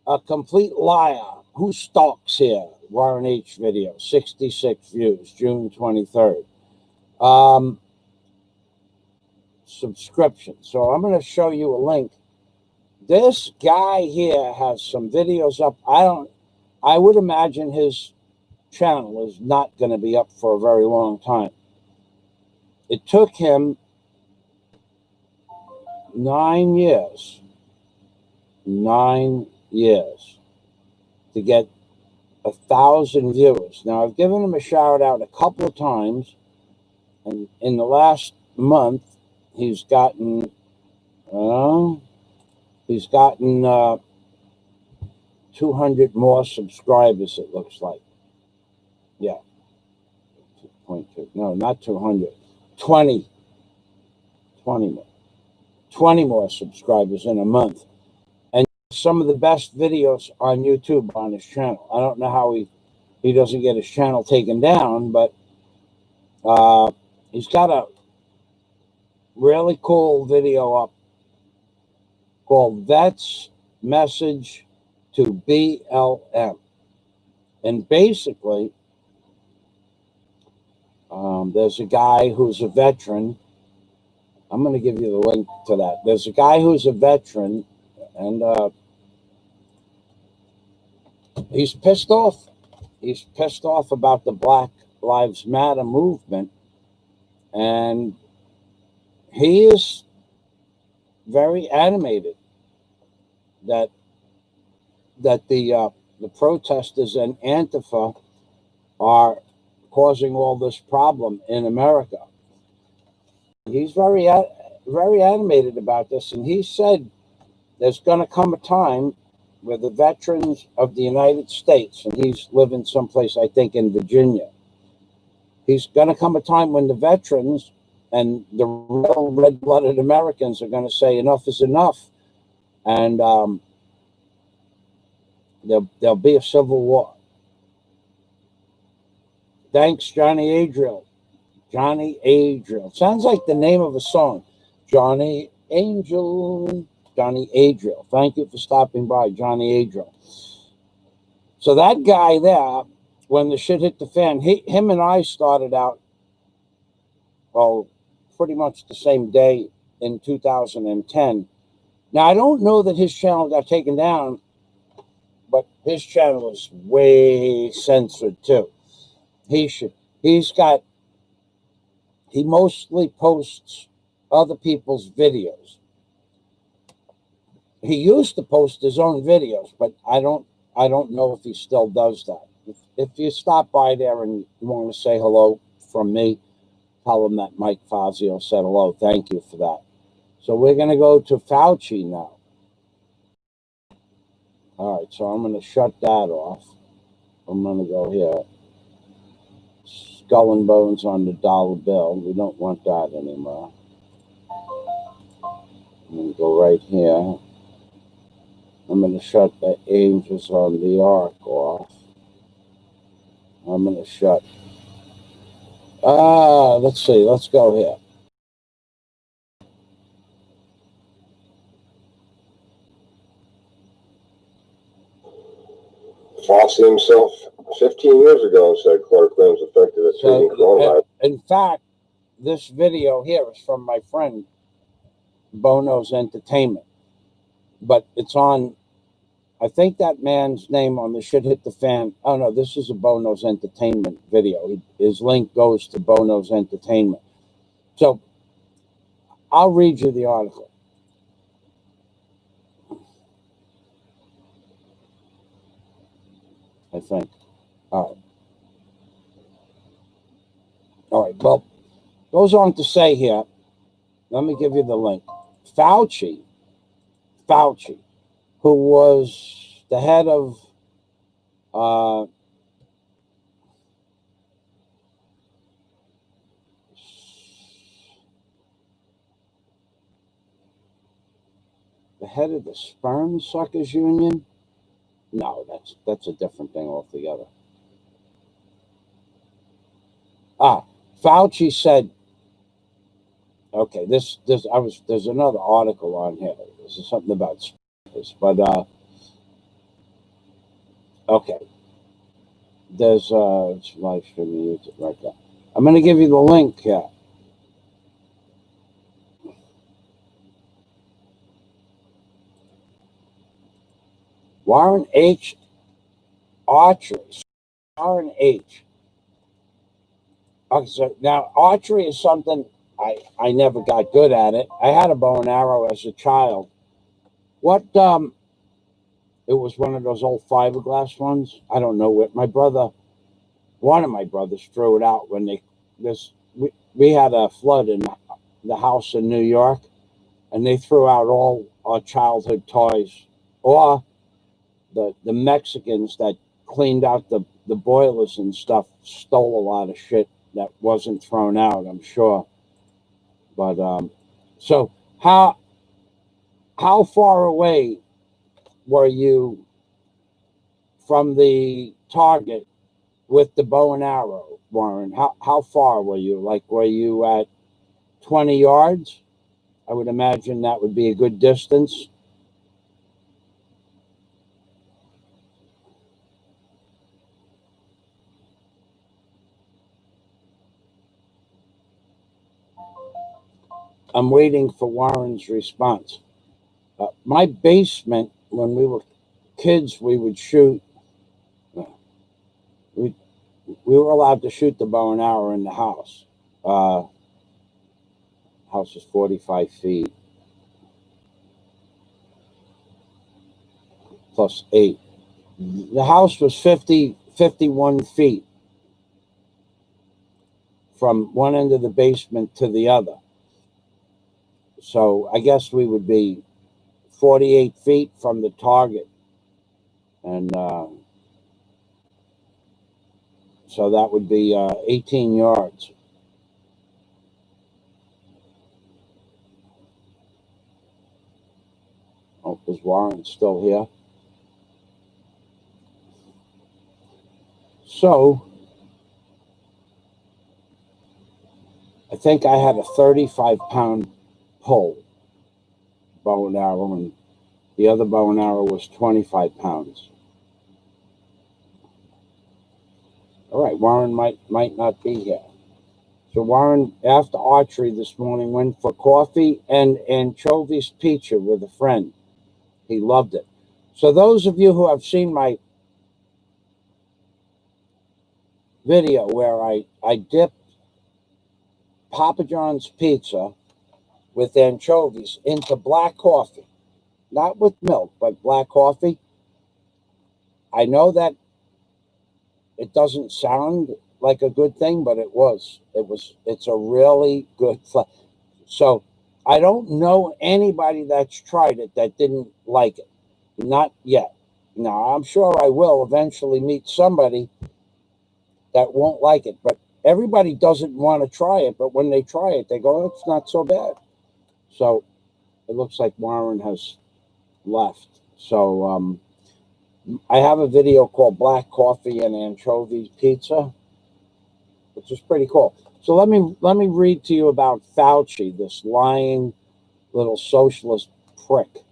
A complete liar. Who stalks here? Warren H. video, 66 views, June 23rd. Subscription. So I'm going to show you a link. This guy here has some videos up. I would imagine his channel is not going to be up for a very long time. It took him 9 years to get 1,000 viewers. Now, I've given him a shout out a couple of times, and in the last month, he's gotten 200 more subscribers, it looks like. Yeah. 2.2. No, not 200. 20 more subscribers in a month. And some of the best videos on YouTube on his channel. I don't know how he doesn't get his channel taken down, but he's got a really cool video up called Vet's Message to BLM. And basically, there's a guy who's a veteran. I'm going to give you the link to that. There's a guy who's a veteran, and he's pissed off. He's pissed off about the Black Lives Matter movement, and he is very animated that the protesters and Antifa are causing all this problem in America. He's very animated about this, and he said there's going to come a time where the veterans of the United States, and he's living someplace, I think, in Virginia, he's going to come a time when the veterans and the real red-blooded Americans are going to say enough is enough, and there'll be a civil war. Thanks, Johnny Adriel. Johnny Adriel. Sounds like the name of a song. Johnny Angel. Johnny Adriel. Thank you for stopping by, Johnny Adriel. So that guy there, when the shit hit the fan, him and I started out, well, pretty much the same day in 2010. Now, I don't know that his channel got taken down, but his channel is way censored too. He mostly posts other people's videos. He used to post his own videos, but I don't know if he still does that. If you stop by there and you want to say hello from me, tell him that Mike Fazio said hello. Thank you for that. So we're going to go to Fauci now. All right, so I'm going to shut that off. I'm going to go here. Skull and bones on the dollar bill. We don't want that anymore. I'm going to go right here. I'm going to shut the angels on the ark off. I'm going to shut. Let's see. Let's go here. Fauci himself 15 years ago said chloroquine's effective at treating coronavirus. In fact, this video here is from my friend Bono's Entertainment, but it's on, I think that man's name on the Shit Hit the Fan. Oh no, this is a Bono's Entertainment video. His link goes to Bono's Entertainment. So I'll read you the article. I think. All right. Well, goes on to say here, let me give you the link. Fauci, who was the head of the Sperm Suckers Union. No, that's a different thing altogether. Fauci said, okay, there's another article on here. This is something about this, but okay. There's it's live streaming YouTube right there. I'm gonna give you the link here. Warren H. Archery. Warren H. Okay, so now archery is something I never got good at it. I had a bow and arrow as a child. What it was one of those old fiberglass ones. I don't know what one of my brothers threw it out when we had a flood in the house in New York, and they threw out all our childhood toys, or the Mexicans that cleaned out the boilers and stuff stole a lot of shit that wasn't thrown out, I'm sure. But so how far away were you from the target with the bow and arrow, Warren? How far were you? Like, were you at 20 yards? I would imagine that would be a good distance. I'm waiting for Warren's response. My basement, when we were kids, we would shoot. We were allowed to shoot the bow and arrow in the house. House is 45 feet plus 8. The house was 51 feet from one end of the basement to the other. So I guess we would be 48 feet from the target. And so that would be 18 yards. Oh, is Warren still here? So I think I had a 35-pound pull bow and arrow, and the other bow and arrow was 25 pounds. All right, Warren might not be here. So Warren, after archery this morning, went for coffee and anchovies pizza with a friend. He loved it. So those of you who have seen my video where I dipped Papa John's pizza with anchovies into black coffee, not with milk, but black coffee. I know that it doesn't sound like a good thing, but it's a really good flavor. So I don't know anybody that's tried it that didn't like it. Not yet. Now, I'm sure I will eventually meet somebody that won't like it, but everybody doesn't want to try it. But when they try it, they go, oh, it's not so bad. So it looks like Warren has left. So I have a video called Black Coffee and Anchovy Pizza, which is pretty cool. So let me read to you about Fauci, this lying little socialist prick.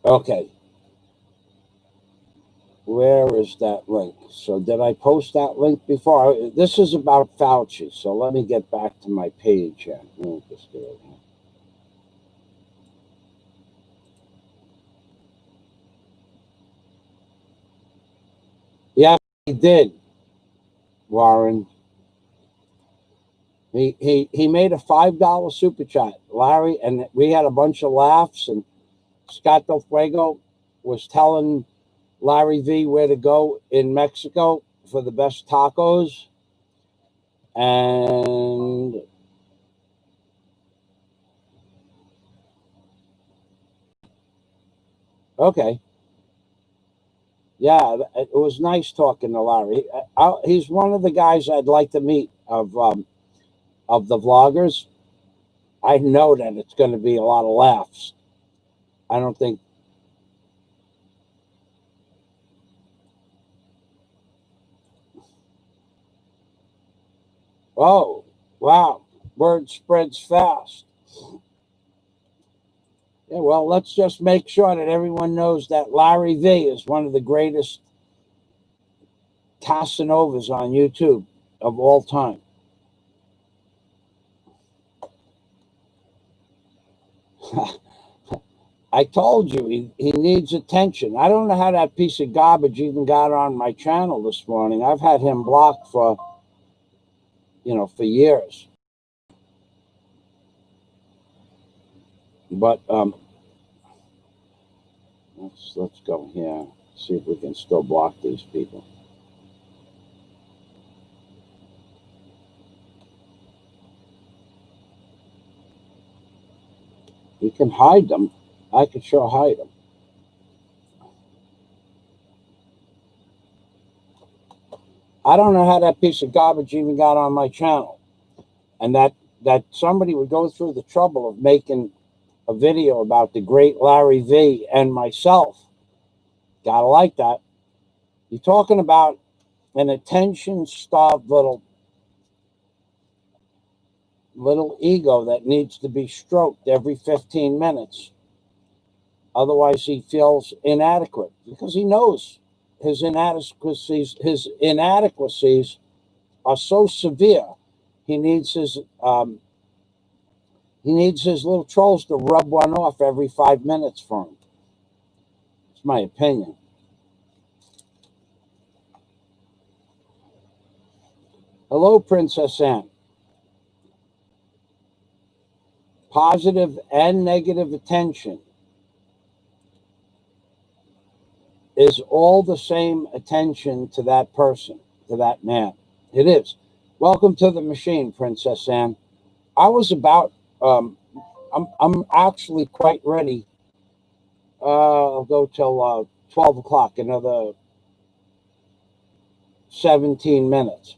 Okay. Where is that link? So did I post that link before? This is about Fauci. So let me get back to my page here. Let me just do it here. Yeah, he did, Warren. He made a $5 super chat, Larry, and we had a bunch of laughs. And Scott Del Fuego was telling Larry V where to go in Mexico for the best tacos. And okay. Yeah, it was nice talking to Larry. He's one of the guys I'd like to meet of the vloggers. I know that it's going to be a lot of laughs. I don't think. Oh, wow. Word spreads fast. Yeah, well, let's just make sure that everyone knows that Larry V is one of the greatest Casanovas on YouTube of all time. I told you he needs attention. I don't know how that piece of garbage even got on my channel this morning. I've had him blocked for years. But let's go here. See if we can still block these people. You can hide them. I could sure hide them. I don't know how that piece of garbage even got on my channel. And that somebody would go through the trouble of making a video about the great Larry V and myself. Gotta like that. You're talking about an attention-starved little ego that needs to be stroked every 15 minutes. Otherwise, he feels inadequate because he knows his inadequacies are so severe. He needs his little trolls to rub one off every 5 minutes for him. It's my opinion. Hello, Princess Anne. Positive and negative attention is all the same attention to that person, to that man. It is. Welcome to the machine, Princess Anne. I was about, I'm actually quite ready. I'll go till 12 o'clock, another 17 minutes.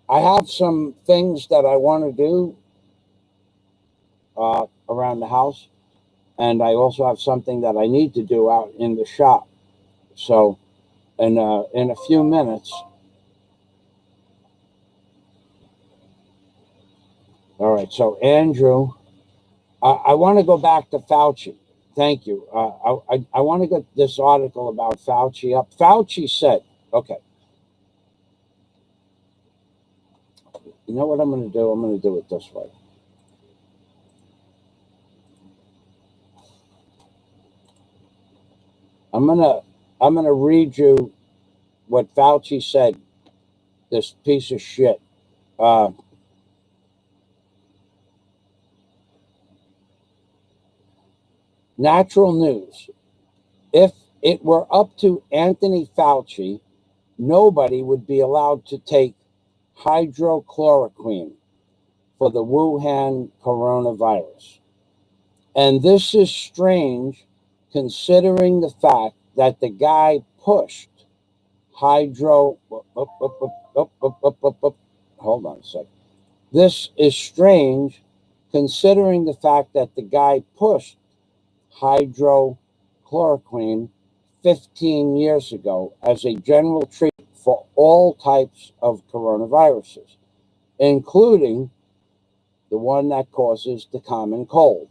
I have some things that I want to do around the house, and I also have something that I need to do out in the shop. So, in a few minutes. All right. So, Andrew, I want to go back to Fauci. Thank you. I want to get this article about Fauci up. Fauci said, okay. You know what I'm going to do? I'm going to do it this way. I'm gonna read you what Fauci said this piece of shit. Natural news. If it were up to Anthony Fauci, nobody would be allowed to take hydrochloroquine for the Wuhan coronavirus. And this is strange considering the fact that the guy pushed hold on a second. This is strange considering the fact that the guy pushed hydrochloroquine 15 years ago as a general treatment for all types of coronaviruses, including the one that causes the common cold.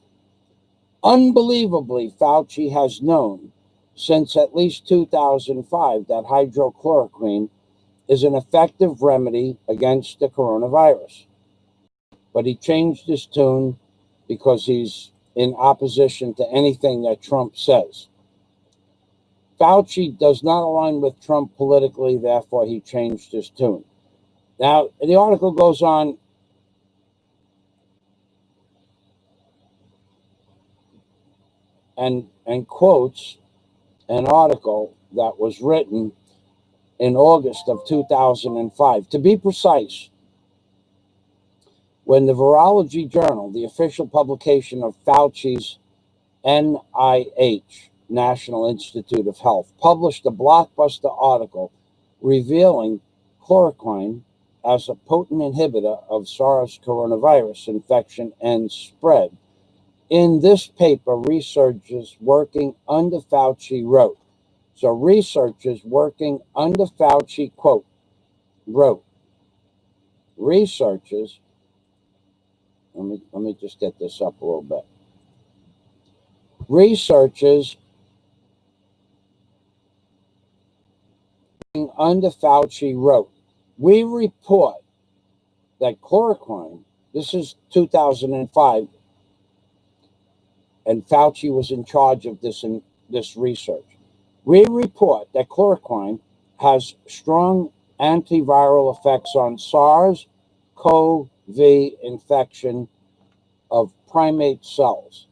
Unbelievably, Fauci has known since at least 2005 that hydrochloroquine is an effective remedy against the coronavirus. But he changed his tune because he's in opposition to anything that Trump says. Fauci does not align with Trump politically, therefore he changed his tune. Now, the article goes on and quotes an article that was written in August of 2005. To be precise, when the Virology Journal, the official publication of Fauci's NIH, National Institute of Health, published a blockbuster article revealing chloroquine as a potent inhibitor of SARS coronavirus infection and spread. In this paper, researchers working under Fauci wrote, so researchers working under Fauci, quote, wrote, researchers, let me just get this up a little bit. Researchers under Fauci wrote, we report that chloroquine, this is 2005, and Fauci was in charge of this research. We report that chloroquine has strong antiviral effects on SARS-CoV infection of primate cells.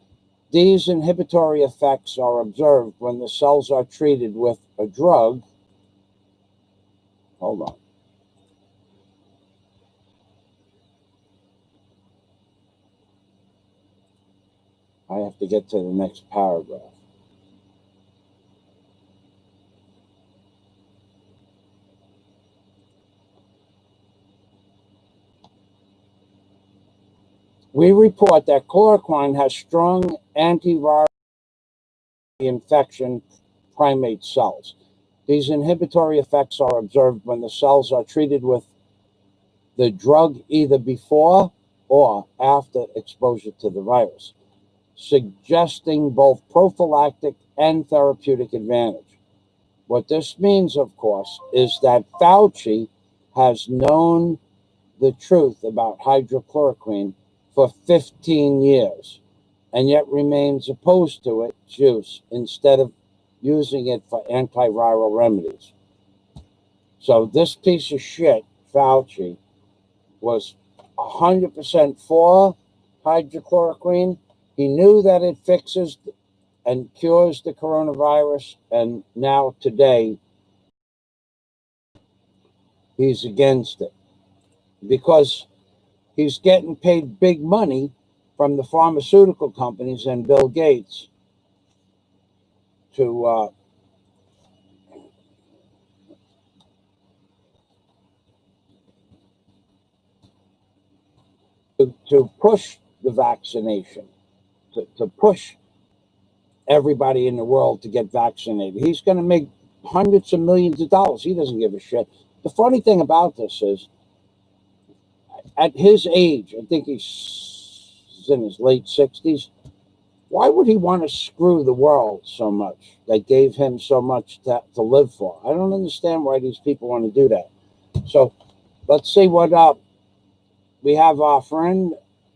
These inhibitory effects are observed when the cells are treated with a drug. Hold on. I have to get to the next paragraph. We report that chloroquine has strong antiviral infection primate cells. These inhibitory effects are observed when the cells are treated with the drug either before or after exposure to the virus, suggesting both prophylactic and therapeutic advantage. What this means, of course, is that Fauci has known the truth about hydrochloroquine for 15 years and yet remains opposed to its use instead of using it for antiviral remedies. So this piece of shit, Fauci, was 100% for hydrochloroquine. He knew that it fixes and cures the coronavirus, and now today he's against it because he's getting paid big money from the pharmaceutical companies and Bill Gates to push the vaccination, to push everybody in the world to get vaccinated. He's going to make hundreds of millions of dollars. He doesn't give a shit. The funny thing about this is, at his age, I think he's in his late 60s, why would he want to screw the world so much? They gave him so much to live for. I don't understand why these people want to do that. So let's see what we have. Our friend,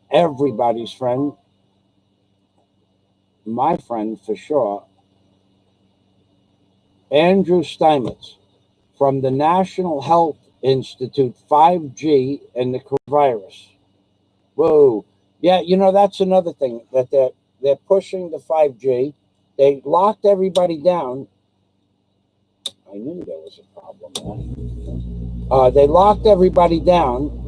everybody's friend, my friend for sure, Andrew Steinmetz from the National Health institute 5G and the coronavirus. Whoa. Yeah, you know, that's another thing, that they're pushing the 5G. They locked everybody down. I knew there was a problem there. They locked everybody down.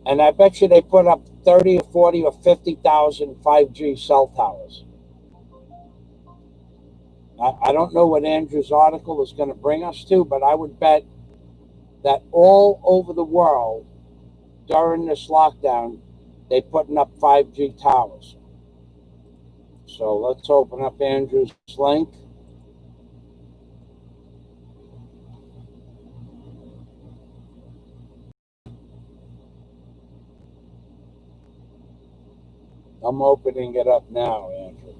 And I bet you they put up 30 or 40 or 50,000 5G cell towers. I don't know what Andrew's article is going to bring us to, but I would bet that all over the world during this lockdown, they're putting up 5G towers. So let's open up Andrew's link. I'm opening it up now, Andrew.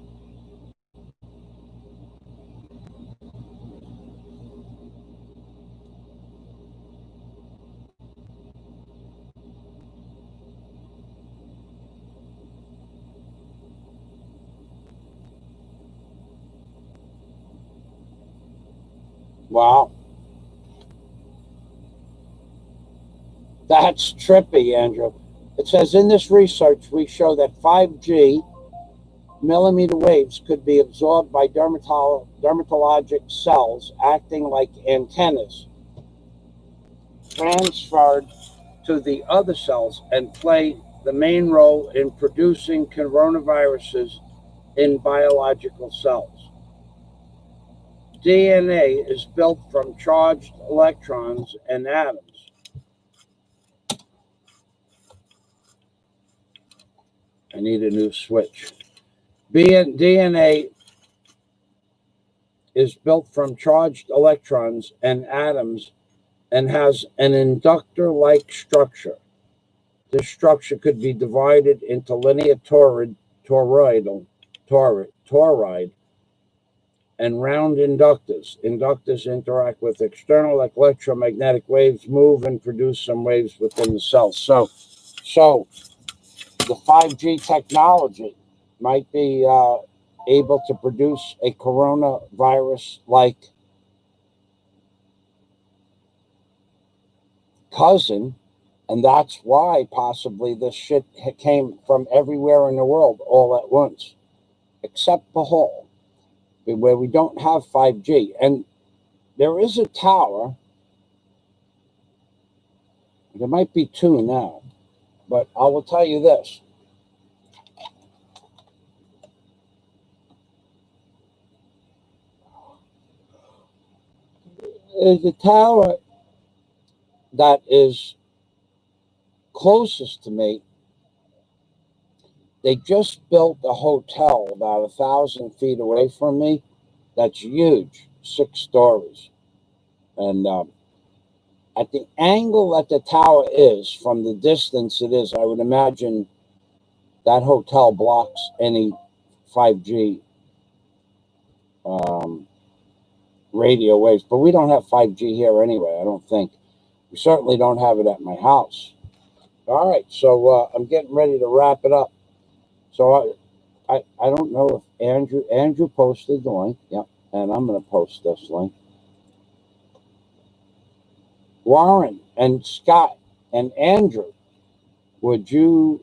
Wow. That's trippy, Andrew. It says, in this research, we show that 5G millimeter waves could be absorbed by dermatologic cells acting like antennas, transferred to the other cells, and play the main role in producing coronaviruses in biological cells. DNA is built from charged electrons and atoms. I need a new switch. DNA is built from charged electrons and atoms and has an inductor-like structure. This structure could be divided into linear toroid and round inductors. Inductors interact with external electromagnetic waves, move and produce some waves within the cells. So the 5G technology might be able to produce a coronavirus-like cousin, and that's why possibly this shit came from everywhere in the world all at once, except Bahal, where we don't have 5G. And there is a tower. There might be two now, but I will tell you this. There's a tower that is closest to me. They just built a hotel about 1,000 feet away from me. That's huge, 6 stories. And at the angle that the tower is, from the distance it is, I would imagine that hotel blocks any 5G radio waves. But we don't have 5G here anyway, I don't think. We certainly don't have it at my house. All right, so I'm getting ready to wrap it up. So I don't know if Andrew posted the link. Yep, and I'm going to post this link. Warren and Scott and Andrew, would you,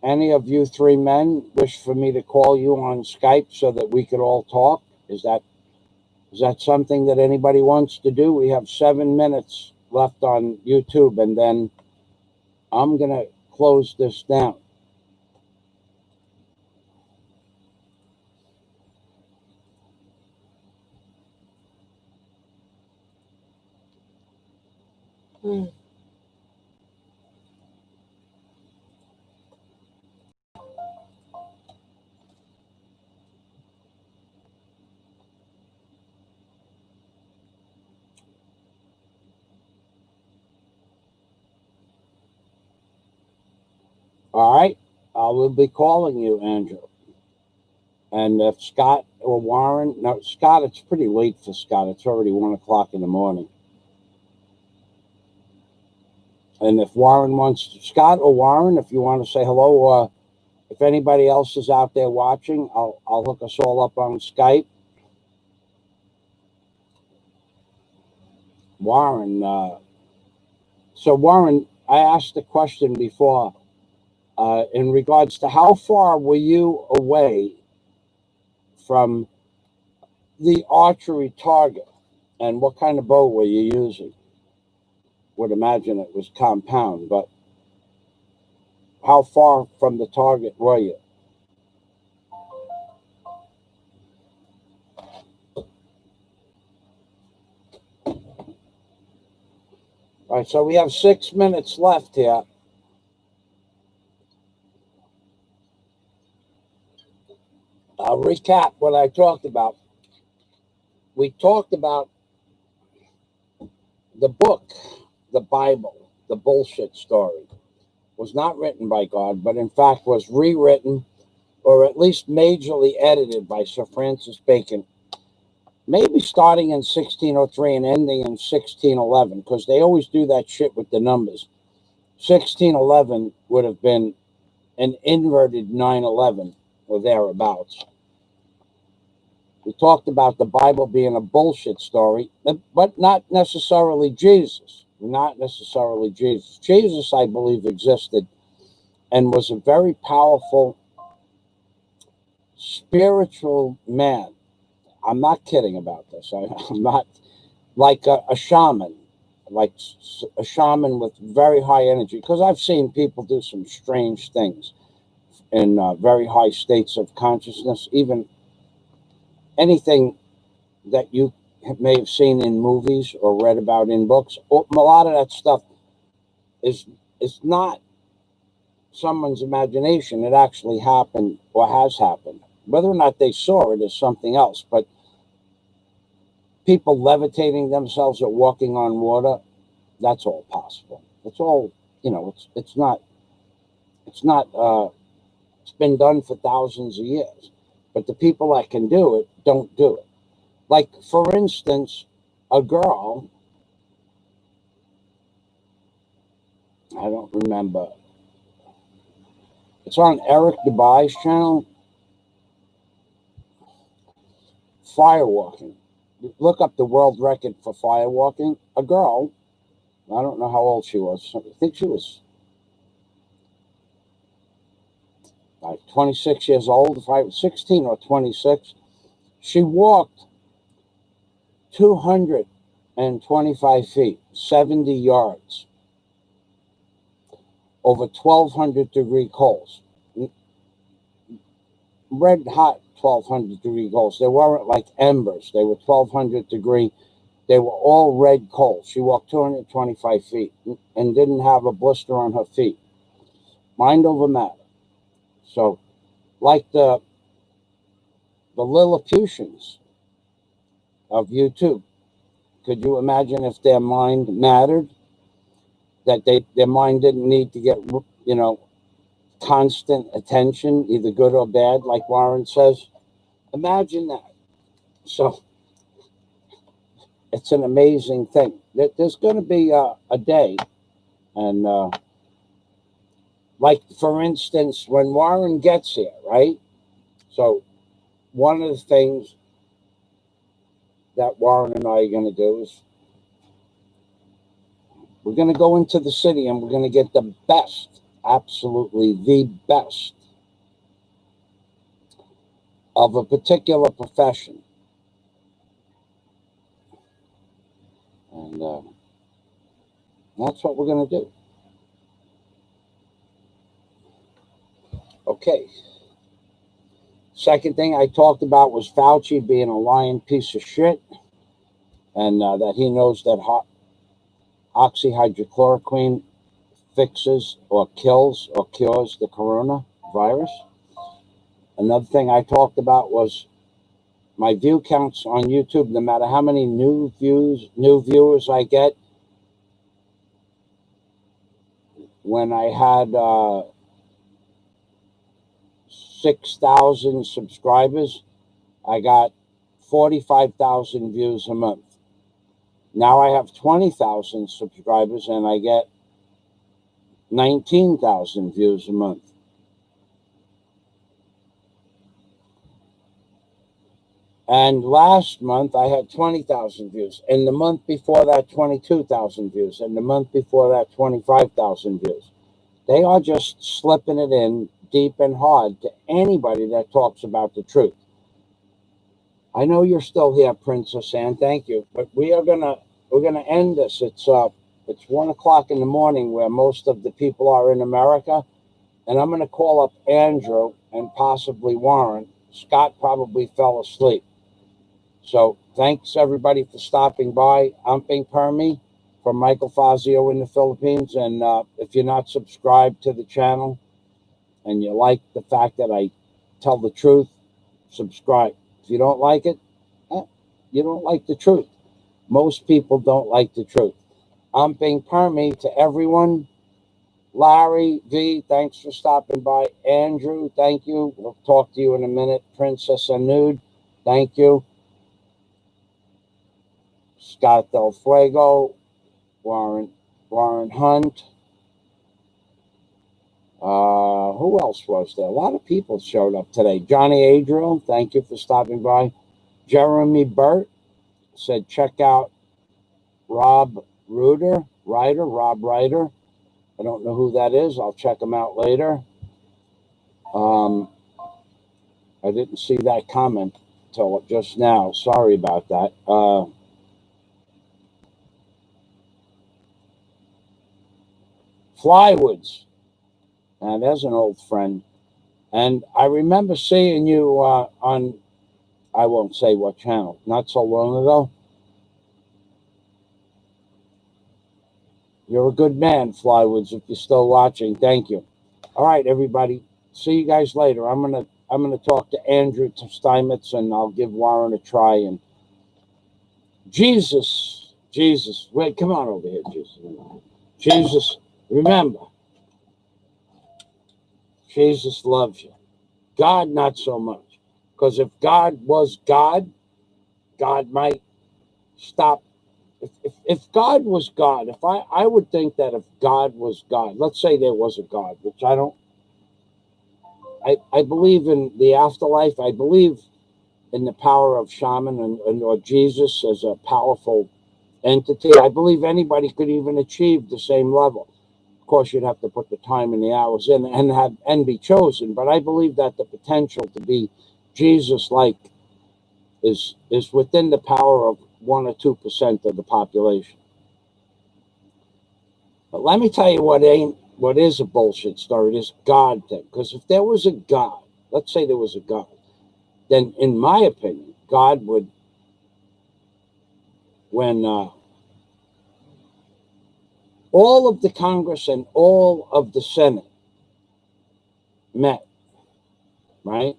any of you 3 men, wish for me to call you on Skype so that we could all talk? Is that something that anybody wants to do? We have 7 minutes left on YouTube, and then I'm going to close this down. All right, I will be calling you, Andrew. And if Scott or Warren, no, Scott, it's pretty late for Scott. It's already 1 o'clock in the morning. And if Warren wants to, Scott or Warren, if you want to say hello, If anybody else is out there watching, I'll hook us all up on Skype. Warren, so Warren, I asked a question before in regards to how far were you away from the archery target, and what kind of bow were you using? Would imagine it was compound, but how far from the target were you? All right, so we have 6 minutes left here. I'll recap what I talked about. We talked about the book, the Bible, the bullshit story, was not written by God, but in fact was rewritten or at least majorly edited by Sir Francis Bacon, maybe starting in 1603 and ending in 1611, because they always do that shit with the numbers. 1611 would have been an inverted 9/11 or thereabouts. We talked about the Bible being a bullshit story, but not necessarily Jesus. Not necessarily Jesus. Jesus, I believe, existed and was a very powerful spiritual man. I'm not kidding about this. I'm not like a shaman, like a shaman with very high energy, because I've seen people do some strange things in very high states of consciousness, even anything that you may have seen in movies or read about in books. A lot of that stuff is not someone's imagination. It actually happened or has happened. Whether or not they saw it is something else. But people levitating themselves or walking on water, that's all possible. It's all, it's not, it's been done for thousands of years. But the people that can do it don't do it. Like, for instance, a girl, I don't remember, it's on Eric Dubai's channel, firewalking. Look up the world record for firewalking. A girl, I don't know how old she was. I think she was like 26 years old, if I was 16 or 26. She walked 225 feet, 70 yards, over 1,200 degree coals. Red hot 1,200 degree coals. They weren't like embers. They were 1,200 degree. They were all red coals. She walked 225 feet and didn't have a blister on her feet. Mind over matter. So, like the Lilliputians of YouTube, could you imagine if their mind mattered? That their mind didn't need to get, constant attention, either good or bad, like Warren says. Imagine that. So it's an amazing thing. There's going to be a day, and like, for instance, when Warren gets here, right? So one of the things that Warren and I are going to do is we're going to go into the city and we're going to get the best, absolutely the best of a particular profession. And that's what we're going to do. Okay. Second thing I talked about was Fauci being a lying piece of shit, and that he knows that oxyhydrochloroquine fixes or kills or cures the coronavirus. Another thing I talked about was my view counts on YouTube. No matter how many new viewers I get, when I had 6,000 subscribers, I got 45,000 views a month. Now I have 20,000 subscribers and I get 19,000 views a month. And last month I had 20,000 views. And the month before that, 22,000 views. And the month before that, 25,000 views. They are just slipping it in deep and hard to anybody that talks about the truth. I know you're still here, Princess Anne. Thank you. But we're gonna end this. It's 1 o'clock in the morning where most of the people are in America. And I'm gonna call up Andrew and possibly Warren. Scott probably fell asleep. So thanks everybody for stopping by. I'm Ping Permy from Michael Fazio in the Philippines. And if you're not subscribed to the channel and you like the fact that I tell the truth, subscribe. If you don't like it, you don't like the truth. Most people don't like the truth. I'm Ping Permy to everyone. Larry V, thanks for stopping by. Andrew, thank you. We'll talk to you in a minute. Princess Anud, thank you. Scott Del Fuego, Warren Hunt. Who else was there? A lot of people showed up today. Johnny Adriel, thank you for stopping by. Jeremy Burt said, check out Rob Ryder. I don't know who that is. I'll check him out later. I didn't see that comment till just now. Sorry about that. Flywoods. And there's an old friend. And I remember seeing you on, I won't say what channel, not so long ago. You're a good man, Flywoods, if you're still watching. Thank you. All right, everybody. See you guys later. I'm gonna talk to Andrew Steinmetz, and I'll give Warren a try. And Jesus, wait, come on over here, Jesus, remember, Jesus loves you. God, not so much. Because if God was God, God might stop. If God was God, I would think that if God was God, let's say there was a God, which I don't. I believe in the afterlife. I believe in the power of shaman and or Jesus as a powerful entity. I believe anybody could even achieve the same level. Of course, you'd have to put the time and the hours in and be chosen. But I believe that the potential to be Jesus-like is within the power of 1 or 2% of the population. But let me tell you what is a bullshit story. This God thing. Because if there was a God, let's say there was a God, then in my opinion, God would, when all of the Congress and all of the Senate met, right?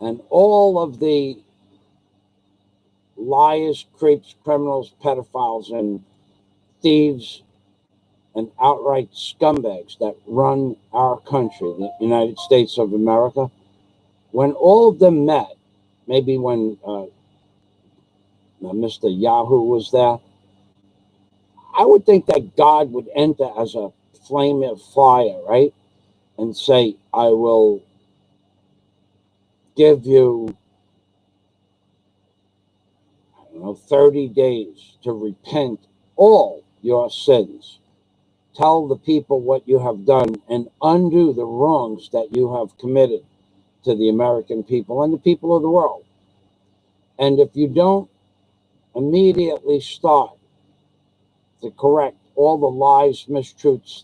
And all of the liars, creeps, criminals, pedophiles, and thieves and outright scumbags that run our country, the United States of America, when all of them met, maybe when Mr. Yahoo was there, I would think that God would enter as a flame of fire, right? And say, I will give you, 30 days to repent all your sins. Tell the people what you have done and undo the wrongs that you have committed to the American people and the people of the world. And if you don't immediately start to correct all the lies, mistruths,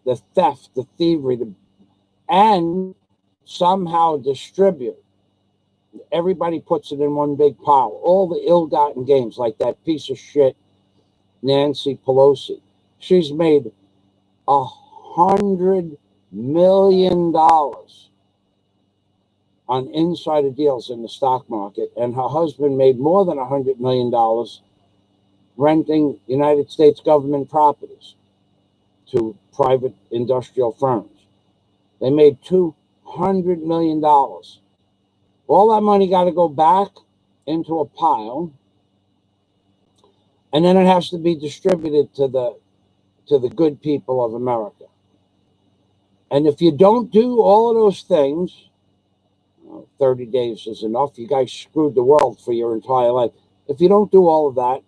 the theft, the thievery, and somehow distribute, everybody puts it in one big pile, all the ill-gotten gains, like that piece of shit Nancy Pelosi. She's made $100 million on insider deals in the stock market, and her husband made more than $100 million renting United States government properties to private industrial firms. They made $200 million. All that money got to go back into a pile, and then it has to be distributed to the good people of America. And if you don't do all of those things, 30 days is enough. You guys screwed the world for your entire life. If you don't do all of that,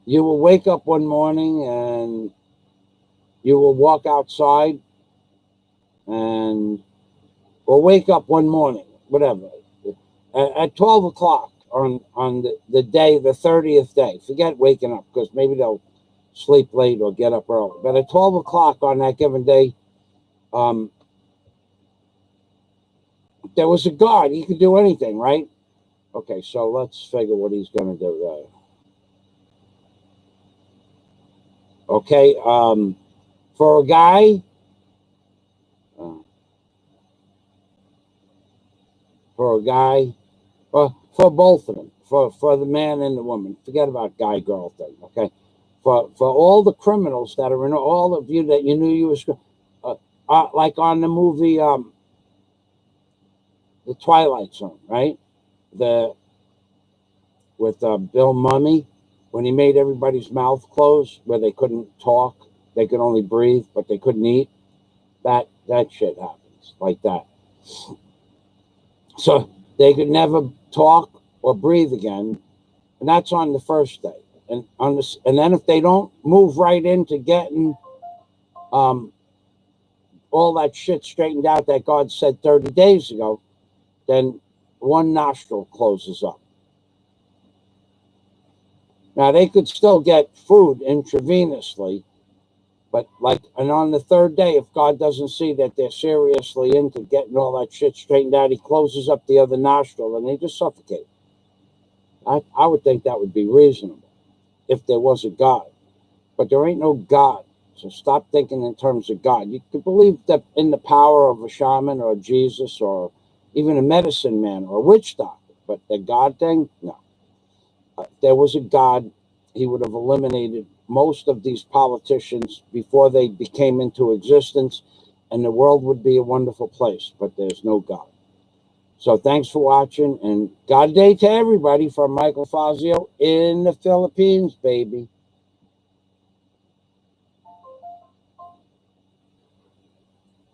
you will wake up one morning and you will walk outside and or wake up one morning, whatever, at 12 o'clock on the day, the 30th day. Forget waking up, because maybe they'll sleep late or get up early. But at 12 o'clock on that given day, there was a God. He could do anything, right? Okay, so let's figure what he's going to do there. Okay, for a guy, for both of them, for the man and the woman, forget about guy-girl thing, okay? For all the criminals that are in, all of you that you knew you were, like on the movie, The Twilight Zone, right? With Bill Mummy, when he made everybody's mouth close, where they couldn't talk, they could only breathe, but they couldn't eat. That shit happens like that. So they could never talk or breathe again, and that's on the first day. And then if they don't move right into getting all that shit straightened out that God said 30 days ago, then one nostril closes up. Now they could still get food intravenously, but and on the third day, if God doesn't see that they're seriously into getting all that shit straightened out, he closes up the other nostril and they just suffocate. I would think that would be reasonable if there was a God, but there ain't no God. So stop thinking in terms of God. You could believe that in the power of a shaman or Jesus or even a medicine man or a witch doctor, but the God thing, no. If there was a God, he would have eliminated most of these politicians before they became into existence, and the world would be a wonderful place, but there's no God. So thanks for watching, and God day to everybody from Michael Fazio in the Philippines, baby.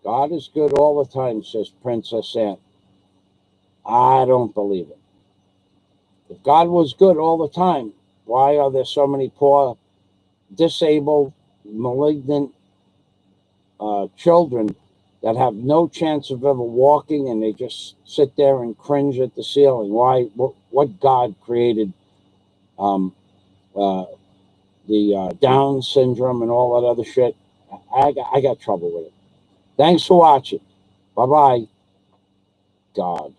God is good all the time, says Princess Anne. I don't believe it. If God was good all the time, why are there so many poor, disabled, malignant children that have no chance of ever walking, and they just sit there and cringe at the ceiling? Why? What God created the Down syndrome and all that other shit? I got trouble with it. Thanks for watching. Bye-bye. God.